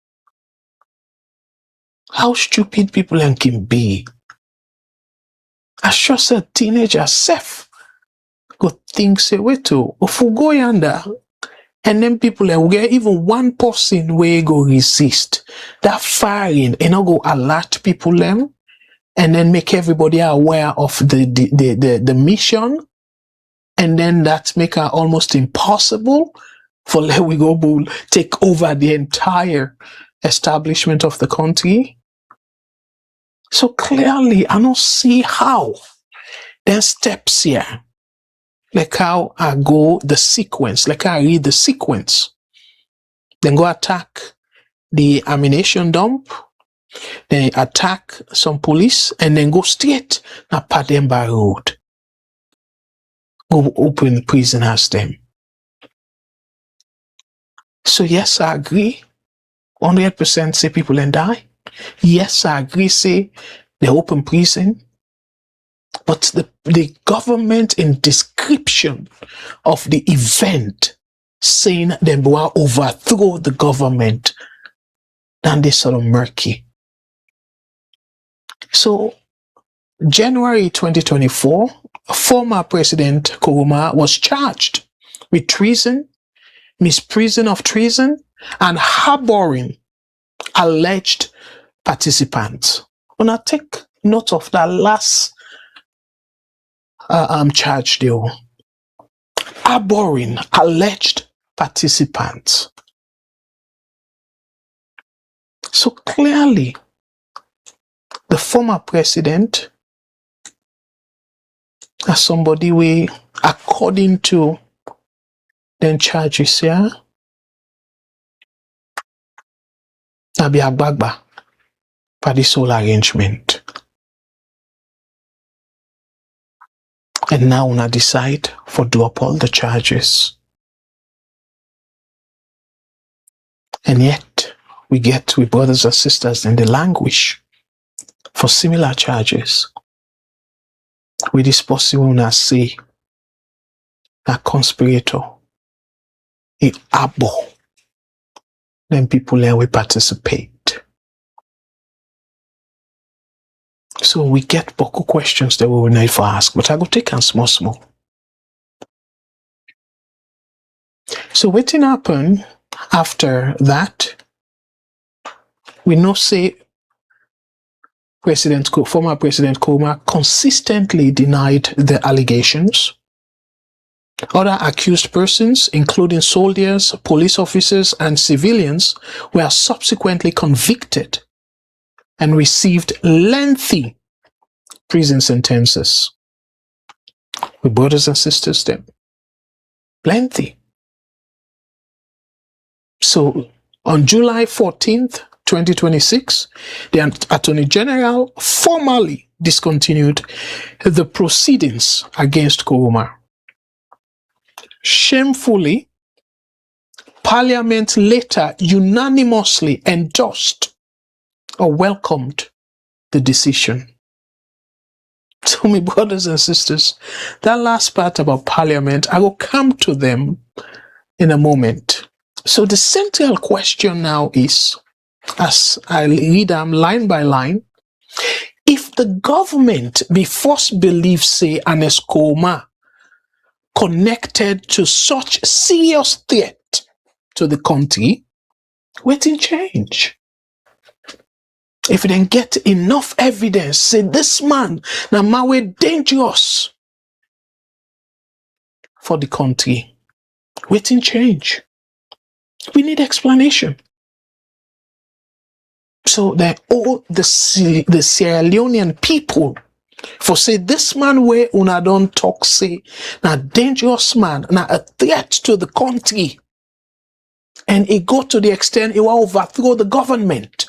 How stupid people can be. I sure said teenagers self go think say wait to if we go yonder and then people will get even one person where go resist that firing and not go alert people them and then make everybody aware of the mission, and then that make it almost impossible for let we go take over the entire establishment of the country. So clearly, I don't see how. Then steps here, like how I go the sequence, like how I read the sequence. Then go attack the ammunition dump, then attack some police, and then go straight na Pademba Road. Go open prisoners them. So yes, I agree. 100% say people and die. Yes, I agree, say they open prison, but the government in description of the event saying they will overthrow the government, then they sort of murky. So January 2024, former President Koroma was charged with treason, misprision of treason, and harboring alleged participants. When I take note of that last charge there, harboring alleged participants. So clearly, the former president, as somebody we, according to the charges here, Nabi Agbagba for this whole arrangement. And now una decide for drop all the charges. And yet we get with brothers and sisters in the language for similar charges. With this possible una say a conspirator, a abo, then people there will participate. So we get Boku questions that we will never ask, but I go take them small. So what happened after that? We know say former President Koroma consistently denied the allegations. Other accused persons, including soldiers, police officers, and civilians, were subsequently convicted and received lengthy prison sentences. With brothers and sisters then. Lengthy. So on July 14th, 2026, the Attorney General formally discontinued the proceedings against Koroma. Shamefully, Parliament later unanimously endorsed or welcomed the decision. So, my brothers and sisters, that last part about Parliament, I will come to them in a moment. So the central question now is, as I read them line by line, if the government be first believe, say, Ernest Koroma connected to such serious threat to the country, waiting change. If you then get enough evidence, say this man now my dangerous for the country, waiting change. We need explanation. So that all the Sierra Leonean people for say this man where una don't talk say na dangerous man, na a threat to the country, and it go to the extent it will overthrow the government.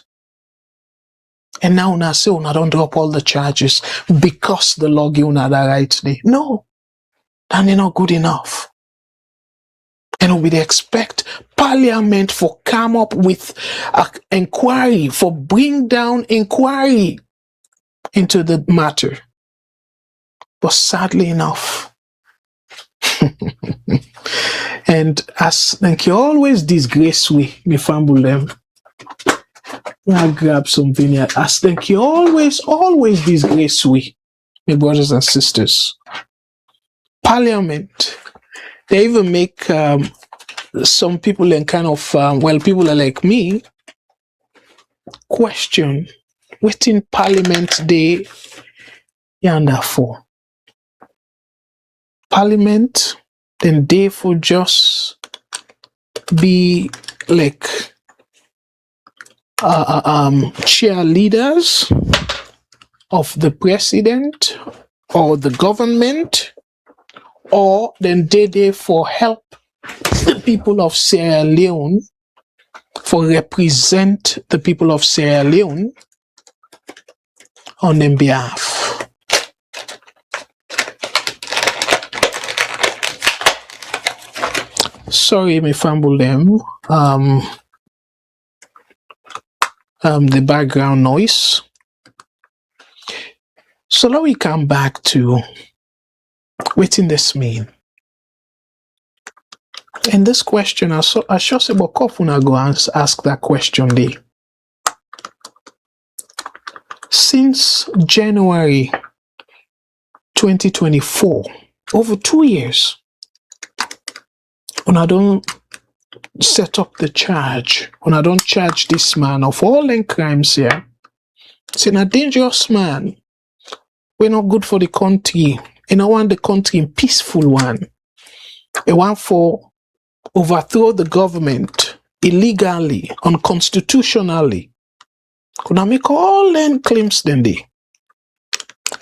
And now una say una don't drop all the charges because the law give una that right today. No, that is not good enough. And we expect Parliament for come up with an inquiry, for bring down inquiry into the matter. But sadly enough, and as like you always disgrace me fumble them. I grab something here. As think you always disgrace we, my brothers and sisters. Parliament, they even make some people and kind of people are like me question within Parliament they yonder for. Parliament then they for just be like cheerleaders of the president or the government, or then they for help the people of Sierra Leone, for represent the people of Sierra Leone on their behalf. Sorry, me fumble them. The background noise. So now we come back to what in this mean. And this question, I sure say, but Kofuna go and ask that question there. Since January 2024, over 2 years, when I don't set up the charge, when I don't charge this man of all them crimes here, it's a dangerous man. We're not good for the country. And I want the country in peaceful one. I want for overthrow the government illegally, unconstitutionally. Could I make all them claims then they?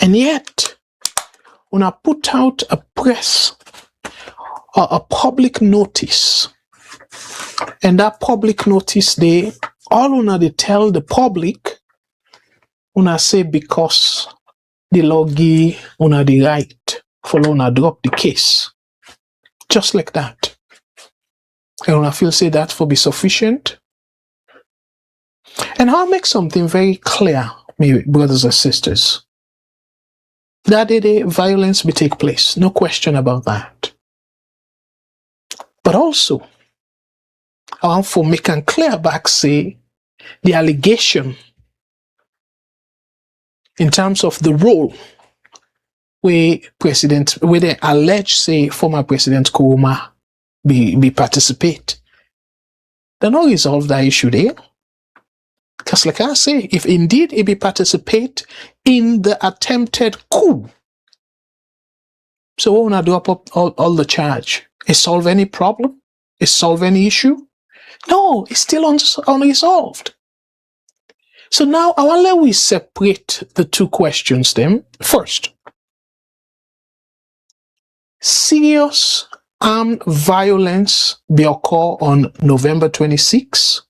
And yet, when I put out a press or a public notice, and that public notice they all una they tell the public, una say because the law give una the right for una drop the case. Just like that. And una feel say that for be sufficient. And I'll make something very clear, my brothers and sisters. That day violence will take place. No question about that. But also, I want for make and clear back say the allegation in terms of the role where they allege say former President Koroma be participate. They not resolve that issue there. Because like I say, if indeed he be participate in the attempted coup, so we want to drop up all the charge. It solve any problem? It solve any issue? No, it's still unresolved. So now I want to we separate the two questions then. First, serious armed violence be occur on November 26.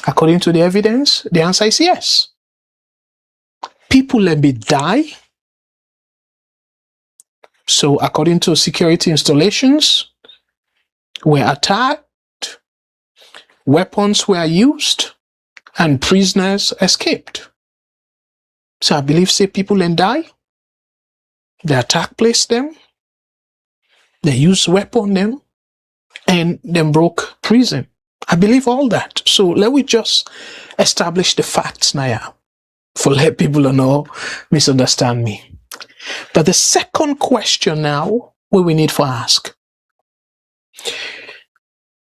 According to the evidence, the answer is yes. People let me die. So according to security installations, were attacked, weapons were used, and prisoners escaped. So I believe say people and die. The attack placed them. They used weapon them, and then broke prison. I believe all that. So let we just establish the facts now, for let people know misunderstand me. But the second question now, what we need to ask,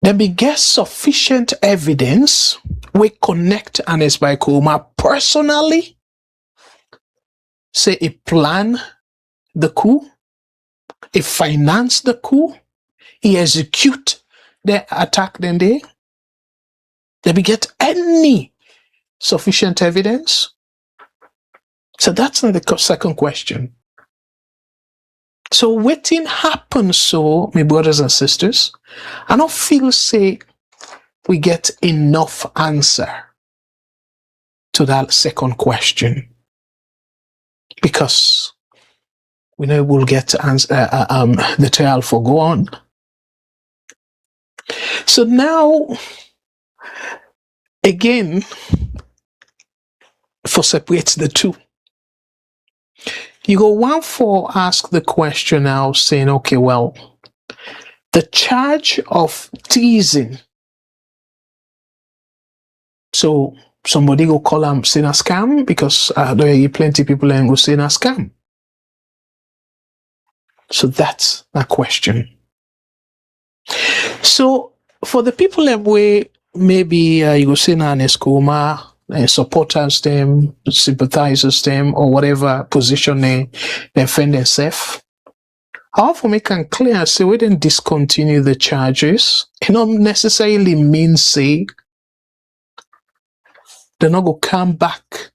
there be get sufficient evidence we connect Ernest Bai Koroma personally, say he plan the coup, he finance the coup, he execute the attack then they we get any sufficient evidence? So that's not the second question. So waiting happens, so my brothers and sisters, I don't feel say we get enough answer to that second question, because we know we'll get to answer, the trial for go on. So now, again, for separates the two. You go one for ask the question now, saying, okay, well, the charge of treason. So somebody go call them saying a scam, because there are plenty of people and go saying a scam. So that's a question. So for the people that way, maybe you go say Ernest Koroma, supporters them, sympathizers them, or whatever position they find themselves. However, we can clear, say we didn't discontinue the charges. It not necessarily mean say they're not going to come back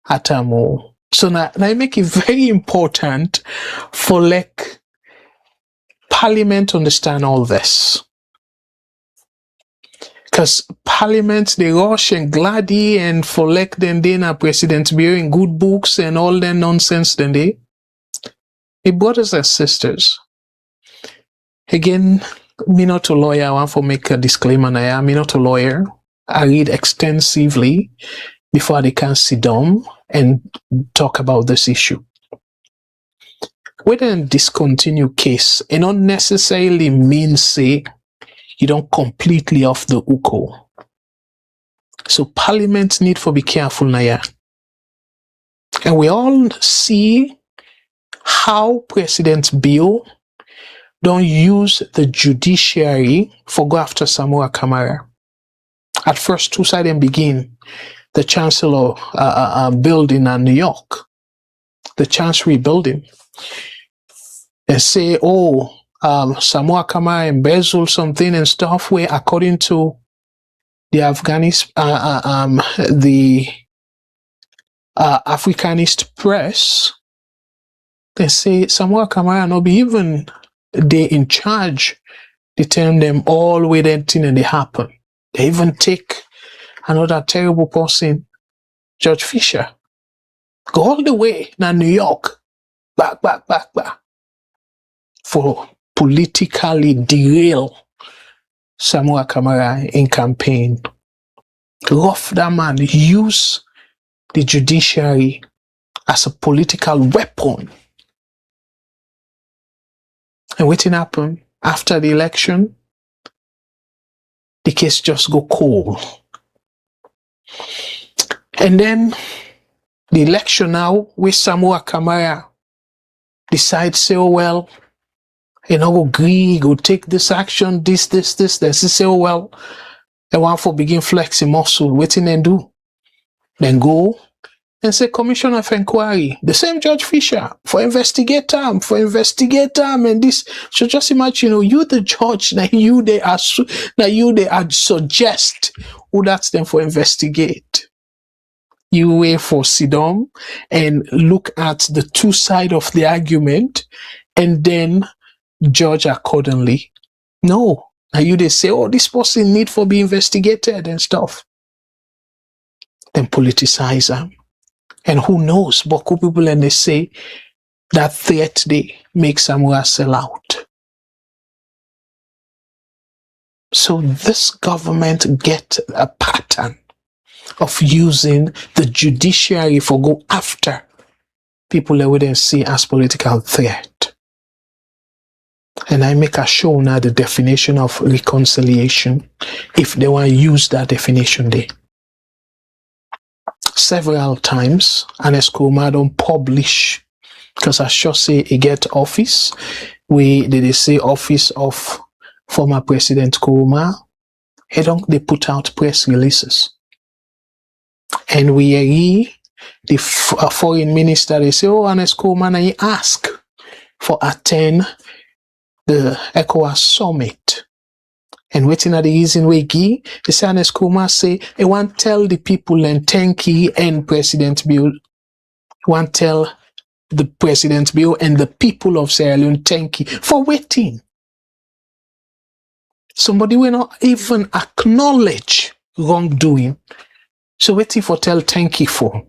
at a more. So now I make it very important for like Parliament to understand all this. Because Parliament, they rush and gladdy and for like then President bearing good books and all that nonsense then they. Hey, brothers and sisters, again, me not a lawyer, I want to make a disclaimer now. Me not a lawyer. I read extensively before they can sit down and talk about this issue. Whether discontinue case, it not necessarily means say you don't completely off the hook. So Parliament need to be careful now. And we all see how President Bill don't use the judiciary for go after Samoa Kamara. At first, two sides begin. The Chancellor building in New York, the Chancery building, and say, oh, Samoa Kamara embezzled something and stuff where, according to the Africanist press, they say Samoa Kamara not be even they in charge. They tell them all with anything and they happen. They even take another terrible person, George Fisher, go all the way to New York, back, for politically derail Samoa Kamara in campaign. Rough that man, use the judiciary as a political weapon. And what happened after the election? The case just go cold. And then the election now, with Samoa Kamara decides, say, oh, well, you know, go agree, go take this action, this, then say, oh, well, I want to begin flexing muscle, waiting and do. Then go and say, Commission of Inquiry, the same Judge Fisher, for investigate time, and this. So just imagine, you the judge, now you they are suggest who that's them for investigate. You wait for sit down and look at the two sides of the argument and then judge accordingly. No. Now you they say, oh, this person need for be investigated and stuff. Then politicize them. And who knows, but people and they say that threat they make Samoa sell out. So this government get a pattern of using the judiciary for go after people they wouldn't see as political threat. And I make a show now the definition of reconciliation, if they want to use that definition there. Several times, Ernest Koroma don't publish, because I sure say he get office. They say office of former President Koroma. They put out press releases. And we agree, the foreign minister, they say, oh, Ernest Koroma, he ask for attend the ECOWAS Summit. And waiting at the reason we give, the Ernest Koroma say, I want to tell the people and thank you and President Bill. I want to tell the President Bill and the people of Sierra Leone thank you for waiting. Somebody will not even acknowledge wrongdoing. So waiting for tell thank you for.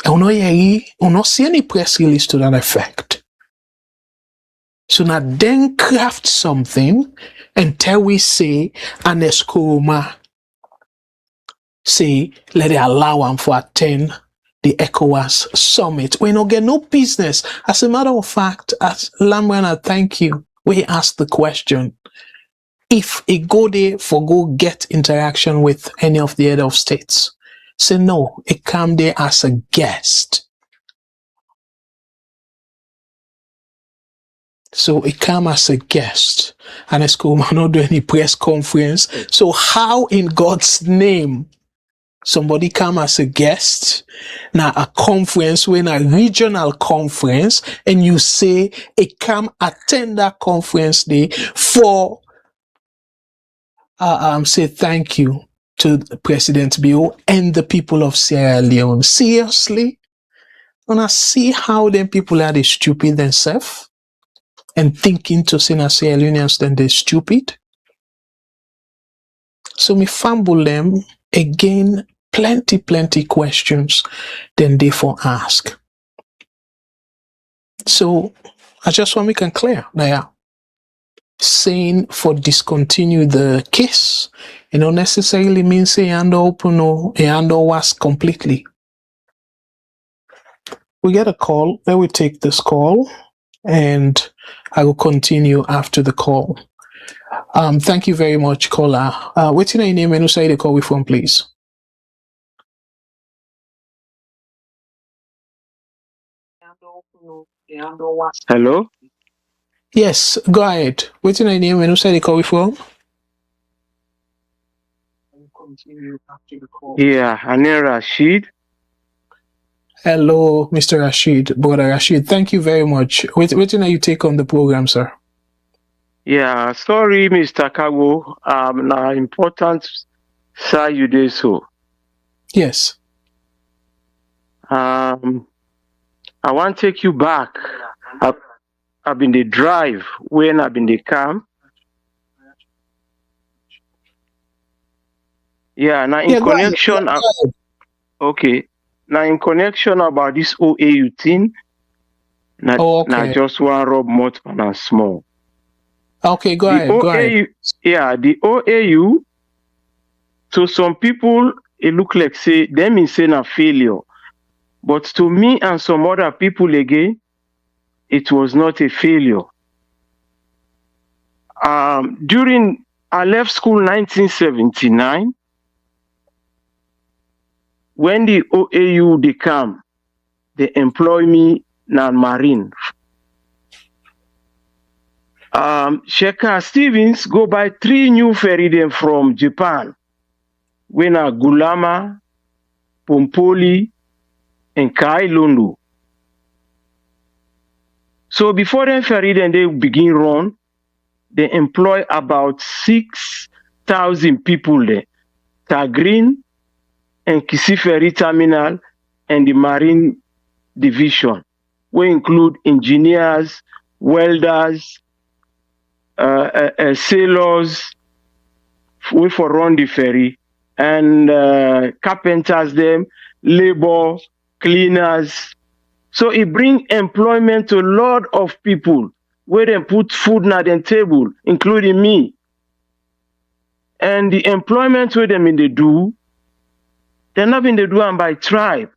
Uno see any press release to that effect. So now then craft something until we say Ernest Koroma say let it allow him for attend the ECOWAS Summit. We don't get no business. As a matter of fact, as Lamrana, thank you. We asked the question. If it go there for go get interaction with any of the head of states, say no, it come there as a guest. So it come as a guest, and it's cool, not do any press conference. So how in God's name somebody come as a guest now a conference, when a regional conference, and you say it come attend that conference day for say thank you to President Bio and the people of Sierra Leone. Seriously? Wanna see how them people are they stupid themselves and thinking to say na Sierra Leoneans then they're stupid? So me fumble them again, plenty questions then they for ask. So I just want to make it clear there. Saying for discontinue the case, it don't necessarily mean say hand open or a hand was completely. We get a call. Let me take this call, and I will continue after the call. Thank you very much, caller. What's your name and who say the call we from, please? Hello? Yes, go ahead. What's your name and who say the call we from? Yeah, Anir Rashid. Hello, Mr. Rashid, Brother Rashid. Thank you very much. Waiting you take on the program, sir. Yeah, sorry, Mr. Kago. Now important say you do so. Yes. I want to take you back. I've been the drive when I've been the camp. Yeah, now in connection. Okay. Now in connection about this OAU thing. Now just one rub more and small. Okay, go ahead. Yeah, the OAU. To some people, it look like say them is saying a failure. But to me and some other people again, it was not a failure. During I left school 1979, when the OAU they come, they employ me na Marine. Shekhar Stevens go buy 3 new ferry them from Japan. When Gulama, Pompoli, and Kai Lundu. So before them ferry then they begin run, they employ about 6,000 people there. Tagrin and Kisi Ferry Terminal and the Marine Division. We include engineers, welders, sailors, we for run the ferry, and carpenters them, labor, cleaners. So it bring employment to a lot of people where they put food on their table, including me. And the employment where them in the do, they're not in the do and by tribe.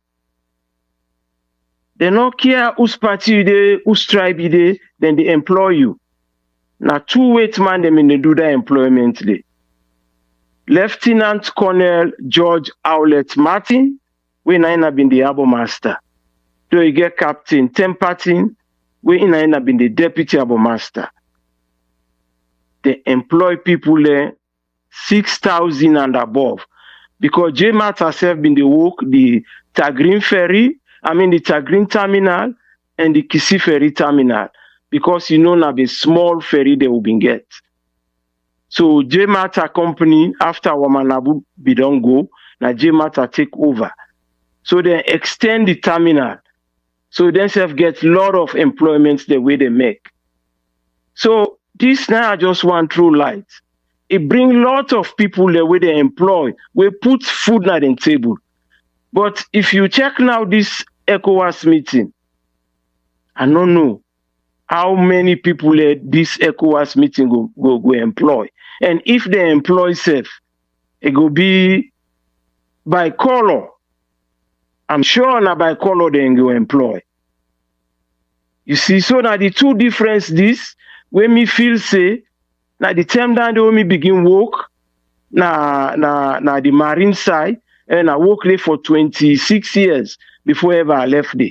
They don't care whose party you dey, whose tribe you dey, then they employ you. Now 2 weight man them in the do that employment day. Lieutenant Colonel George Owlet Martin, we have been the Abo Master. So you get Captain Tempatin, we have been the Deputy Abo Master. They employ people there 6,000 and above. Because JMAT herself been the work, the Tagrin Ferry, the Tagrin Terminal and the Kisi Ferry Terminal. Because now the small ferry they will be get. So JMAT company, after Wamanabu Bidon go, now JMAT take over. So they extend the terminal. So they self get a lot of employments the way they make. So this now I just want true light. it bring lot of people there where they employ, we put food on the table. But if you check now this ECOWAS meeting, I don't know how many people this ECOWAS meeting go employ. And if they employ self, it go be by color. I'm sure now by color they go employ. You see, so now the two difference this, when me feel say, now the time down the way me begin work, na the marine side, and I work there for 26 years before ever I left there.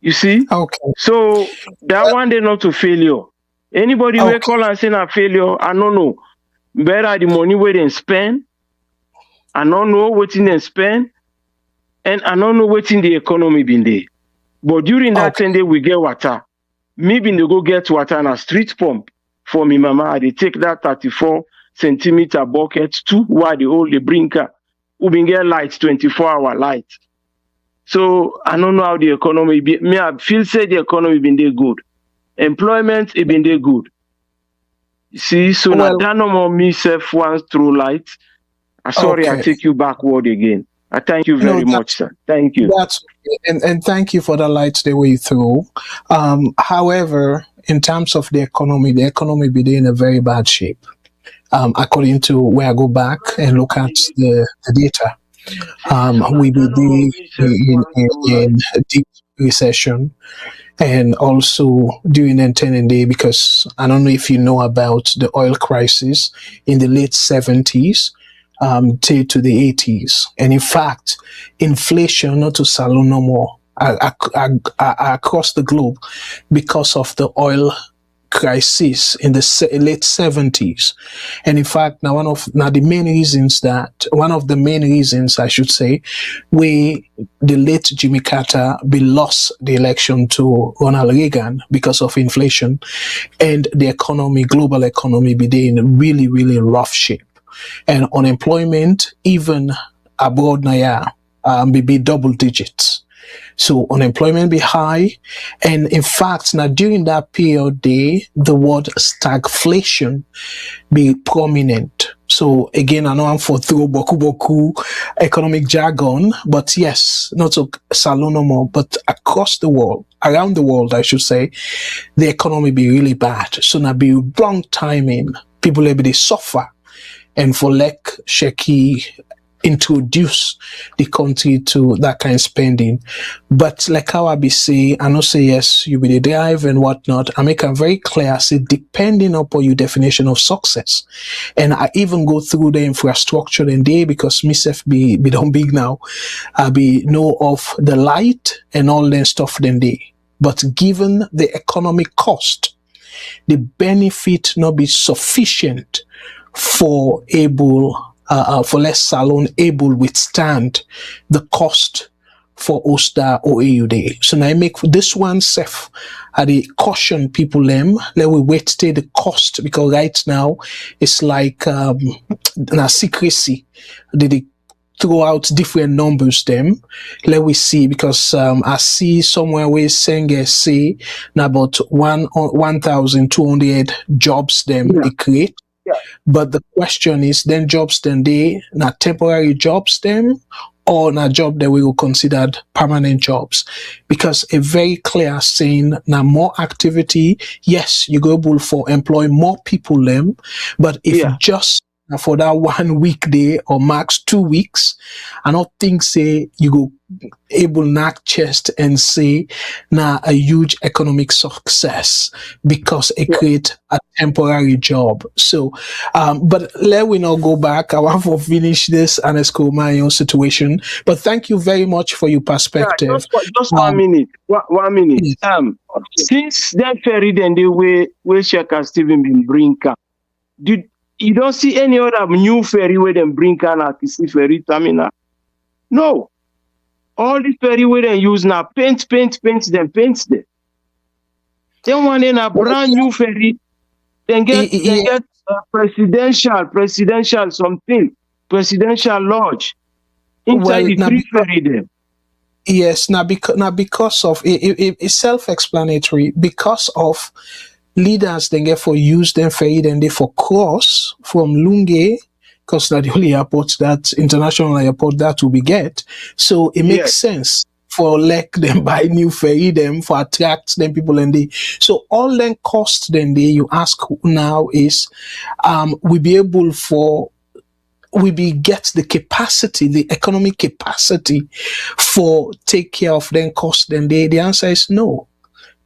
You see? Okay. So that one they not to failure. Anybody will call and say na failure, I don't know. Better the money where they spend. I don't know what in they spend. And I don't know what in the economy been there. But during that 10 days we get water. Maybe they go get water on a street pump for me, mama. They take that 34 centimeter bucket to while they hold the brinker. We been get light, 24-hour light. So I don't know how the economy be. Me, I feel say the economy been there good. Employment it been there good. You see, so now that no more me self once through light. Sorry, I take you backward again. I thank you very much, sir. Thank you. That's and thank you for the light the way through. However, in terms of the economy be in a very bad shape. According to where I go back and look at the data. We be in a deep recession, and also during the 10 day, because I don't know if you know about the oil crisis in the late 70s to the 80s, and in fact, inflation not to Salone no more across the globe because of the oil crisis in the late 70s. And in fact, now one of the main reasons I should say, the late Jimmy Carter lost the election to Ronald Reagan because of inflation, and the global economy be in really, really rough shape. And unemployment, even abroad now, be double digits. So unemployment be high, and in fact, now during that period, the word stagflation be prominent. So again, I know I'm for through boku economic jargon, but yes, not to Salone no more, but across the world, around the world, I should say, the economy be really bad. So now be wrong timing, people maybe they suffer, and for shaky introduce the country to that kind of spending. But like how I be say, I know say yes, you be the drive and whatnot. I make it very clear, I say depending upon your definition of success. And I even go through the infrastructure and day, because myself be done big now. I be know of the light and all that stuff then day. But given the economic cost, the benefit not be sufficient for less Salone able withstand the cost for Osta or AUD. So now I make this one safe. I caution people let we wait till the cost, because right now it's like secrecy. They throw out different numbers them. Let we see, because I see somewhere where Yenga say now about 1,200 jobs them they create. Yeah. But the question is, then jobs then they not temporary jobs them, or not job that we will consider permanent jobs? Because a very clear saying now more activity, yes, you go able for employ more people them, but if just for that 1 weekday or max 2 weeks, I don't think say you go able knock chest and say now a huge economic success, because it create a temporary job. So but let we not go back. I want to finish this Ernest my own situation, but thank you very much for your perspective. Just 1 minute. 1 minute. Yes. Since that ferry then the way Shaka Stephen been bring up, you don't see any other new ferry where them bring can at the ferry terminal? No. All the ferry where they use now paint them. Then one in a brand new ferry, then get presidential something, presidential lodge inside the three ferry there. Yes, now because of it's self-explanatory, because of leaders then get for use them for it and they for cross from Lunge, because that the only airport that international airport that will be get. So it makes sense for let them buy new ferry them for attract them people and they. So all then cost then they you ask now is we be able for we be get the capacity, the economic capacity for take care of them cost then they. The answer is no.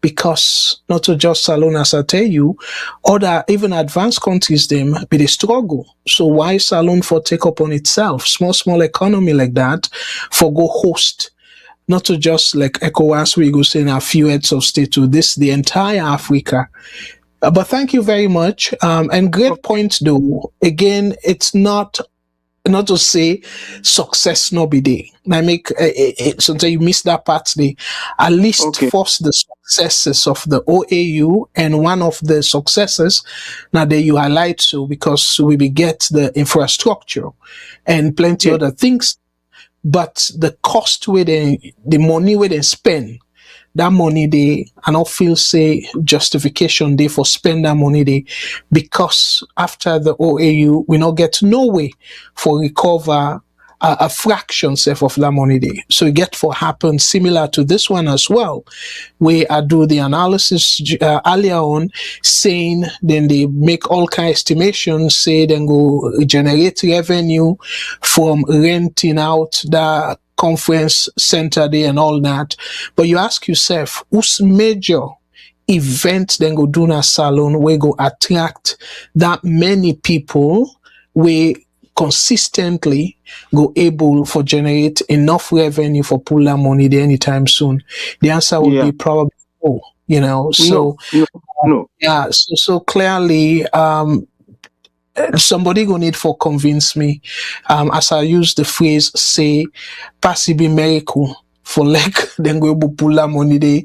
Because not to just Salone, as I tell you, other even advanced countries them be the struggle. So why Salone for take up on itself, small economy like that, for go host, not to just like ECOWAS, we go saying a few heads of state to this, the entire Africa. But thank you very much. And great point though. Again, it's not to say success no be there. I make sometimes you miss that part there. At least first the successes of the OAU, and one of the successes now that you highlight so because we will get the infrastructure and plenty other things, but the cost where the money where they spend. That money they I don't feel say justification they for spend that money they because after the OAU we not get no way for recover a fraction self of that money they. So it get for happen similar to this one as well, where I do the analysis earlier on saying then they make all kind of estimations, say then go generate revenue from renting out the conference center there and all that. But you ask yourself, whose major event then go do na Salone where go attract that many people where consistently go able for generate enough revenue for pull that money there anytime soon? The answer would be probably no, you know. So no. Yeah, so clearly somebody gonna need for convince me, as I use the phrase, say, possibly miracle for like then go able pull that money they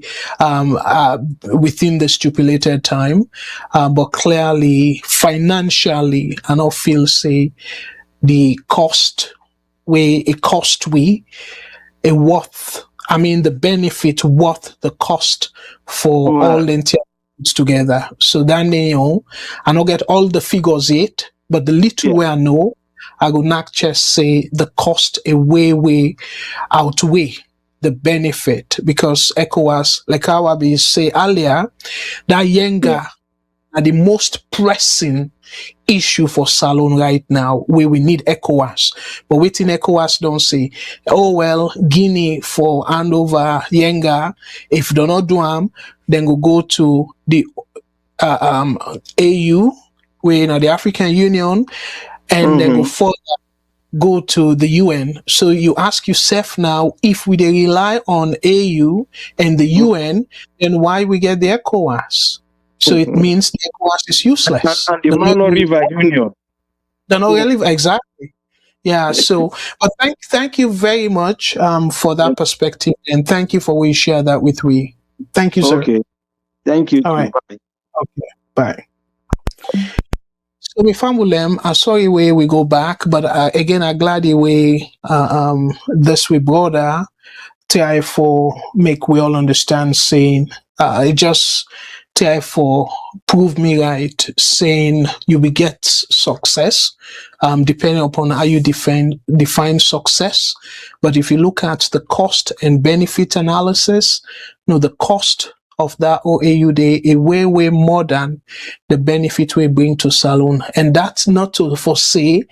within the stipulated time, but clearly financially, I don't feel say the cost way a cost we a worth. I mean the benefit worth the cost for all the entire together. So then you know, I don't get all the figures yet, but the little way I know, I go not just say the cost a way outweigh the benefit, because ECOWAS, like how I be say earlier, that Yenga are the most pressing issue for Salone right now, where we need ECOWAS. But waiting ECOWAS don't say, oh well, Guinea for hand over Yenga. If they not do them, then go to the AU, where the African Union, and then go further go to the UN. So you ask yourself now, if we rely on AU and the UN, then why we get the ECOWAS? So it means the ECOWAS is useless. And the Mano River Union. They're not really, exactly. Yeah, so but thank you very much for that perspective, and thank you for we share that with we. Thank you, sir. Okay. Thank you. All right. Bye. Okay. Bye. So before I'm sorry where we go back, but again I'm glad the way this we brother try for make we all understand saying it just try for prove me right saying you will get success depending upon how you define success. But if you look at the cost and benefit analysis, the cost of that OAU day is way more than the benefit we bring to Salone. And that's not to foresay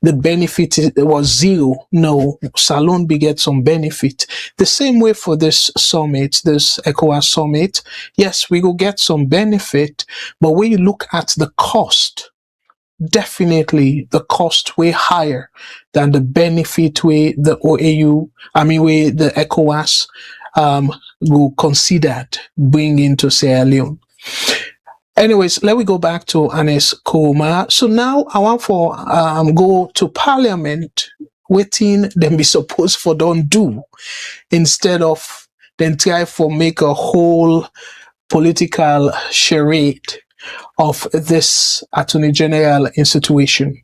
the benefit was zero. No, Salone beget some benefit. The same way for this summit, this ECOWAS summit, yes, we will get some benefit, but when you look at the cost, definitely the cost way higher than the benefit way the OAU, way the ECOWAS will considered bringing to Sierra Leone. Anyways, let me go back to Ernest Koroma. So now I want for go to Parliament, waiting them be supposed for don't do, instead of then try for make a whole political charade of this Attorney General situation.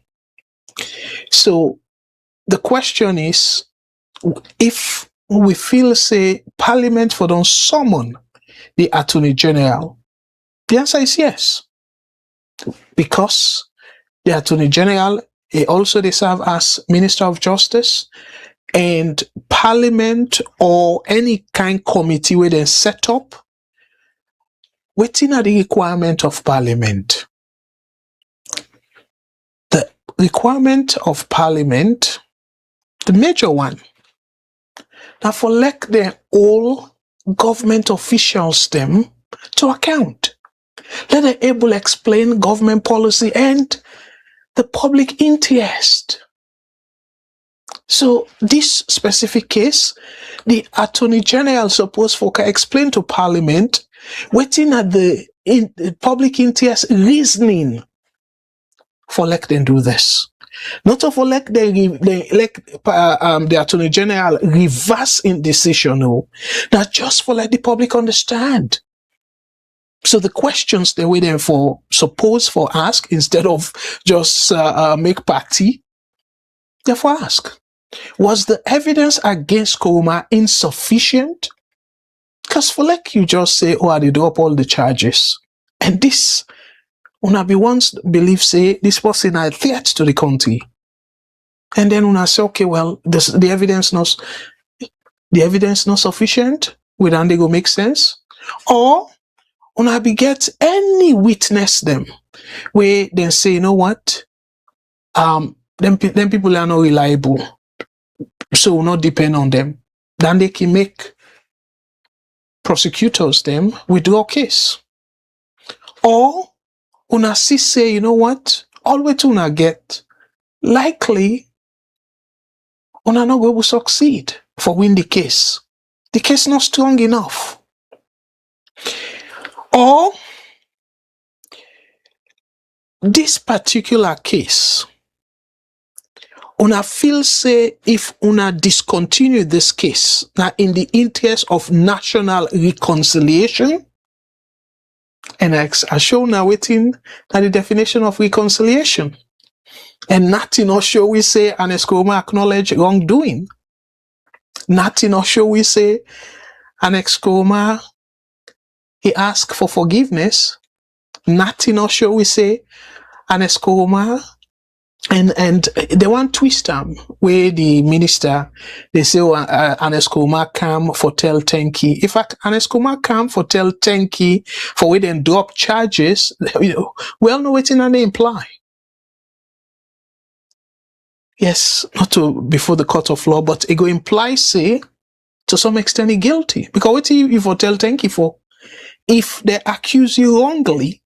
So the question is, if we feel say Parliament for don't summon the Attorney General, The answer is yes. Because the Attorney General, also they serve as Minister of Justice, and Parliament or any kind committee where they set up, waiting at the requirement of Parliament. The requirement of Parliament, the major one, now for elect the all government officials them to account. Let them able explain government policy and the public interest. So this specific case, the Attorney General supposed to explain to Parliament, waiting at the public interest reasoning for let them do this. Not to let the Attorney General reverse in decision, no. Not just for let the public understand. So the questions they were there for suppose for ask instead of just make party. Therefore ask. Was the evidence against Koroma insufficient? Because for like you just say, oh, I did drop all the charges. And this, una be once believe say, this person a threat to the country. And then una say, okay, well, the evidence not sufficient, will then they go make sense? Or una be get any witness them, where then say, you know what? Them people are not reliable. So we'll not depend on them. Then they can make prosecutors them withdraw case. Or una see say, you know what? All we to una get, likely una not going to succeed for win the case. The case not strong enough. Or this particular case, una feel say if una discontinue this case, now in the interest of national reconciliation, and I show now waiting at the definition of reconciliation. And nothing or show we say Ernest Koroma acknowledge wrongdoing. Nothing or show we say Ernest Koroma he asked for forgiveness. Nothing or show we say Ernest Koroma and they want twist where the minister they say Ernest Koroma come for tell Tenki. In fact, Ernest Koroma come for tell Tenki for where they drop charges, you know, well know what they imply. Yes, not to before the court of law, but it go imply say to some extent he guilty. Because what you for tell Tenki for? If they accuse you wrongly,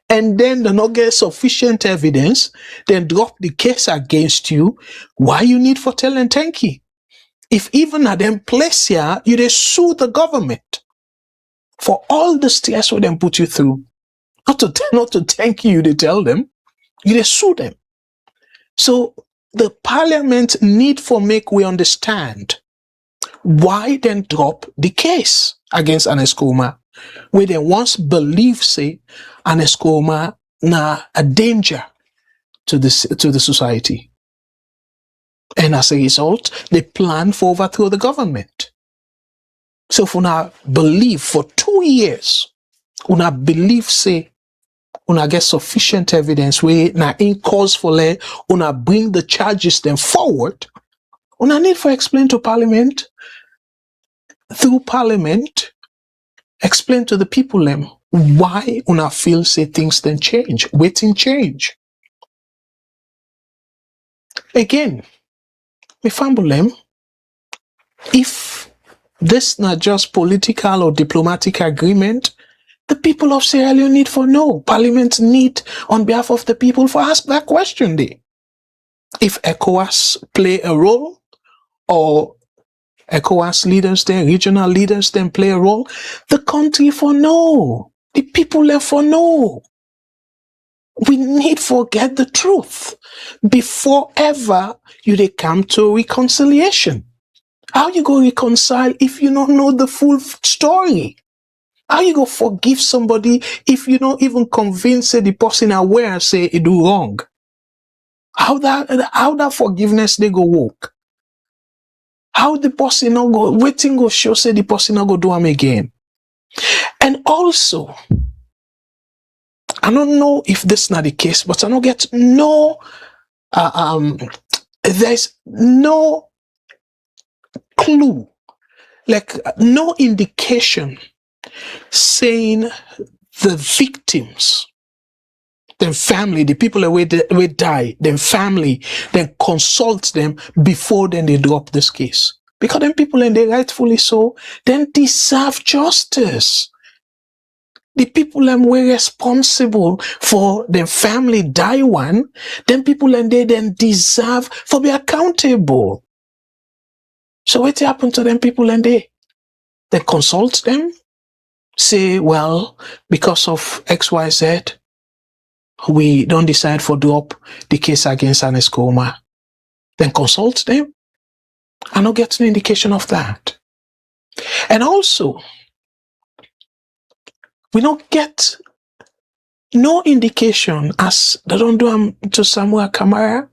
and then they not get sufficient evidence, then drop the case against you, why you need for telling Tenki? If even at them place here, you they sue the government for all the stress what them put you through. Not to thank you, they tell them, you they sue them. So the parliament need for make we understand why then drop the case against Ernest Koroma, where they once believe say Ernest Koroma na a danger to the society. And as a result, they plan for overthrow the government. So if una believe for 2 years, una believe say una get sufficient evidence where na in cause for una bring the charges then forward, una need for explain to parliament, through parliament, explain to the people them why una feel say things then change, waiting change. Again, me fumble them, if this not just political or diplomatic agreement, the people of Sierra Leone need for know. Parliament need on behalf of the people for ask that question there. If ECOWAS play a role, or ECOWAS leaders then, regional leaders then play a role, the country for know. The people there for know. We need for get the truth before ever you they come to reconciliation. How you go reconcile if you don't know the full story? How you go forgive somebody if you don't even convince the person aware say it do wrong? How that forgiveness they go work? How the person not go waiting go show say the person not go do them again? And also, I don't know if this is not the case, but I don't get no, there's no clue, like no indication saying the victims, then family, the people that will die, then family, then consult them before then they drop this case. Because then people, and they rightfully so, then deserve justice. The people were responsible for the family die one, then people and they then deserve for be accountable. So what happened to them people and they consult them, say, well, because of XYZ, we don't decide for drop the case against Ernest Koroma. Then consult them. I don't get an indication of that. And also, we don't get no indication as they don't do to Samuel Kamara.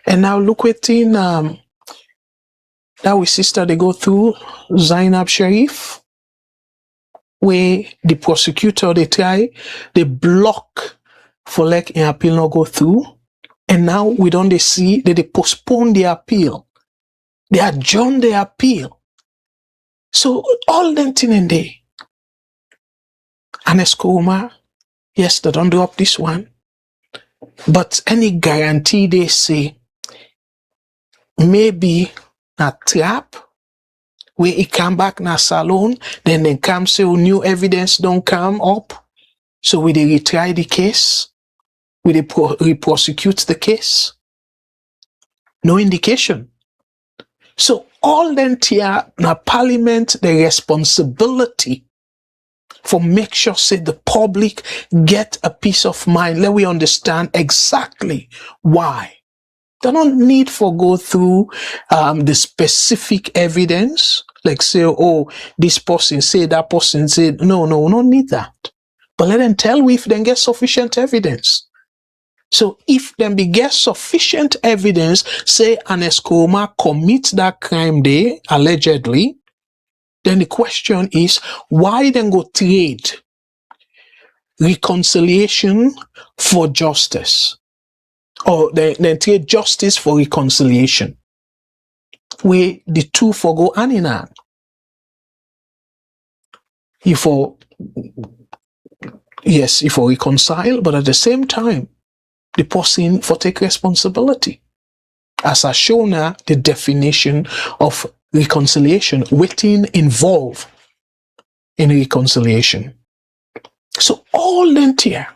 And now look within that we sister they go through Zainab Sharif, where the prosecutor they try, they block for like an appeal not go through. And now we don't they see that they postpone the appeal. They adjourn the appeal. So all them thing in there. Ernest Koroma, yes, they don't drop this one. But any guarantee they say, maybe a trap, where he come back na Salone, then they come say, oh, new evidence don't come up. So we they retry the case? We they re-prosecute the case? No indication. So all them here, na parliament, the responsibility for make sure say the public get a peace of mind. Let we understand exactly why. They don't need for go through the specific evidence, like say, oh, this person said, that person said. No, we don't need that. But let them tell we if they get sufficient evidence. So if them be get sufficient evidence, say Ernest Koroma commit that crime there, allegedly, then the question is, why then go trade reconciliation for justice? Or then trade justice for reconciliation, where the two for go hand in hand. You for reconcile, but at the same time, the person for take responsibility. As I shown now, the definition of reconciliation, waiting involved in reconciliation. So all them here,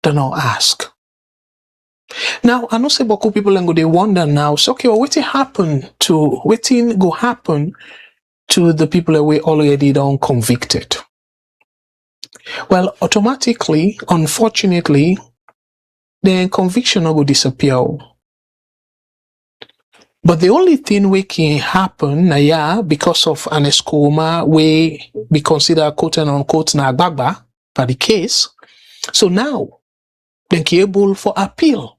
they now ask. Now, I know say beaucoup people and go they wonder now, so okay, well, what go happen to the people that we already done convicted? Well, automatically, unfortunately, the conviction will disappear. But the only thing we can happen, because of Ernest Koroma, we be considered quote and unquote na agbagba for the case. So now, they can able for appeal.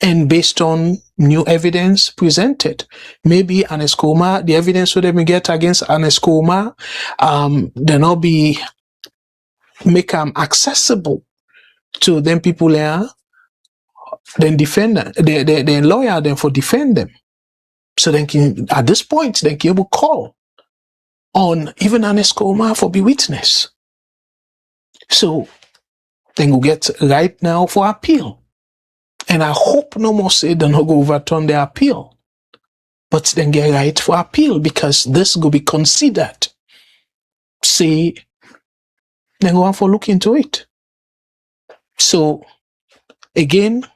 And based on new evidence presented, maybe Ernest Koroma, the evidence that they get against Ernest Koroma, they not be make them accessible to them people there, then defend them, the lawyer them for defend them. So then can, at this point, they can able call on even Ernest Koroma for be witness. So then go get right now for appeal. And I hope no more say they not go overturn the appeal. But then get right for appeal because this will be considered. Say, then go on for look into it. So, again,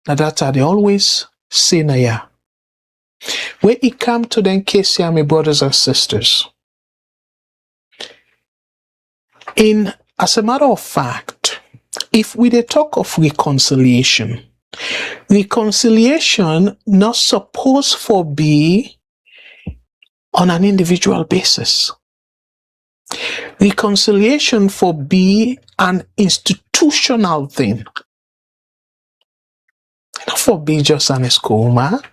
that they always say na ya. When it come to them case here, my brothers and sisters, as a matter of fact, if we talk of reconciliation not supposed for be on an individual basis. Reconciliation for be an institutional thing. Not for be just Ernest Koroma.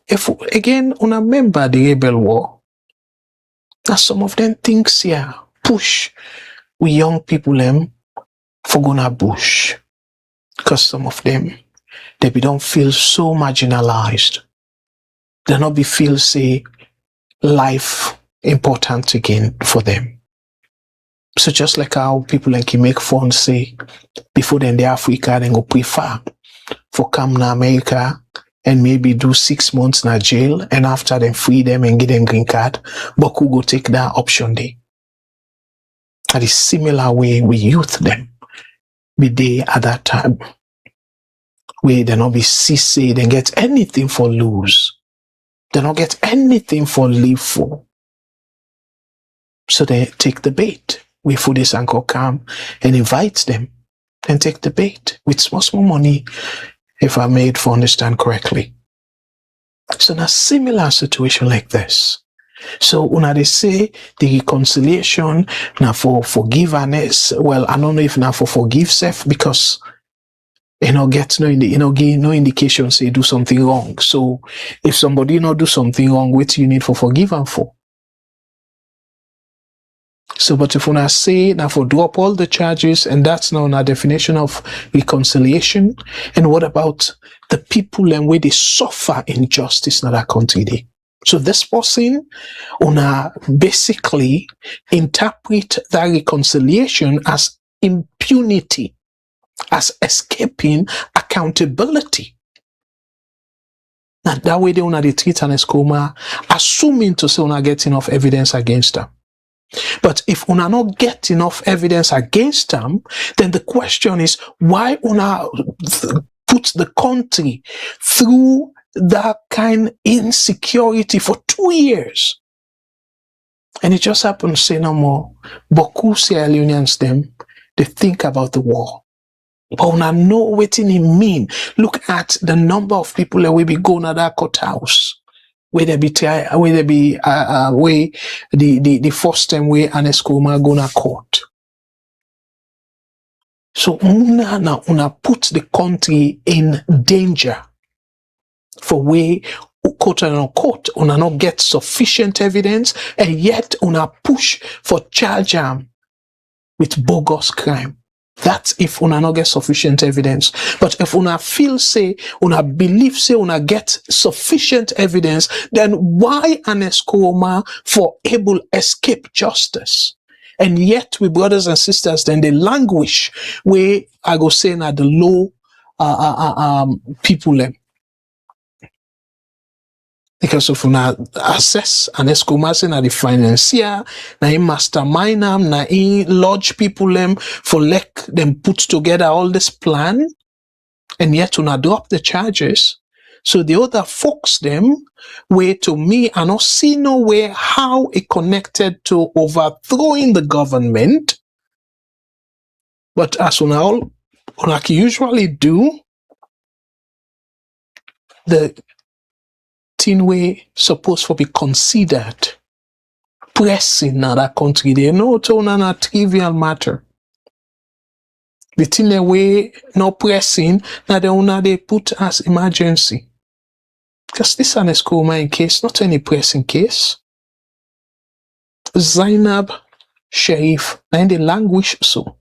If again, remember the rebel war, that some of them things here push we young people them for gonna bush. Because some of them, they don't feel so marginalized. They not be feel say life important again for them. So just like how people like make fun say before then the Africa then go prefer for come to America and maybe do 6 months in a jail and after them free them and get them green card, but who go take that option day? At a similar way we youth them be there at that time. Where they not be see they get anything for lose. They not get anything for live for. So they take the bait. We for this uncle come and invites them and take the bait with small money, if I made for understand correctly. So in a similar situation like this. So when they say the reconciliation now for forgiveness, well, I don't know if now for forgive self because get no indication say do something wrong. So if somebody not do something wrong, what you need for forgive and for? So, but if I say now for drop all the charges, and that's now a definition of reconciliation, and what about the people and where they suffer injustice in that country? Day? So this person, basically interpret that reconciliation as impunity, as escaping accountability. Now that way they treat Ernest Koroma, assuming to say get enough evidence against them. But if una not get enough evidence against them, then the question is why una put the country through that kind insecurity for 2 years. And it just happened to say no more. Beaucoup Sierra Leoneans them, they think about the war. But una know what it mean. Look at the number of people that will be going to that courthouse. Where the first time where Ernest Koroma gonna court. So una put the country in danger for where quote and unquote una not get sufficient evidence and yet una push for charge with bogus crime. That's if una not get sufficient evidence. But if una feel say, una believe say, una get sufficient evidence, then why Ernest Koroma for able escape justice? And yet we brothers and sisters, then they languish where I go say na the low people them. Because if una assess Ernest Koroma say na the financier, na him mastermind them, na him lodge people them for let them put together all this plan, and yet una drop the charges. So the other folks them, where to me I not see no way how it connected to overthrowing the government. But as una usually do, the thing way supposed to be considered pressing in that country. They know it's not a trivial matter. The thing the way not pressing, now they put as emergency. Because this Ernest Koroma case, not any pressing case. Zainab Sheriff, and they languish so.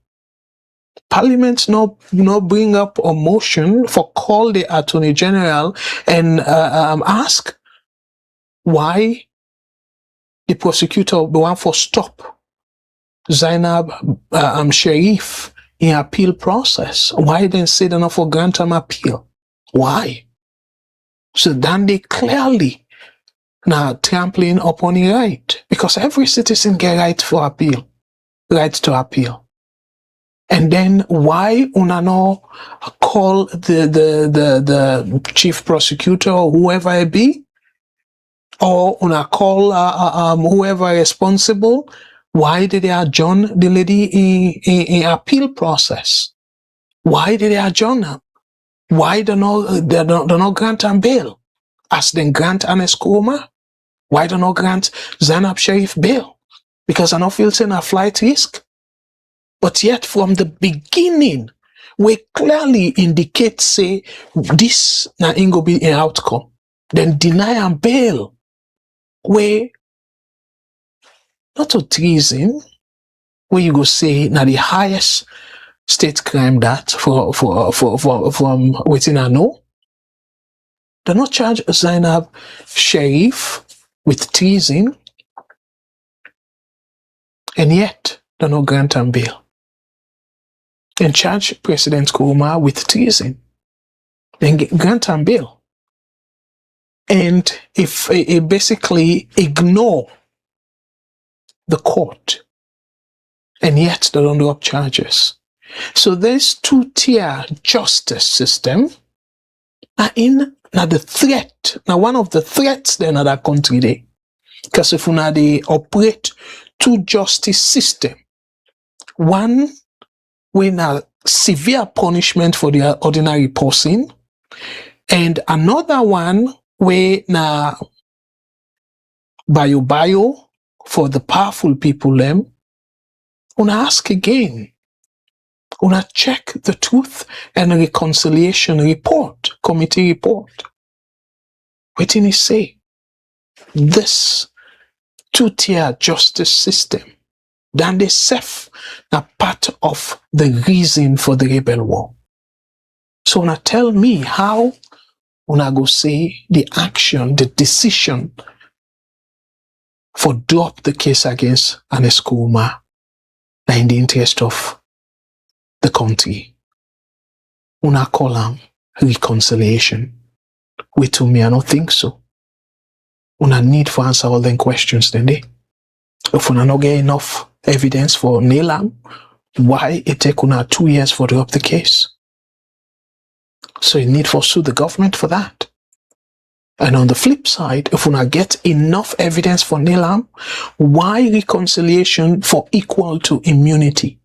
Parliament not bring up a motion for call the Attorney General and ask why the prosecutor the one for stop Zainab Sheriff in appeal process. Why then say they not for grant them appeal? Why? So then they clearly now trampling upon the right, because every citizen get right for appeal, right to appeal. And then why una no call the chief prosecutor or whoever it be, or una call whoever responsible? Why did they adjourn the lady in appeal process? Why did they adjourn her? Why they not grant them bail as they grant Ernest Koroma? Why they not grant Zainab Sheriff bail? Because I don't feel saying a flight risk. But yet from the beginning, we clearly indicate say this na ain't go be an outcome. Then deny and bail. We not to treason, where you go say now the highest state crime that from within I know. They not charge Zainab Sharif with treason, and yet they not grant him bail. And charge President Koroma with treason, then grant him bail. And if it basically ignore the court, and yet they don't do up charges. So this two-tier justice system are in now the threat. Now one of the threats then of that country there. Because if una they operate two justice system, one with a severe punishment for the ordinary person, and another one where na bio for the powerful people them. Una ask again. Una check the Truth and Reconciliation report, committee report. What did he say? This two-tier justice system, then they self a part of the reason for the rebel war. So una tell me how una go say the action, the decision for drop the case against Ernest Koroma in the interest of the country. Una call them reconciliation. Wait to me, I don't think so. Una need for answer all them questions then they. If una not get enough evidence for nail am, why it take una 2 years for drop the case? So you need for sue the government for that. And on the flip side, if una get enough evidence for nail am, why reconciliation for equal to impunity?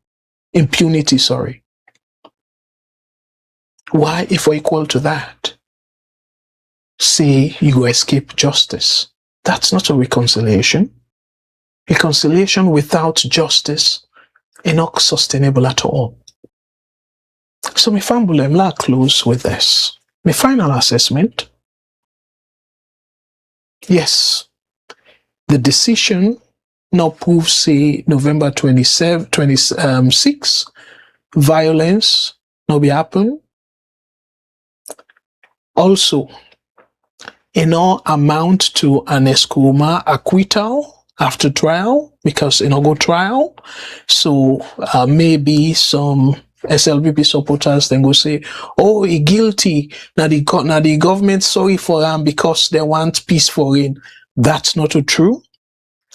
Why, if we're equal to that, say you go escape justice? That's not a reconciliation. Reconciliation without justice is not sustainable at all. So my family, I'm close with this. My final assessment. Yes, the decision now proves, say, November 26, violence now be happen. Also, it now amount to an Ernest Koroma acquittal after trial, because it no go trial. So maybe some SLPP supporters then go say, oh, he guilty. Now the government sorry for him because they want peace for him. That's not true.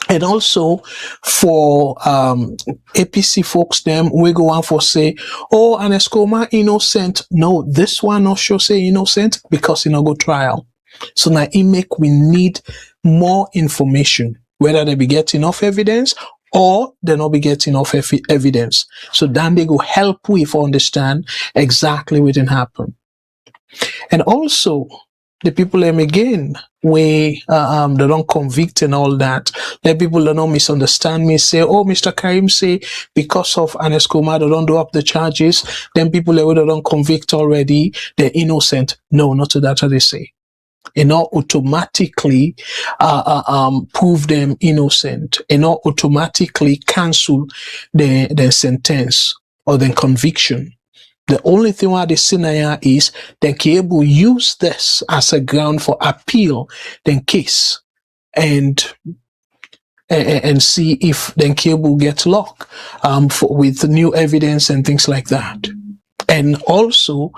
And also for APC folks, them we go on for say, oh, Ernest Koroma innocent. No, this one not sure say innocent because he no go trial. So now we need more information, whether they be getting enough evidence or they not be getting enough evidence. So then they go help we for understand exactly what happened. And also the people them again, we they don't convict and all that. The people that don't misunderstand me say, oh, Mr. Karim say because of Ernest Koroma they don't do up the charges. Then people that don't convict already, they're innocent. No, not to that what they say. It not automatically prove them innocent. It not automatically cancel the sentence or the conviction. The only thing what they say now is they can able use this as a ground for appeal then case and see if then cable get locked with new evidence and things like that. And also,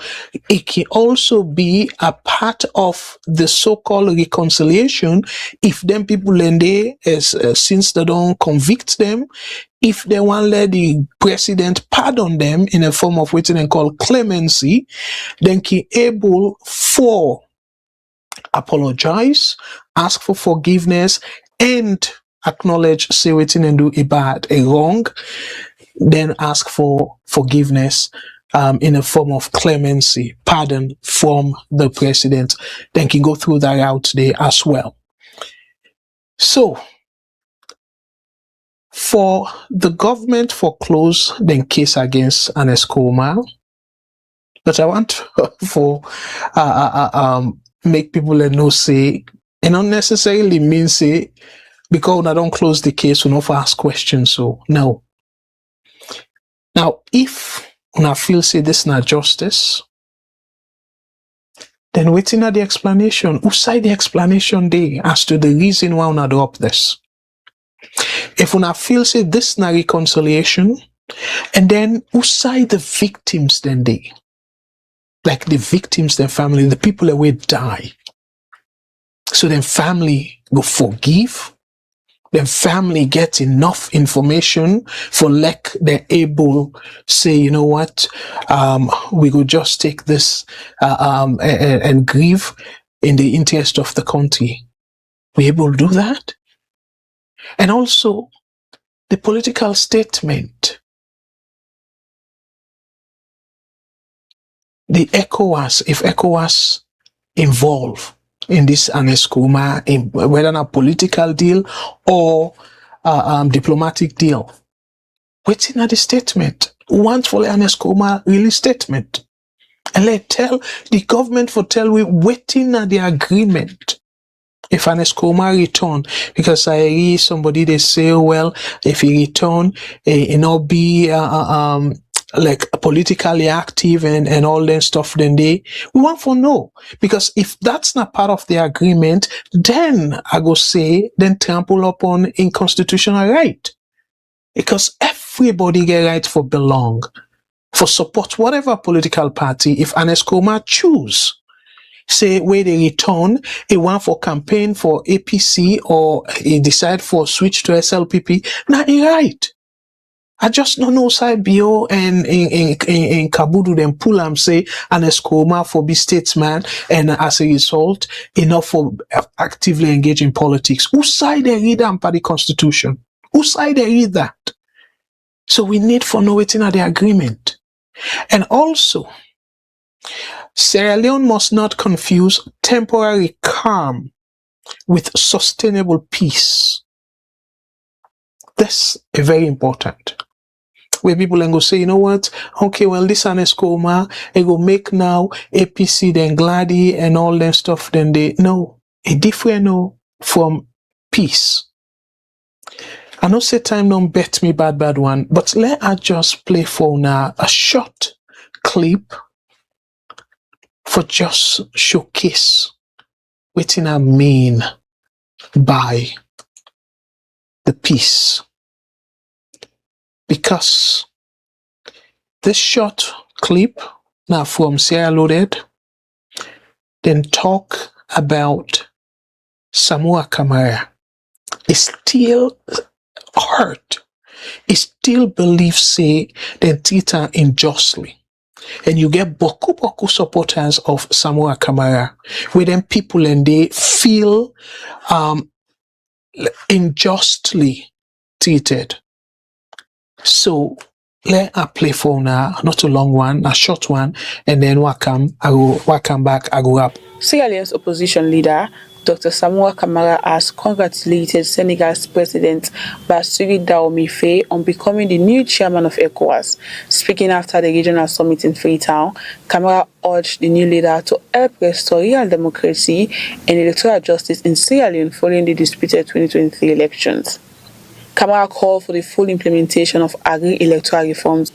it can also be a part of the so-called reconciliation if them people in there, since they don't convict them, if they want to let the president pardon them in a form of what they call clemency, then can able for apologize, ask for forgiveness, and acknowledge, say what and do a bad, a wrong, then ask for forgiveness in a form of clemency, pardon from the president, then can go through that route there as well. So, for the government foreclose the case against Ernest Koroma, but I want for make people know say, and not necessarily mean say because I don't close the case, we not ask questions. So no. Now, if una feel say this not justice, then waiting at the explanation. Who side the explanation dey as to the reason why una adopt this? If una feel say this not reconciliation, and then who side the victims then dey? Like the victims, their family, the people that will die. So then family will forgive. Then family get enough information for like they're able say, you know what, we will just take this and grieve in the interest of the country. We able to do that? And also the political statement. The ECOWAS, if ECOWAS involved in this Ernest Koroma, in whether a political deal or diplomatic deal, waiting at the statement. Want for Ernest Koroma release statement, and let tell the government for tell we waiting at the agreement. If Ernest Koroma return, because I hear somebody they say, well, if he return, it not be like politically active and all that stuff, then we want for no. Because if that's not part of the agreement, then I go say, then trample upon in constitutional right. Because everybody get right for belong, for support whatever political party. If Ernest Koroma choose, say where they return, he want for campaign for APC or he decide for switch to SLPP, now he right. I just don't know side BO and in Kabudu then pull am say Ernest Koroma for be statesman, and as a result enough for actively engage in politics. Who side they read them by the constitution? Who side they read that? So we need for know it in the agreement. And also Sierra Leone must not confuse temporary calm with sustainable peace. That's very important. Where people then go say, you know what? Okay, well, this Ernest Koroma, it go make now APC, then Glady, and all that stuff. Then they no, a different no from peace. I know say time don't bet me bad one, but let us just play for now a short clip for just showcase what I mean by the peace. Because this short clip now from Sierra Leone then talk about Samoa Kamara. It's still hurt. It still believes say then Tita unjustly. And you get boku supporters of Samoa Kamara, where then people and they feel unjustly treated. So let I play for now, not a long one, a short one, and then welcome back, I go up. Sierra Leone's opposition leader, Dr. Samoa Kamara, has congratulated Senegal's President Bassirou Diomaye Faye on becoming the new chairman of ECOWAS. Speaking after the regional summit in Freetown, Kamara urged the new leader to help restore real democracy and electoral justice in Sierra Leone following the disputed 2023 elections. Kamara called for the full implementation of agri-electoral reforms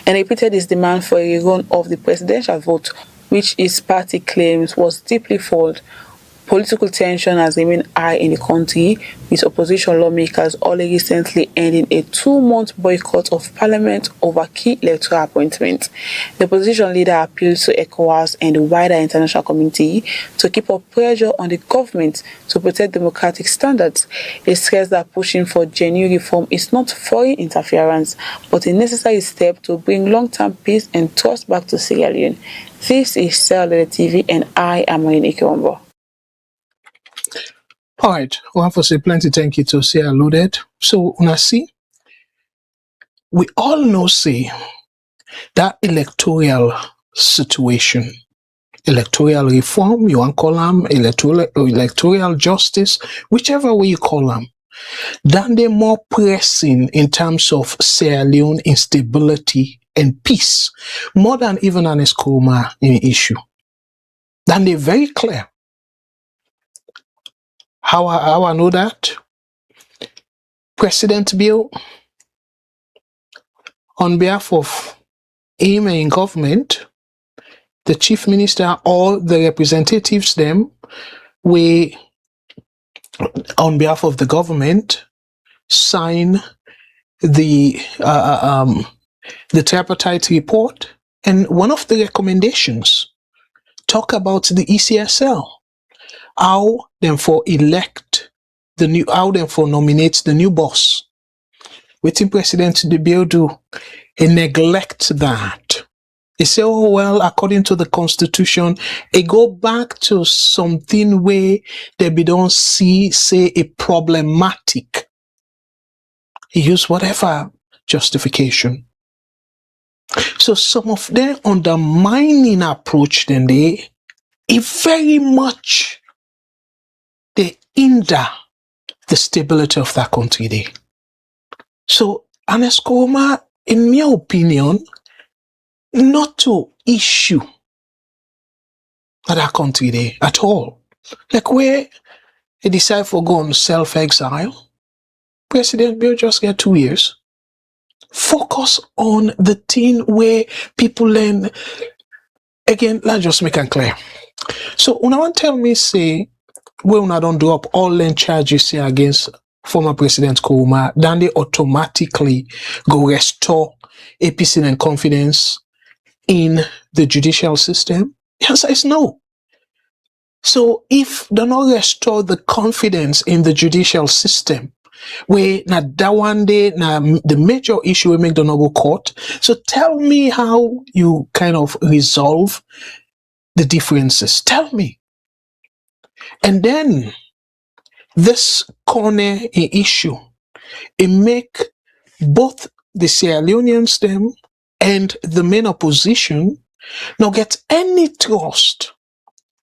and repeated his demand for a rerun of the presidential vote, which his party claims was deeply flawed. Political tension has remained high in the country, with opposition lawmakers only recently ending a 2-month boycott of parliament over key electoral appointments. The opposition leader appealed to ECOWAS and the wider international community to keep up pressure on the government to protect democratic standards. He stressed that pushing for genuine reform is not foreign interference, but a necessary step to bring long-term peace and trust back to Sierra Leone. This is Sierra Leone TV, and I am Yenga. All right, we have to say plenty thank you to Sierra Leone. So, una see, we all know, say, that electoral situation, electoral reform, you want to call them, electoral justice, whichever way you call them, then they're more pressing in terms of Sierra Leone instability and peace, more than even Ernest Koroma issue. Then they're very clear. How I know that? President Bill on behalf of him in government, the chief minister or the representatives them, we, on behalf of the government, sign the tripartite report, and one of the recommendations talk about the ECSL, how them for nominate the new boss. Waiting President the bill do, he neglect that. He say, oh well, according to the Constitution, it go back to something where they be don't see, say, a problematic. He use whatever justification. So some of them undermining approach then it very much they hinder the stability of that country there. So Ernest Koroma, in my opinion, not to issue at that country there at all. Like where they decide for go on self-exile, President Bill just get 2 years. Focus on the thing where people learn. Again, let's just make it clear. So when I want to tell me, say, when I don't drop all the charges say against former President Koroma, then they automatically go restore APC and confidence in the judicial system? The answer is no. So if they not restore the confidence in the judicial system, where na that one day na the major issue we make the no court. So tell me how you kind of resolve the differences. Tell me. And then this corner issue, it make both the Sierra Leoneans them and the main opposition not get any trust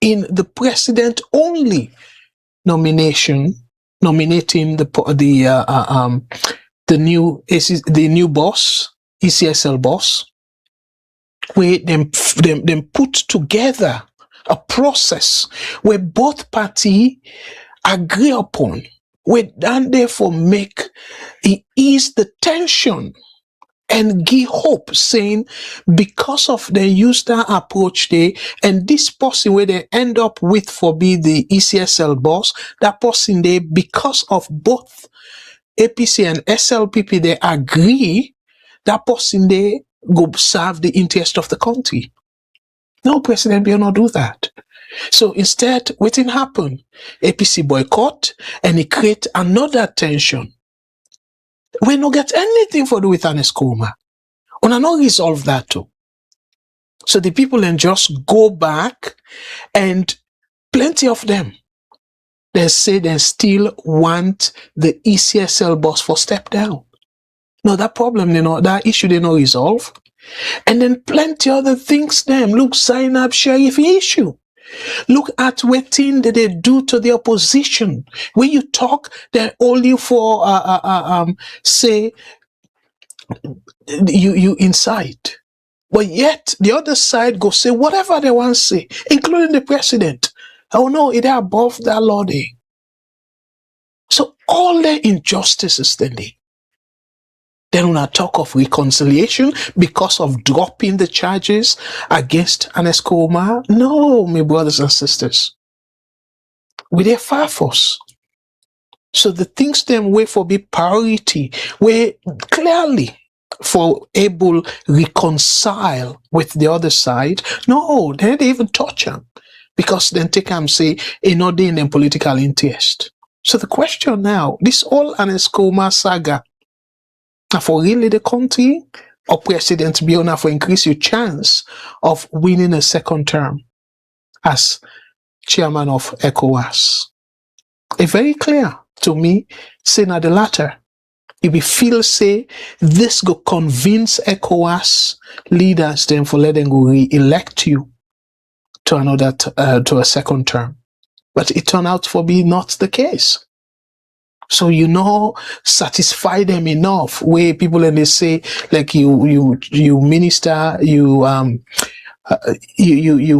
in the president only nominating the new boss, ECSL boss, where them put together a process where both parties agree upon, where and therefore make it ease the tension and give hope, saying because of the use that approach there, and this person where they end up with for be the ECSL boss, that person there, because of both APC and SLPP, they agree, that person there go serve the interest of the country. No, President will not do that. So instead, what didn't happen? APC boycott, and it create another tension. We not get anything for do with Ernest Koroma. We not resolve that too. So the people then just go back, and plenty of them, they say they still want the ECSL boss for step down. No, that problem, that issue they not resolve. And then plenty other things them. Look, sign up sheriff issue. Look at what thing that they do to the opposition. When you talk, they hold you for say you incite. But yet the other side go say whatever they want to say, including the president. Oh no, it are above that law there. So all the injustices then when I talk of reconciliation because of dropping the charges against Ernest Koroma, no, my brothers and sisters. We there far force. So the things them way for be priority, where clearly for able reconcile with the other side, no, they don't even touch them. Because then take them say, not in them political interest. So the question now, this all Ernest Koroma saga, for really the country, or President Biona for increase your chance of winning a second term as chairman of ECOWAS. It's very clear to me, saying at the latter, if we feel say this go convince ECOWAS leaders then for letting go re-elect you to another to a second term. But it turned out for be not the case. So satisfy them enough where people and they say like you minister, you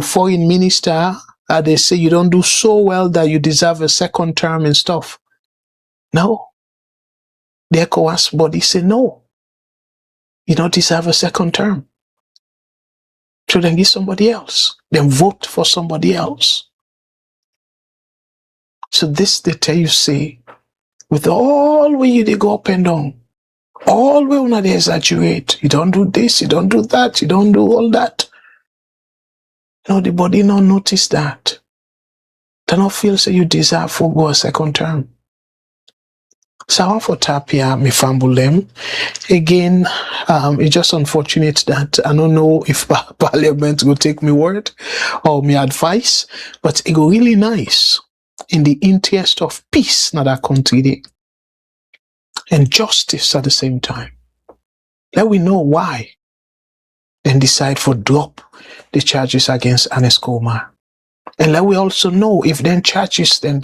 foreign minister, they say you don't do so well that you deserve a second term and stuff. No. The ECOWAS body say no. you don't deserve a second term. So then give somebody else. Then vote for somebody else. So this they tell you, say, with all way you they go up and down, all way when they exaggerate, you don't do this, you don't do that, you don't do all that. No, the body not notice that. They not feel say you deserve for go a second term. So I want for Tapia, me fambulem. Again, it's just unfortunate that I don't know if Parliament will take me word or me advice, but it go really nice in the interest of peace in that country and justice at the same time. Let we know why, then decide for drop the charges against Ernest Koroma. And let we also know if then charges then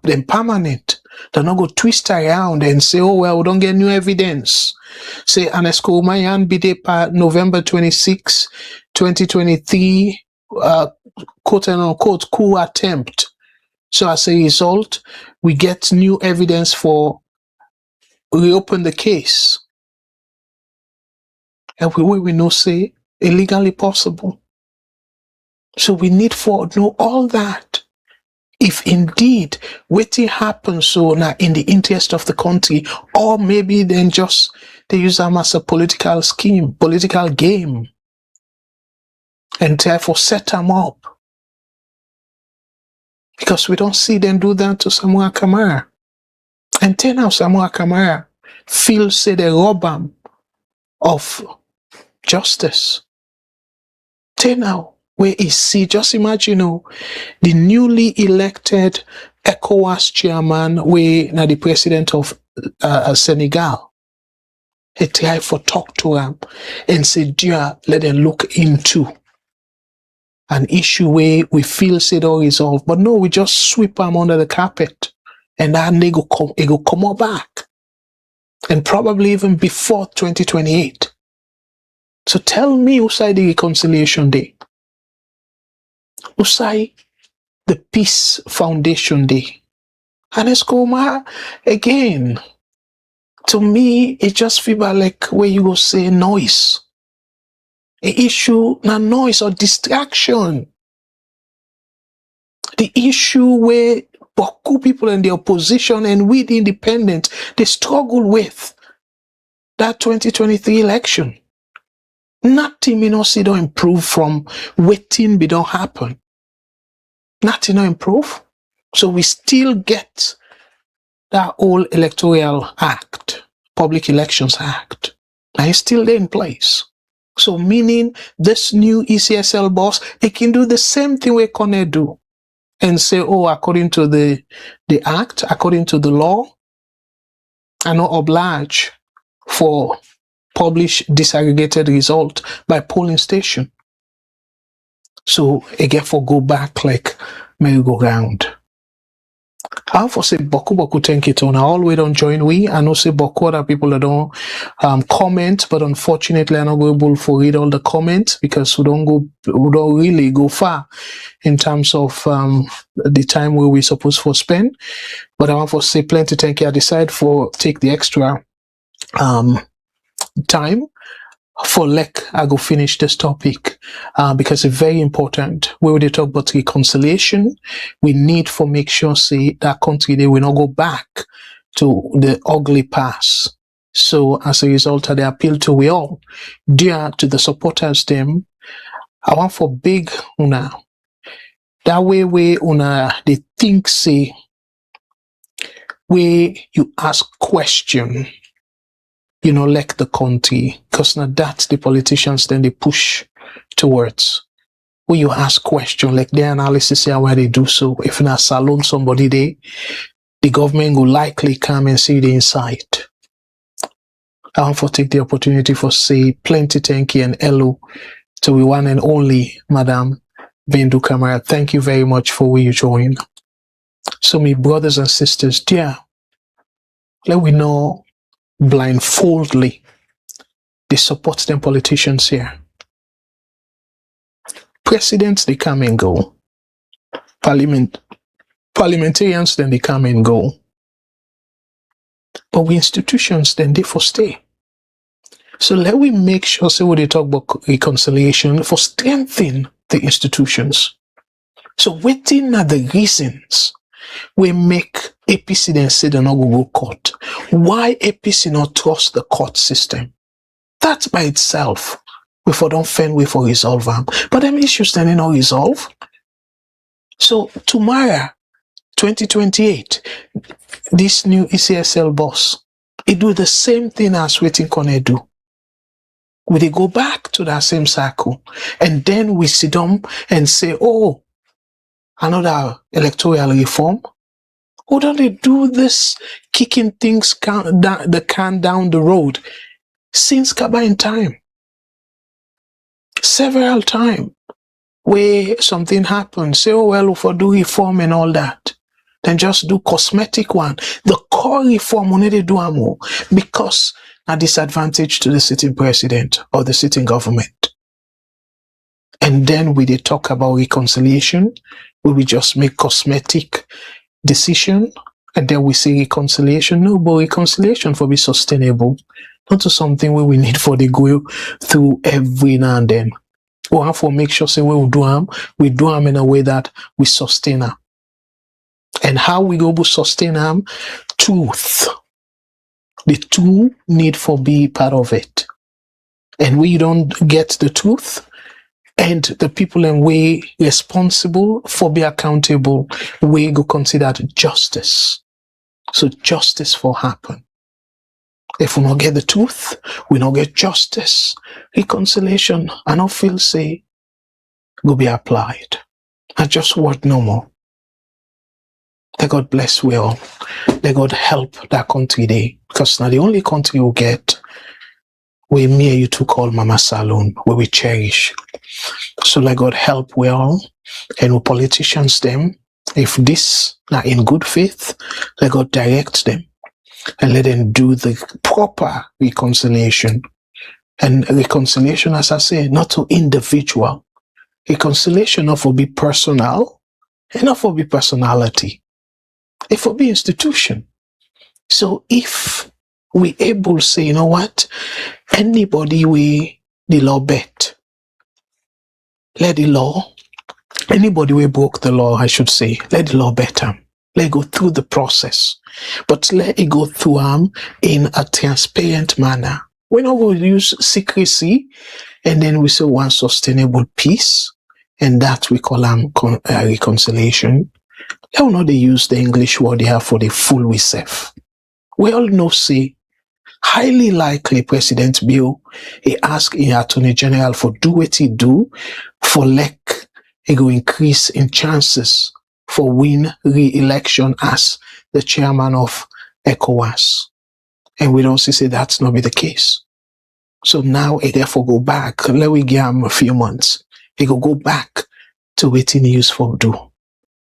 then permanent. They're not go twist around and say, oh, well, we don't get new evidence. Say, Ernest Koroma be there November 26, 2023, quote and unquote, coup attempt. So as a result, we get new evidence for reopen the case. And we know, say, illegally possible. So we need for know all that. If indeed waiting happens so now in the interest of the country, or maybe then just they use them as a political scheme, political game, and therefore set them up. Because we don't see them do that to Samuel Kamara. And then now Samuel Kamara feels say they rob him of justice. Then now, where is he? Just imagine, the newly elected ECOWAS chairman, where now the president of Senegal, he tried for talk to him and say, dear, let them look into an issue where we feel say don't resolve. But no, we just sweep them under the carpet and then it go come back. And probably even before 2028. So tell me who side the reconciliation day? Who side the peace foundation day? Ernest Koroma, again, to me, it just feels like where you go say noise. An issue, not noise or distraction. The issue where Boku people in the opposition and we the independent, they struggle with that 2023 election. Nothing we don't see don't improve from waiting but don't happen. Nothing don't improve. So we still get that old Electoral Act, Public Elections Act. And it's still there in place. So meaning this new ECSL boss, it can do the same thing we can do. And say, oh, according to the act, according to the law, I not oblige for publish disaggregated result by polling station. So again, for go back like merry-go-round. I for say boku thank it on. I always don't join we. I know say boku other people that don't comment, but unfortunately I'm not able to read all the comments because we don't really go far in terms of the time where we supposed to spend. But I want to say plenty thank you. I decide for take the extra time for I go finish this topic because it's very important. When we talk about reconciliation, we need for make sure say that country they will not go back to the ugly past. So as a result of the appeal to we all, dear to the supporters them, I want for big una. That way una they think say where you ask question. Like the country, because now that's the politicians then they push towards. When you ask question, like their analysis here where they do so, if not Salone somebody the government will likely come and see the inside. I want to take the opportunity for say plenty thank you and hello to the one and only Madam Bendu Kamara. Thank you very much for where you join. So my brothers and sisters, dear, let we know blindfoldly they support them politicians here. Presidents they come and go. Parliamentarians then they come and go. But we institutions then they for stay. So let we make sure, say when they talk about reconciliation, for strengthening the institutions. So waiting at the reasons we make APC then say they not go court. Why APC not trust the court system? That by itself, we for don't find way for resolve them. But them issues then not resolve. So tomorrow, 2028, this new ECSL boss, it do the same thing as waiting can do. We they go back to that same cycle, and then we sit down and say, oh, another electoral reform. Or don't they do this, kicking things the can down the road since Kabine time? Several times where something happens, say, oh, well, for do reform and all that. Then just do cosmetic one. The core reform, we need to do more because a disadvantage to the sitting president or the sitting government. And then we they talk about reconciliation, where we just make cosmetic decision, and then we say reconciliation. No, but reconciliation for be sustainable, not to something where we need for the go through every now and then. We have to make sure say we do them in a way that we sustain them. And how we go to sustain them? Truth. The two need for be part of it. And we don't get the truth, and the people in way responsible for be accountable, we go consider justice. So justice for happen. If we not get the truth, we not get justice. Reconciliation, I don't feel say, go be applied. I just want no more. Let God bless we all. Let God help that country there. Because now the only country we get where me and you two call Mama Salone, where we cherish. So let God help we all. And we politicians them. If this are in good faith, let God direct them. And let them do the proper reconciliation. And reconciliation, as I say, not to individual. Reconciliation not for be personal, and not for be personality. It for be institution. So if we able to say, you know what, anybody we the law bet, let the law, anybody we broke the law, I should say, let the law bet them. Let it go through the process, but let it go through in a transparent manner. We're not going to use secrecy, and then we say one sustainable peace, and that we call reconciliation. They will not use the English word they have for the full we self. We all know, say, highly likely President Bill, he asked the Attorney General for do what he do, for like he go increase in chances for win re-election as the chairman of ECOWAS. And we don't say that's not be the case. So now he therefore go back, let we give him a few months. He go back to what he used for do.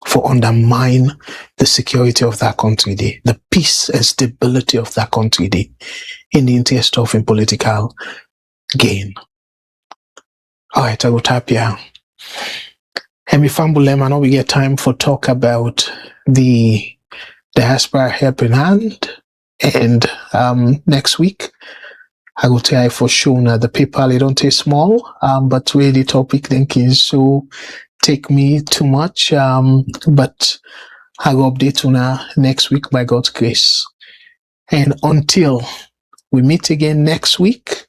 For undermine the security of that country day, the peace and stability of that country day, in the interest of political gain. All right, I will tap here. And if I know we get time for talk about the diaspora helping hand, and next week I will tell you for sure now the people they don't take small, but where the topic thinking so take me too much, but I will update you now next week by God's grace. And until we meet again next week,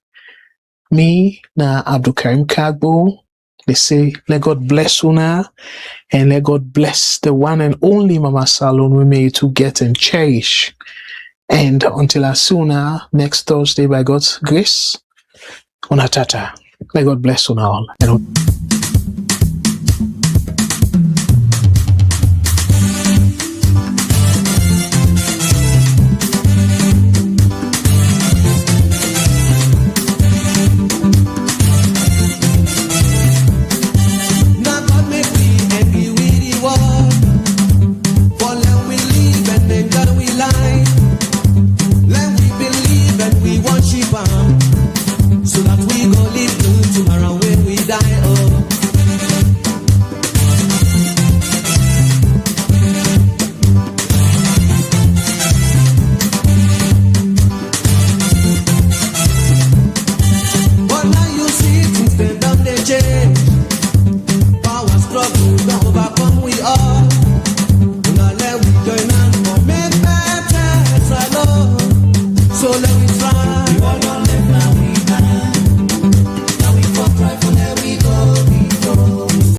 me na Abdul Karim Kagbo, they say let God bless you now, and let God bless the one and only Mama Salone we may to get and cherish. And until I see you now next Thursday by God's grace, Unatata. May God bless you all.